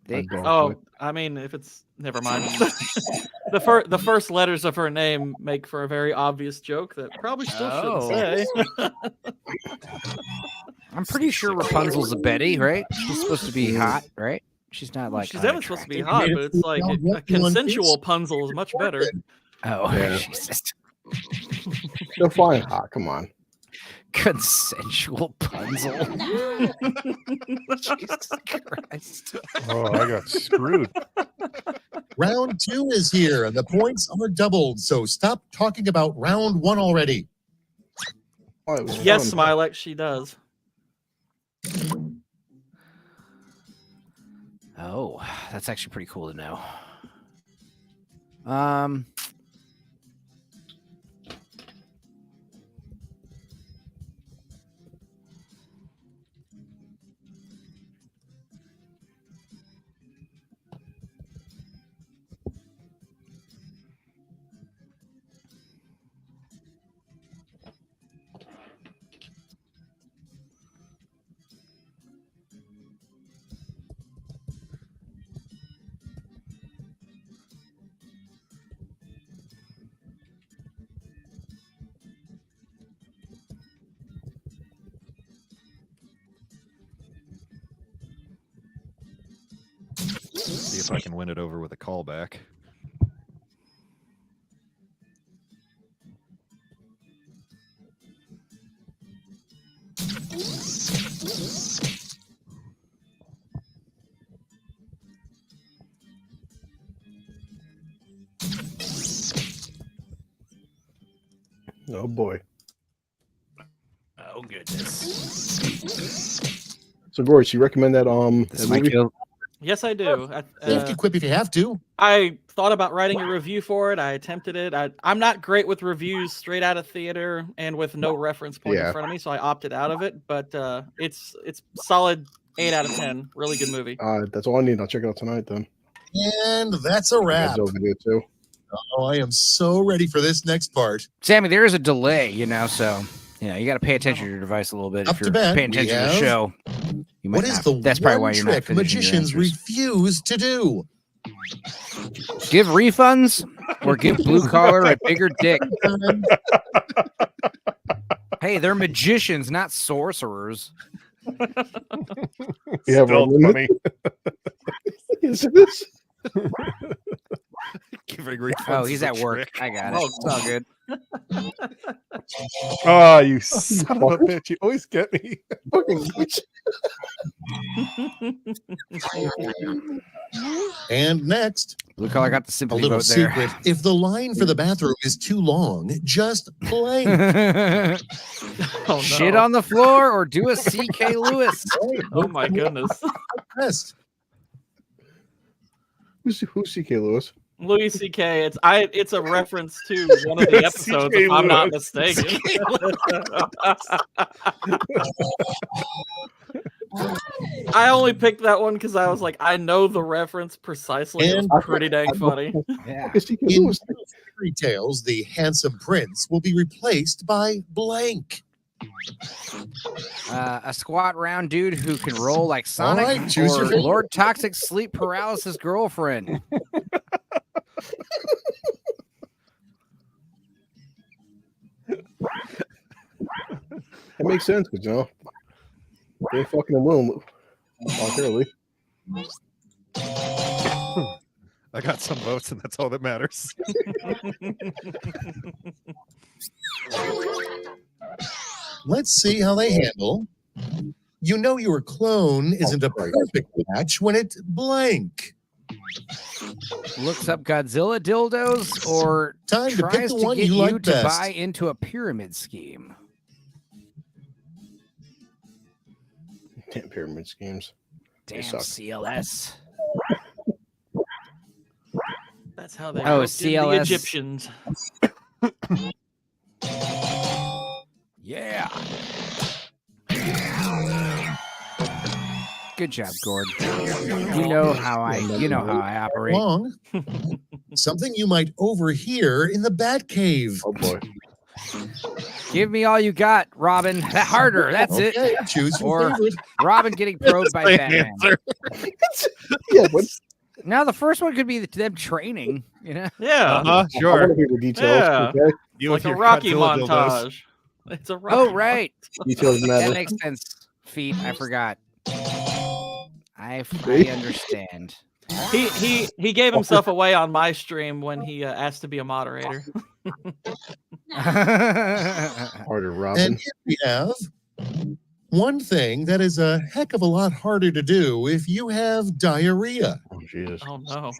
[SPEAKER 6] They-
[SPEAKER 11] Oh, I mean, if it's never mind. the first letters of her name make for a very obvious joke that probably still shouldn't say.
[SPEAKER 6] I'm pretty sure Rapunzel's a Betty, right? She's supposed to be hot, right? She's not like.
[SPEAKER 11] She's never supposed to be
[SPEAKER 6] unattractive.
[SPEAKER 11] hot, but it's like a consensual Punzel is much better.
[SPEAKER 6] Oh,
[SPEAKER 7] Yeah.
[SPEAKER 6] Jesus.
[SPEAKER 7] They're flying hot. Come on.
[SPEAKER 6] Consensual Punzel. Jesus Christ.
[SPEAKER 8] Oh, I got screwed.
[SPEAKER 12] Round 2 is here, and the points are doubled. So stop talking about round 1 already.
[SPEAKER 7] Oh, it was
[SPEAKER 11] Yes,
[SPEAKER 7] fun.
[SPEAKER 11] Smilex, she does.
[SPEAKER 6] Oh, that's actually pretty cool to know.
[SPEAKER 9] See if I can win it over with a callback.
[SPEAKER 7] Oh boy.
[SPEAKER 6] Oh goodness.
[SPEAKER 7] So, Gorge, you recommend that
[SPEAKER 6] This
[SPEAKER 7] that
[SPEAKER 6] might
[SPEAKER 7] movie?
[SPEAKER 6] feel.
[SPEAKER 11] Yes, I do.
[SPEAKER 12] Safety quip if you have to.
[SPEAKER 11] I thought about writing a review for it. I attempted it. I'm not great with reviews straight out of theater and with no reference point
[SPEAKER 7] Yeah.
[SPEAKER 11] in front of me, so I opted out of it. But it's solid 8 out of 10. Really good movie.
[SPEAKER 7] That's all I need. I'll check it out tonight then.
[SPEAKER 12] And that's a wrap.
[SPEAKER 7] Godzilla video too.
[SPEAKER 12] Oh, I am so ready for this next part.
[SPEAKER 6] Sammy, there is a delay, so you got to pay attention to your device a little bit
[SPEAKER 12] Up
[SPEAKER 6] if
[SPEAKER 12] to
[SPEAKER 6] you're
[SPEAKER 12] bat,
[SPEAKER 6] paying
[SPEAKER 12] we
[SPEAKER 6] attention to the
[SPEAKER 12] have-
[SPEAKER 6] show. You might
[SPEAKER 12] What is
[SPEAKER 6] not-
[SPEAKER 12] the
[SPEAKER 6] That's probably
[SPEAKER 12] one
[SPEAKER 6] why you're not
[SPEAKER 12] trick
[SPEAKER 6] finishing your
[SPEAKER 12] magicians
[SPEAKER 6] answers.
[SPEAKER 12] refuse to do?
[SPEAKER 6] Give refunds or give blue collar a bigger dick. Hey, they're magicians, not sorcerers.
[SPEAKER 7] Yeah,
[SPEAKER 8] Still
[SPEAKER 7] but
[SPEAKER 8] funny.
[SPEAKER 7] is this?
[SPEAKER 9] Giving refunds
[SPEAKER 6] Oh, he's
[SPEAKER 9] is a
[SPEAKER 6] at work.
[SPEAKER 9] trick.
[SPEAKER 6] I got it. It's all good.
[SPEAKER 8] Oh, you son of a bitch! You always get me.
[SPEAKER 12] And next,
[SPEAKER 6] Blue collar got the
[SPEAKER 12] a
[SPEAKER 6] sympathy
[SPEAKER 12] little
[SPEAKER 6] vote there.
[SPEAKER 12] secret. If the line for the bathroom is too long, just blank.
[SPEAKER 11] Oh,
[SPEAKER 6] Shit
[SPEAKER 11] no.
[SPEAKER 6] on the floor or do a CK Lewis.
[SPEAKER 11] Oh my goodness.
[SPEAKER 12] Best.
[SPEAKER 7] Who's CK Lewis?
[SPEAKER 11] Louis C.K. It's a reference to one of the episodes, if I'm not mistaken. I only picked that one because I was like, I know the reference precisely. It was pretty dang funny.
[SPEAKER 6] Yeah.
[SPEAKER 12] In fairy tales, the handsome prince will be replaced by blank.
[SPEAKER 6] A squat round dude who can roll like Sonic,
[SPEAKER 12] right, choose your
[SPEAKER 6] or
[SPEAKER 12] favorite.
[SPEAKER 6] Lord Toxic Sleep Paralysis girlfriend.
[SPEAKER 7] That makes sense, because they fucking will voluntarily.
[SPEAKER 9] I got some votes, and that's all that matters.
[SPEAKER 12] Let's see how they handle. You know your clone isn't a perfect match when it's blank.
[SPEAKER 6] Looks up Godzilla dildos or
[SPEAKER 12] Time to pick
[SPEAKER 6] tries
[SPEAKER 12] the
[SPEAKER 6] to
[SPEAKER 12] one
[SPEAKER 6] get
[SPEAKER 12] you
[SPEAKER 6] you
[SPEAKER 12] like
[SPEAKER 6] to
[SPEAKER 12] best.
[SPEAKER 6] buy into a pyramid scheme.
[SPEAKER 7] Damn pyramid schemes.
[SPEAKER 6] Damn
[SPEAKER 7] suck.
[SPEAKER 6] CLS.
[SPEAKER 11] That's how they
[SPEAKER 6] Oh,
[SPEAKER 11] roped in the
[SPEAKER 6] CLS.
[SPEAKER 11] Egyptians.
[SPEAKER 6] Yeah. Good job, Gord. You know how I operate.
[SPEAKER 12] Wrong. Something you might overhear in the Batcave.
[SPEAKER 7] Oh boy.
[SPEAKER 6] Give me all you got, Robin. Harder. That's
[SPEAKER 12] Okay,
[SPEAKER 6] it.
[SPEAKER 12] choose your
[SPEAKER 6] Or
[SPEAKER 12] favorite.
[SPEAKER 6] Robin getting probed by
[SPEAKER 9] Same
[SPEAKER 6] Batman.
[SPEAKER 9] answer.
[SPEAKER 7] Yeah, but
[SPEAKER 6] Now the first one could be them training. You know.
[SPEAKER 11] Yeah.
[SPEAKER 9] Uh-huh,
[SPEAKER 7] I want
[SPEAKER 9] sure.
[SPEAKER 7] to hear the details.
[SPEAKER 11] Yeah.
[SPEAKER 7] Okay?
[SPEAKER 9] You
[SPEAKER 11] Like
[SPEAKER 9] with
[SPEAKER 11] a
[SPEAKER 9] your
[SPEAKER 11] Rocky
[SPEAKER 9] Godzilla dildos.
[SPEAKER 11] montage. It's a Rocky
[SPEAKER 6] Oh right.
[SPEAKER 7] Details
[SPEAKER 6] That
[SPEAKER 7] matter.
[SPEAKER 6] makes sense. Feet. I forgot. I understand.
[SPEAKER 11] He gave himself away on my stream when he asked to be a moderator.
[SPEAKER 7] Harder, Robin.
[SPEAKER 12] And here we have one thing that is a heck of a lot harder to do if you have diarrhea.
[SPEAKER 7] Oh Jesus.
[SPEAKER 11] Oh no.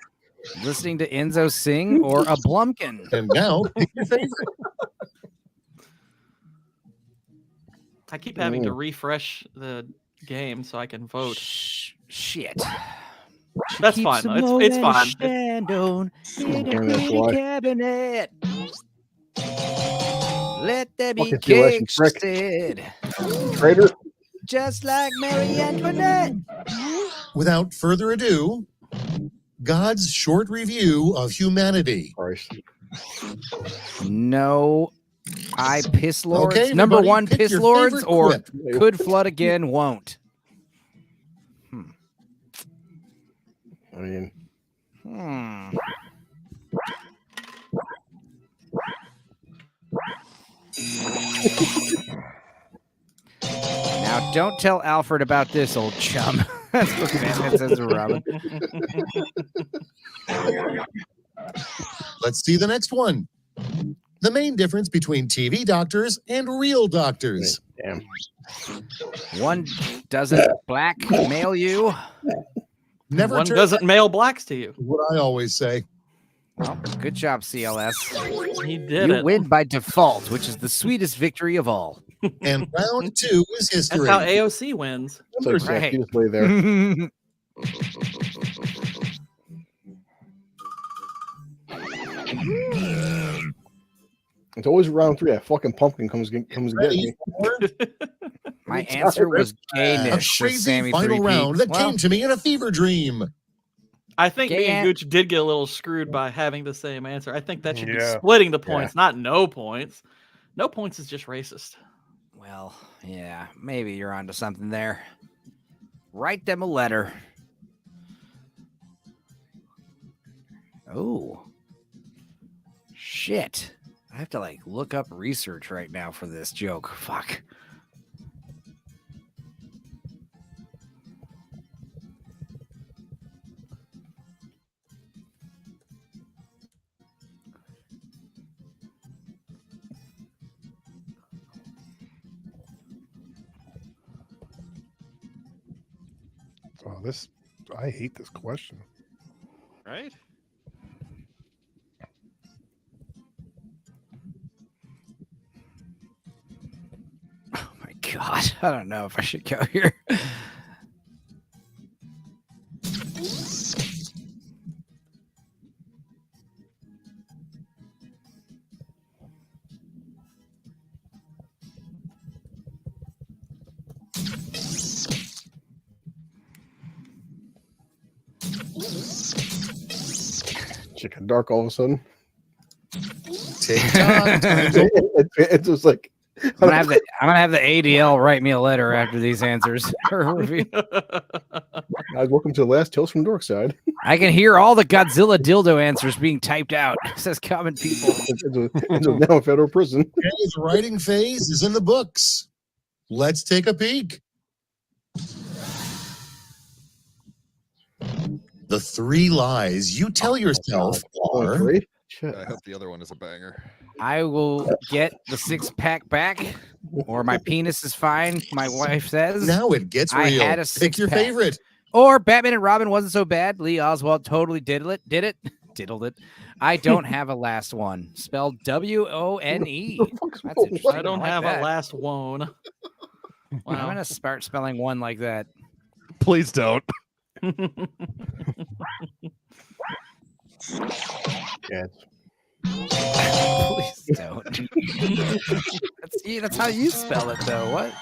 [SPEAKER 6] Listening to Enzo sing or a Blumpkin.
[SPEAKER 12] And now, pick your favorite.
[SPEAKER 11] I keep having to refresh the game so I can vote.
[SPEAKER 6] Shit.
[SPEAKER 11] That's fine. Though. It's fine.
[SPEAKER 6] Stand in a
[SPEAKER 7] Darn, that's
[SPEAKER 6] pretty
[SPEAKER 7] why.
[SPEAKER 6] cabinet. Let there be
[SPEAKER 7] Fucking feel
[SPEAKER 6] cake, she
[SPEAKER 7] prick.
[SPEAKER 6] said.
[SPEAKER 7] Traitor.
[SPEAKER 6] Just like Marie Antoinette.
[SPEAKER 12] Without further ado, God's short review of humanity.
[SPEAKER 7] Christ.
[SPEAKER 6] No, I piss lords.
[SPEAKER 12] Okay,
[SPEAKER 6] Number
[SPEAKER 12] everybody,
[SPEAKER 6] one,
[SPEAKER 12] pick
[SPEAKER 6] piss
[SPEAKER 12] your
[SPEAKER 6] lords,
[SPEAKER 12] favorite
[SPEAKER 6] or
[SPEAKER 12] quip.
[SPEAKER 6] could flood again, won't.
[SPEAKER 7] I mean,
[SPEAKER 6] Now, don't tell Alfred about this, old chum. That's what Batman says to Robin.
[SPEAKER 12] Let's see the next one. The main difference between TV doctors and real doctors.
[SPEAKER 7] damn.
[SPEAKER 6] One doesn't blackmail you.
[SPEAKER 12] Never
[SPEAKER 11] One
[SPEAKER 12] turn
[SPEAKER 11] doesn't mail blacks to you.
[SPEAKER 12] what I always say.
[SPEAKER 6] Well, good job, CLS.
[SPEAKER 11] He did
[SPEAKER 6] You
[SPEAKER 11] it.
[SPEAKER 6] win by default, which is the sweetest victory of all.
[SPEAKER 12] And round two is history.
[SPEAKER 11] That's how AOC wins.
[SPEAKER 7] It's like Zach,
[SPEAKER 6] Right.
[SPEAKER 7] you just lay there. It's always round three. That fucking pumpkin comes and get me.
[SPEAKER 6] My answer was
[SPEAKER 12] A
[SPEAKER 6] gayish.
[SPEAKER 12] crazy
[SPEAKER 6] Sammy
[SPEAKER 12] final
[SPEAKER 6] 3P.
[SPEAKER 12] round that
[SPEAKER 6] Well,
[SPEAKER 12] came to me in a fever dream.
[SPEAKER 11] I think me
[SPEAKER 6] Gay
[SPEAKER 11] and
[SPEAKER 6] an-
[SPEAKER 11] Gooch did get a little screwed by having the same answer. I think that should be
[SPEAKER 8] Yeah.
[SPEAKER 11] splitting the points, not no points. No points is just racist.
[SPEAKER 6] well, yeah, maybe you're onto something there. Write them a letter. Oh. Shit. have to like look up research right now for this joke. Fuck.
[SPEAKER 8] Oh, I hate this question.
[SPEAKER 9] Right?
[SPEAKER 6] Oh my God. I don't know if I should go here.
[SPEAKER 7] Chicken dark all of a sudden.
[SPEAKER 12] TikTok.
[SPEAKER 7] It's just like
[SPEAKER 6] I'm gonna have the ADL write me a letter after these answers.
[SPEAKER 7] Welcome to the last Tales from Dorkside.
[SPEAKER 6] I can hear all the Godzilla dildo answers being typed out. Says common people.
[SPEAKER 7] It's now a federal prison.
[SPEAKER 12] His writing phase is in the books. Let's take a peek. The 3 lies you tell yourself are.
[SPEAKER 9] I hope the other one is a banger.
[SPEAKER 6] I will get the 6-pack back, or my penis is fine. My wife says.
[SPEAKER 12] Now it gets real.
[SPEAKER 6] I had a
[SPEAKER 12] Pick your
[SPEAKER 6] 6-pack.
[SPEAKER 12] favorite.
[SPEAKER 6] Or Batman and Robin wasn't so bad. Lee Oswald totally diddled it. I don't have a last one. Spelled W-O-N-E. That's interesting.
[SPEAKER 11] I don't
[SPEAKER 6] like
[SPEAKER 11] have
[SPEAKER 6] that.
[SPEAKER 11] a last one.
[SPEAKER 6] I'm gonna start spelling one like that.
[SPEAKER 8] Please don't.
[SPEAKER 7] Yeah.
[SPEAKER 6] Please don't. That's how you spell it, though. What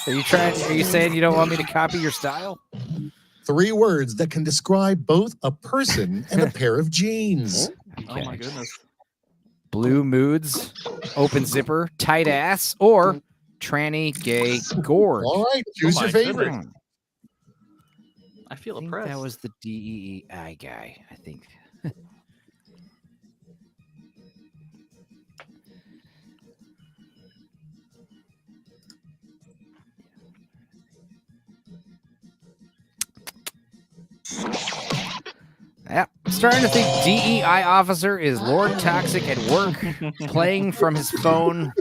[SPEAKER 6] are you trying? Are you saying you don't want me to copy your style?
[SPEAKER 12] 3 words that can describe both a person and a pair of jeans.
[SPEAKER 11] Oh my goodness.
[SPEAKER 6] Blue moods, open zipper, tight ass, or tranny gay gorge.
[SPEAKER 12] All right, choose your favorite.
[SPEAKER 11] I feel
[SPEAKER 6] think
[SPEAKER 11] oppressed.
[SPEAKER 6] that was the DEI guy, I think. Yeah, I'm starting to think DEI officer is Lord Toxic at work, playing from his phone,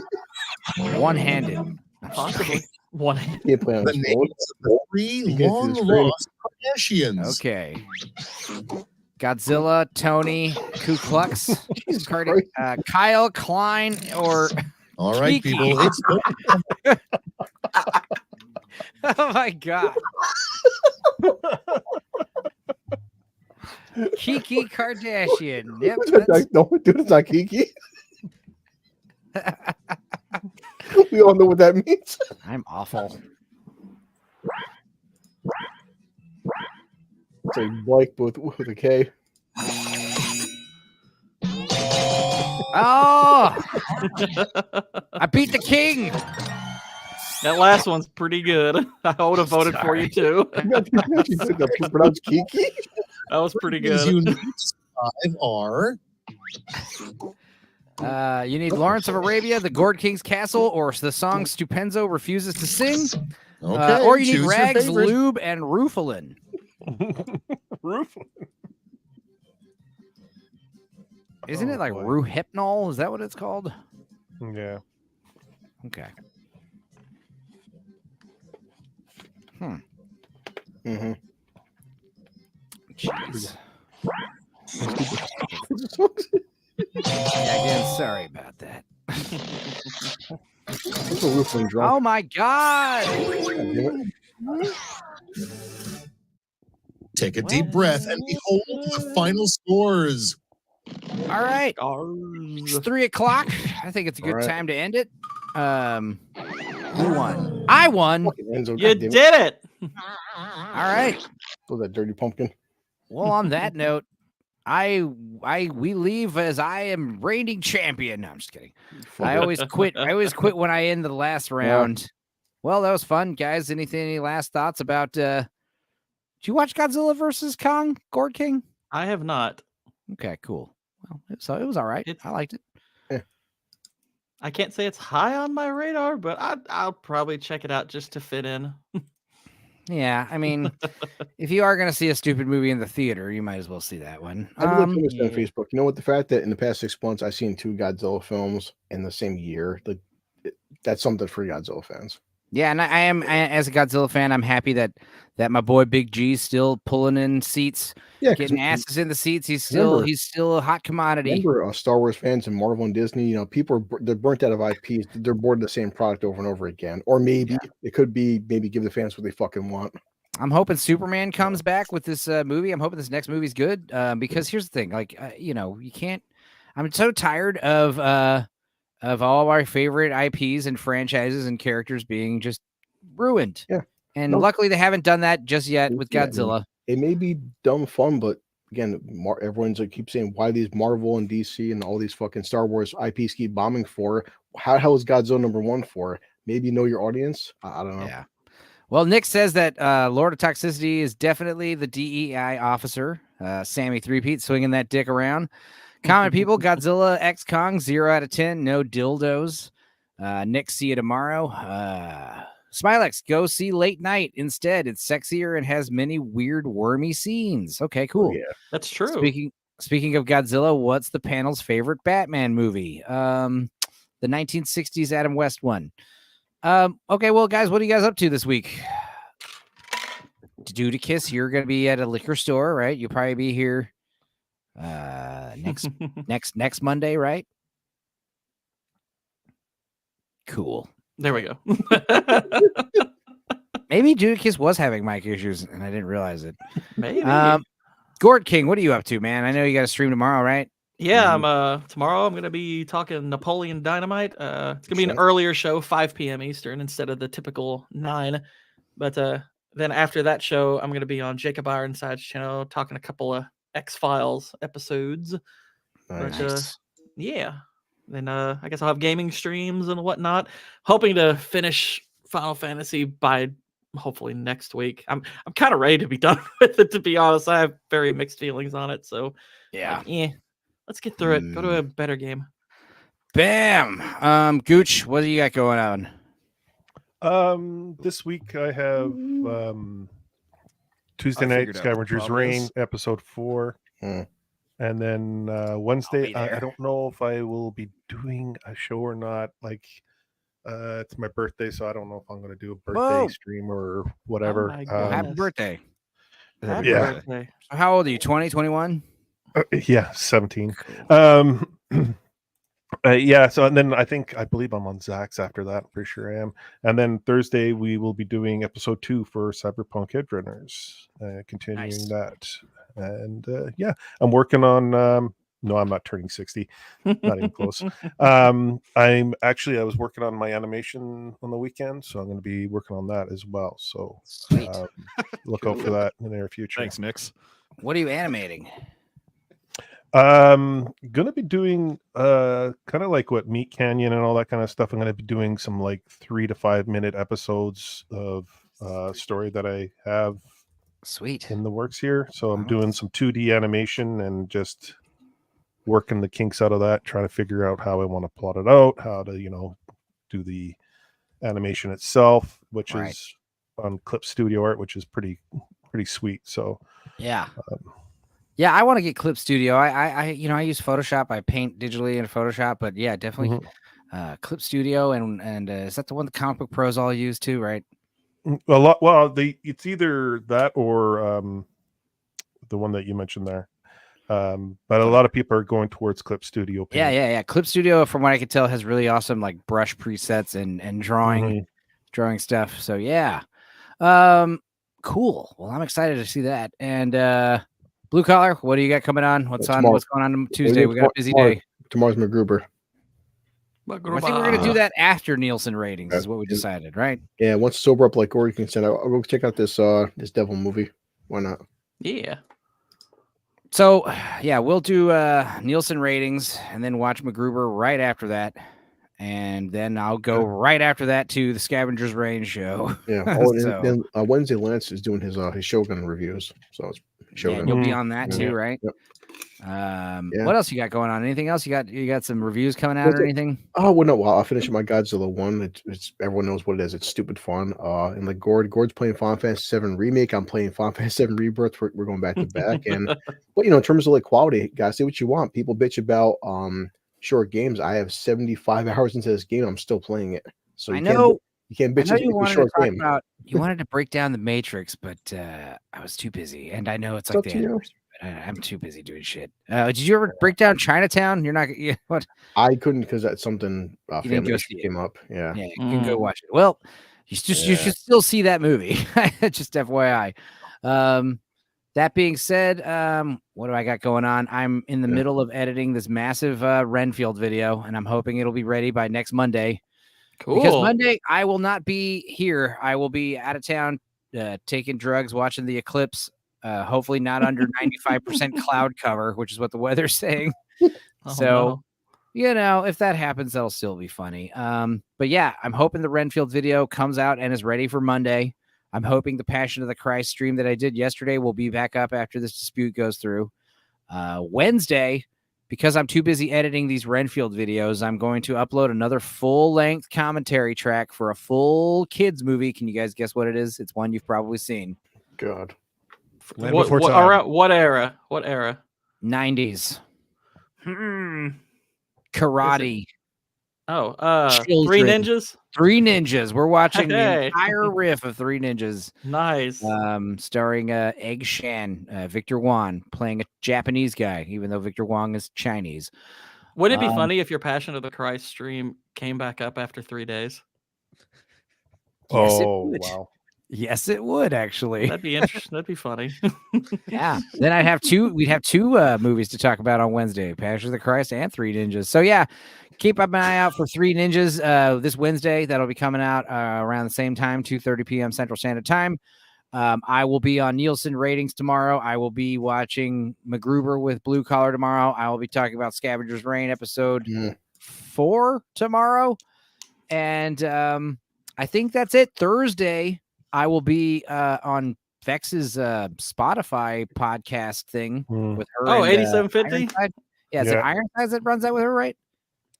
[SPEAKER 6] one-handed.
[SPEAKER 11] Possibly. One.
[SPEAKER 7] Can't play on
[SPEAKER 12] The
[SPEAKER 7] his
[SPEAKER 12] names
[SPEAKER 7] phone.
[SPEAKER 12] of the 3 long-lost Kardashians.
[SPEAKER 6] Okay. Godzilla, Tony, Ku Klux, Kyle Klein, or
[SPEAKER 12] all right,
[SPEAKER 6] Kiki.
[SPEAKER 12] people. It's
[SPEAKER 6] oh my God. Kiki Kardashian. Yep.
[SPEAKER 7] No, dude, it's not Kiki. We all know what that means.
[SPEAKER 6] I'm awful.
[SPEAKER 7] It's like Blake, but with a K.
[SPEAKER 6] Oh, I beat the king.
[SPEAKER 11] That last one's pretty good. I would have voted for you too.
[SPEAKER 7] You pronounce Kiki?
[SPEAKER 11] That was pretty
[SPEAKER 12] Things
[SPEAKER 11] good.
[SPEAKER 12] you need to survive are
[SPEAKER 6] you need Lawrence of Arabia, the Gourd King's Castle, or the song Stupenzo refuses to sing.
[SPEAKER 12] okay.
[SPEAKER 6] Or you need
[SPEAKER 12] choose your
[SPEAKER 6] Rags,
[SPEAKER 12] favorite.
[SPEAKER 6] Lube, and Rufalin. Isn't it like Ruhypnol? Is that what it's called?
[SPEAKER 8] Yeah.
[SPEAKER 6] Okay.
[SPEAKER 7] Mm-hmm.
[SPEAKER 6] Jeez. Yeah, again, sorry about that. Oh my God!
[SPEAKER 12] Take a deep breath and behold the final scores.
[SPEAKER 6] All right, it's 3:00. I think it's a good time to end it. Who won? I won.
[SPEAKER 11] You did it.
[SPEAKER 6] All right.
[SPEAKER 7] Oh, that dirty pumpkin.
[SPEAKER 6] Well, on that note, we leave as I am reigning champion. No, I'm just kidding. I always quit. I always quit when I end the last round. Yeah. Well, that was fun, guys. Any last thoughts about? Did you watch Godzilla versus Kong, Gourd King?
[SPEAKER 11] I have not.
[SPEAKER 6] Okay, cool. Well, it was all right. I liked it.
[SPEAKER 7] Yeah.
[SPEAKER 11] I can't say it's high on my radar, but I'll probably check it out just to fit in.
[SPEAKER 6] Yeah, I mean, if you are going to see a stupid movie in the theater, you might as well see that one.
[SPEAKER 7] I do like to understand Facebook. You know what? The fact that in the past 6 months I've seen 2 Godzilla films in the same year, that's something for Godzilla fans.
[SPEAKER 6] Yeah, and as a Godzilla fan, I'm happy that my boy Big G's still pulling in seats, getting asses in the seats. He's still a hot commodity.
[SPEAKER 7] Remember, Star Wars fans and Marvel and Disney, people they're burnt out of IPs. They're bored of the same product over and over again. Or maybe it could be give the fans what they fucking want.
[SPEAKER 6] I'm hoping Superman comes back with this movie. I'm hoping this next movie's good because here's the thing, you can't. I'm so tired of all of our favorite IPs and franchises and characters being just ruined.
[SPEAKER 7] Yeah.
[SPEAKER 6] And luckily they haven't done that just yet with Godzilla.
[SPEAKER 7] It may be dumb fun, but again, everyone's keep saying why these Marvel and DC and all these fucking Star Wars IPs keep bombing for. How the hell is Godzilla #1 for? Maybe know your audience. I don't know.
[SPEAKER 6] Yeah. Well, Nick says that Lord of Toxicity is definitely the DEI officer. Sammy Threepeat swinging that dick around. Comment people, Godzilla X Kong, 0 out of 10. No dildos. Nick, see you tomorrow. Smilex, go see Late Night instead. It's sexier and has many weird wormy scenes. Okay, cool.
[SPEAKER 7] Oh, yeah,
[SPEAKER 11] that's true.
[SPEAKER 6] Speaking of Godzilla, what's the panel's favorite Batman movie? The 1960s Adam West one. Okay, well, guys, what are you guys up to this week? Dudicus, you're going to be at a liquor store, right? You'll probably be here next Monday, right? Cool.
[SPEAKER 11] There we go.
[SPEAKER 6] Maybe Dudicus was having mic issues and I didn't realize it.
[SPEAKER 11] Maybe.
[SPEAKER 6] Gord King, what are you up to, man? I know you got to stream tomorrow, right?
[SPEAKER 11] Yeah, tomorrow I'm gonna be talking Napoleon Dynamite. It's gonna be an earlier show, 5 p.m. Eastern instead of the typical 9. But then after that show, I'm gonna be on Jacob Ironside's channel talking a couple of X-Files episodes.
[SPEAKER 6] Nice.
[SPEAKER 11] But yeah. Then I guess I'll have gaming streams and whatnot. Hoping to finish Final Fantasy by hopefully next week. I'm kind of ready to be done with it, to be honest. I have very mixed feelings on it. So
[SPEAKER 6] yeah.
[SPEAKER 11] Let's get through it. Go to a better game.
[SPEAKER 6] Bam. Gooch, what do you got going
[SPEAKER 8] on? This week I have Tuesday night Scavenger's Reign episode 4. And then Wednesday, I don't know if I will be doing a show or not. It's my birthday, so I don't know if I'm going to do a birthday stream or whatever.
[SPEAKER 6] Happy birthday.
[SPEAKER 11] Happy birthday.
[SPEAKER 6] How old are you? 20, 21?
[SPEAKER 8] Yeah, 17. So and then I believe I'm on Zach's after that. I'm pretty sure I am. And then Thursday we will be doing episode 2 for Cyberpunk Headrunners, continuing that. And I'm working on no, I'm not turning 60, not even close. I was working on my animation on the weekend, so I'm going to be working on that as well. So look out for that in the near future.
[SPEAKER 9] Thanks, Nix.
[SPEAKER 6] What are you animating?
[SPEAKER 8] Gonna be doing kind of like what Meat Canyon and all that kind of stuff. I'm gonna be doing some 3 to 5 minute episodes of story that I have in the works here. So I'm doing some 2D animation and just working the kinks out of that, trying to figure out how I want to plot it out, how to do the animation itself, which is on Clip Studio Art, which is pretty sweet. So
[SPEAKER 6] yeah. Yeah, I want to get Clip Studio. I use Photoshop. I paint digitally in Photoshop, but yeah, definitely Clip Studio and is that the one the Comic Book Pros all use too, right?
[SPEAKER 8] It's either that or the one that you mentioned there. But a lot of people are going towards Clip Studio. Paint.
[SPEAKER 6] Yeah. Clip Studio, from what I could tell, has really awesome brush presets and drawing stuff. So yeah, cool. Well, I'm excited to see that. And Blue Collar, what do you got coming on? What's going on Tuesday? We got a busy day.
[SPEAKER 7] Tomorrow's MacGruber.
[SPEAKER 6] I think we're going to do that after Nielsen ratings, is what we decided, right?
[SPEAKER 7] Yeah, once sober up, like Ori can send out. I'll go check out this Devil movie. Why not?
[SPEAKER 11] Yeah.
[SPEAKER 6] So yeah, we'll do Nielsen ratings and then watch MacGruber right after that. and then I'll go right after that to the Scavenger's Reign show.
[SPEAKER 7] Yeah. Oh, and
[SPEAKER 6] So-
[SPEAKER 7] then Wednesday, Lance is doing his Shogun reviews. So it's Shogun.
[SPEAKER 6] you'll be on that too, right?
[SPEAKER 7] Yep.
[SPEAKER 6] What else you got going on? Anything else? You got some reviews coming out or anything?
[SPEAKER 7] Oh well, no. Well, I'll finish my Godzilla one. It's everyone knows what it is. It's stupid fun. And like Gord's playing Final Fantasy VII Remake. I'm playing Final Fantasy VII Rebirth. We're going back to back. And but in terms of like quality, guys, say what you want. People bitch about short games. I have 75 hours into this game. I'm still playing it. So you can't bitch about a short game.
[SPEAKER 6] You wanted to break down the Matrix, but I was too busy. And I know it's like the anniversary, but I'm too busy doing shit. Did you ever break down Chinatown? You're not. What?
[SPEAKER 7] I couldn't because that's something family came up. Yeah.
[SPEAKER 6] Yeah, you can go watch it. Well, you should still see that movie. Just FYI. That being said, what do I got going on? I'm in the middle of editing this massive Renfield video, and I'm hoping it'll be ready by next Monday.
[SPEAKER 11] Cool.
[SPEAKER 6] Because Monday I will not be here. I will be out of town, taking drugs, watching the eclipse. Hopefully not under 95% cloud cover, which is what the weather's saying. If that happens, that'll still be funny. But yeah, I'm hoping the Renfield video comes out and is ready for Monday. I'm hoping the Passion of the Christ stream that I did yesterday will be back up after this dispute goes through. Wednesday, because I'm too busy editing these Renfield videos, I'm going to upload another full-length commentary track for a full kids movie. Can you guys guess what it is? It's one you've probably seen.
[SPEAKER 7] God.
[SPEAKER 11] What era? What era?
[SPEAKER 6] 90s. Karate.
[SPEAKER 11] Three Ninjas?
[SPEAKER 6] Three Ninjas. We're watching the entire riff of Three Ninjas.
[SPEAKER 11] Nice.
[SPEAKER 6] Starring Egg Shan, Victor Wong, playing a Japanese guy, even though Victor Wong is Chinese.
[SPEAKER 11] Would it be funny if your Passion of the Christ stream came back up after 3 days?
[SPEAKER 6] Yes,
[SPEAKER 8] wow.
[SPEAKER 6] Yes, it would actually.
[SPEAKER 11] That'd be interesting. That'd be funny.
[SPEAKER 6] Yeah. Then we'd have two movies to talk about on Wednesday: Passion of the Christ and Three Ninjas. So yeah, keep an eye out for Three Ninjas this Wednesday. That'll be coming out around the same time, 2:30 p.m. Central Standard Time. I will be on Nielsen ratings tomorrow. I will be watching MacGruber with Blue Collar tomorrow. I will be talking about Scavenger's Reign episode 4 tomorrow. And I think that's it. Thursday, I will be on Vex's Spotify podcast thing with her.
[SPEAKER 11] Oh, 8750?
[SPEAKER 6] Yeah, is it Ironsides that runs that with her, right?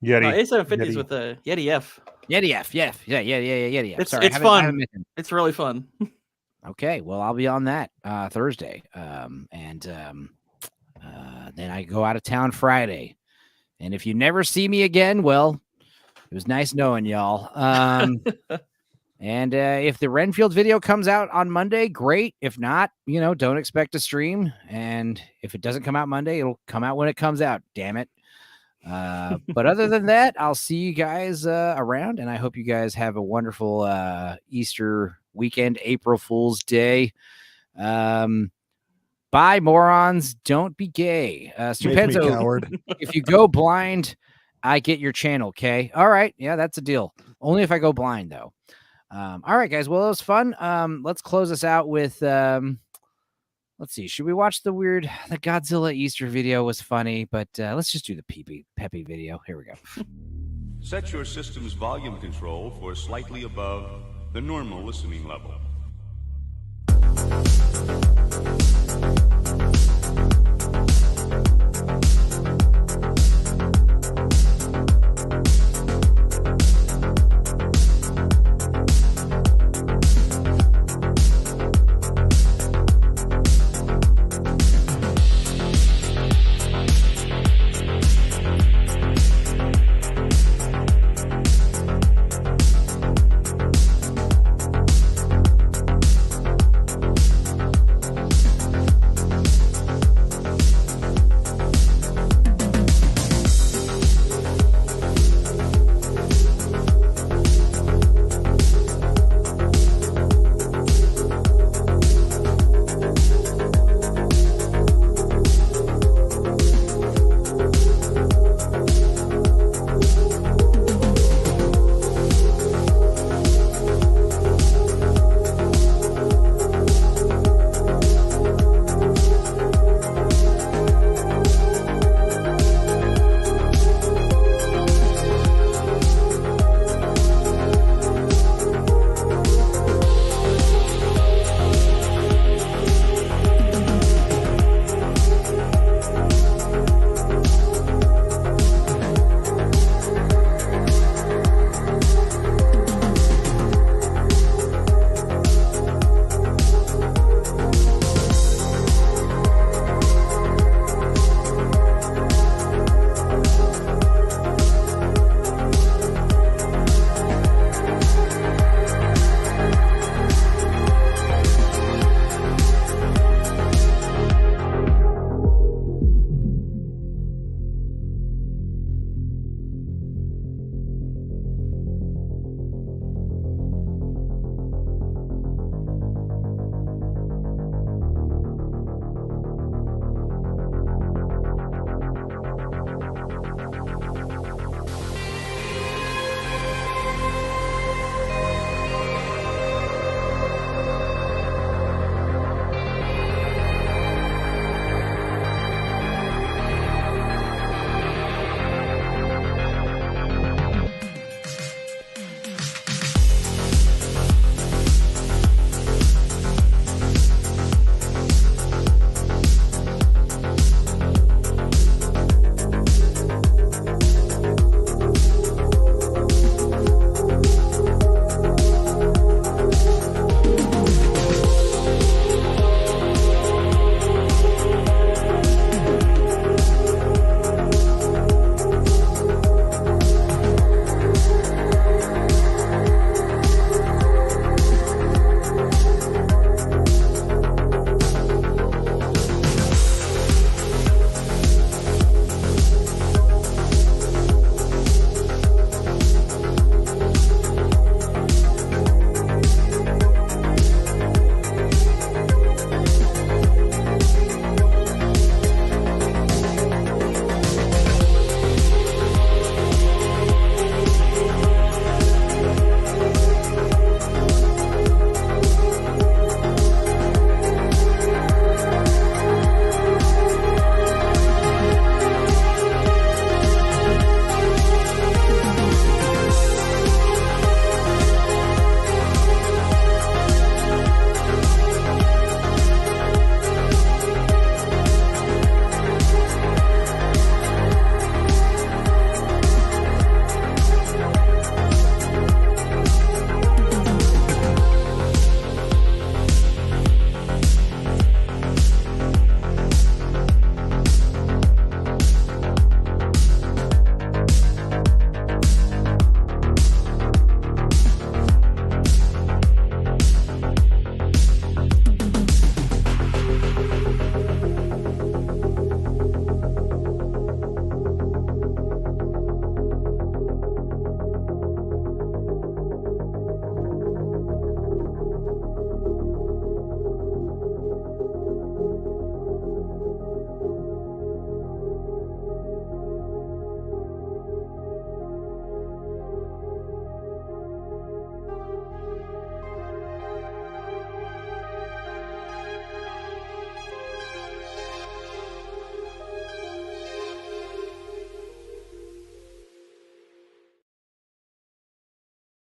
[SPEAKER 8] Yeti.
[SPEAKER 11] No, 8750 is with the Yeti F.
[SPEAKER 6] Yeti F. Yeah, Yeti F.
[SPEAKER 11] It's fun. It's really fun.
[SPEAKER 6] Okay, well, I'll be on that Thursday. Then I go out of town Friday. And if you never see me again, well, it was nice knowing y'all. And if the Renfield video comes out on Monday, great. If not, don't expect a stream. And if it doesn't come out Monday, it'll come out when it comes out. Damn it. But other than that, I'll see you guys around. And I hope you guys have a wonderful Easter weekend, April Fool's Day. Bye, morons. Don't be gay. Stupenzo,
[SPEAKER 8] coward.
[SPEAKER 6] If you go blind, I get your channel, okay? All right. Yeah, that's a deal. Only if I go blind, though. All right, guys. Well, it was fun. Let's close this out with, let's see. Should we watch the Godzilla Easter video was funny, but let's just do the Peppy video. Here we go.
[SPEAKER 4] Set your system's volume control for slightly above the normal listening level.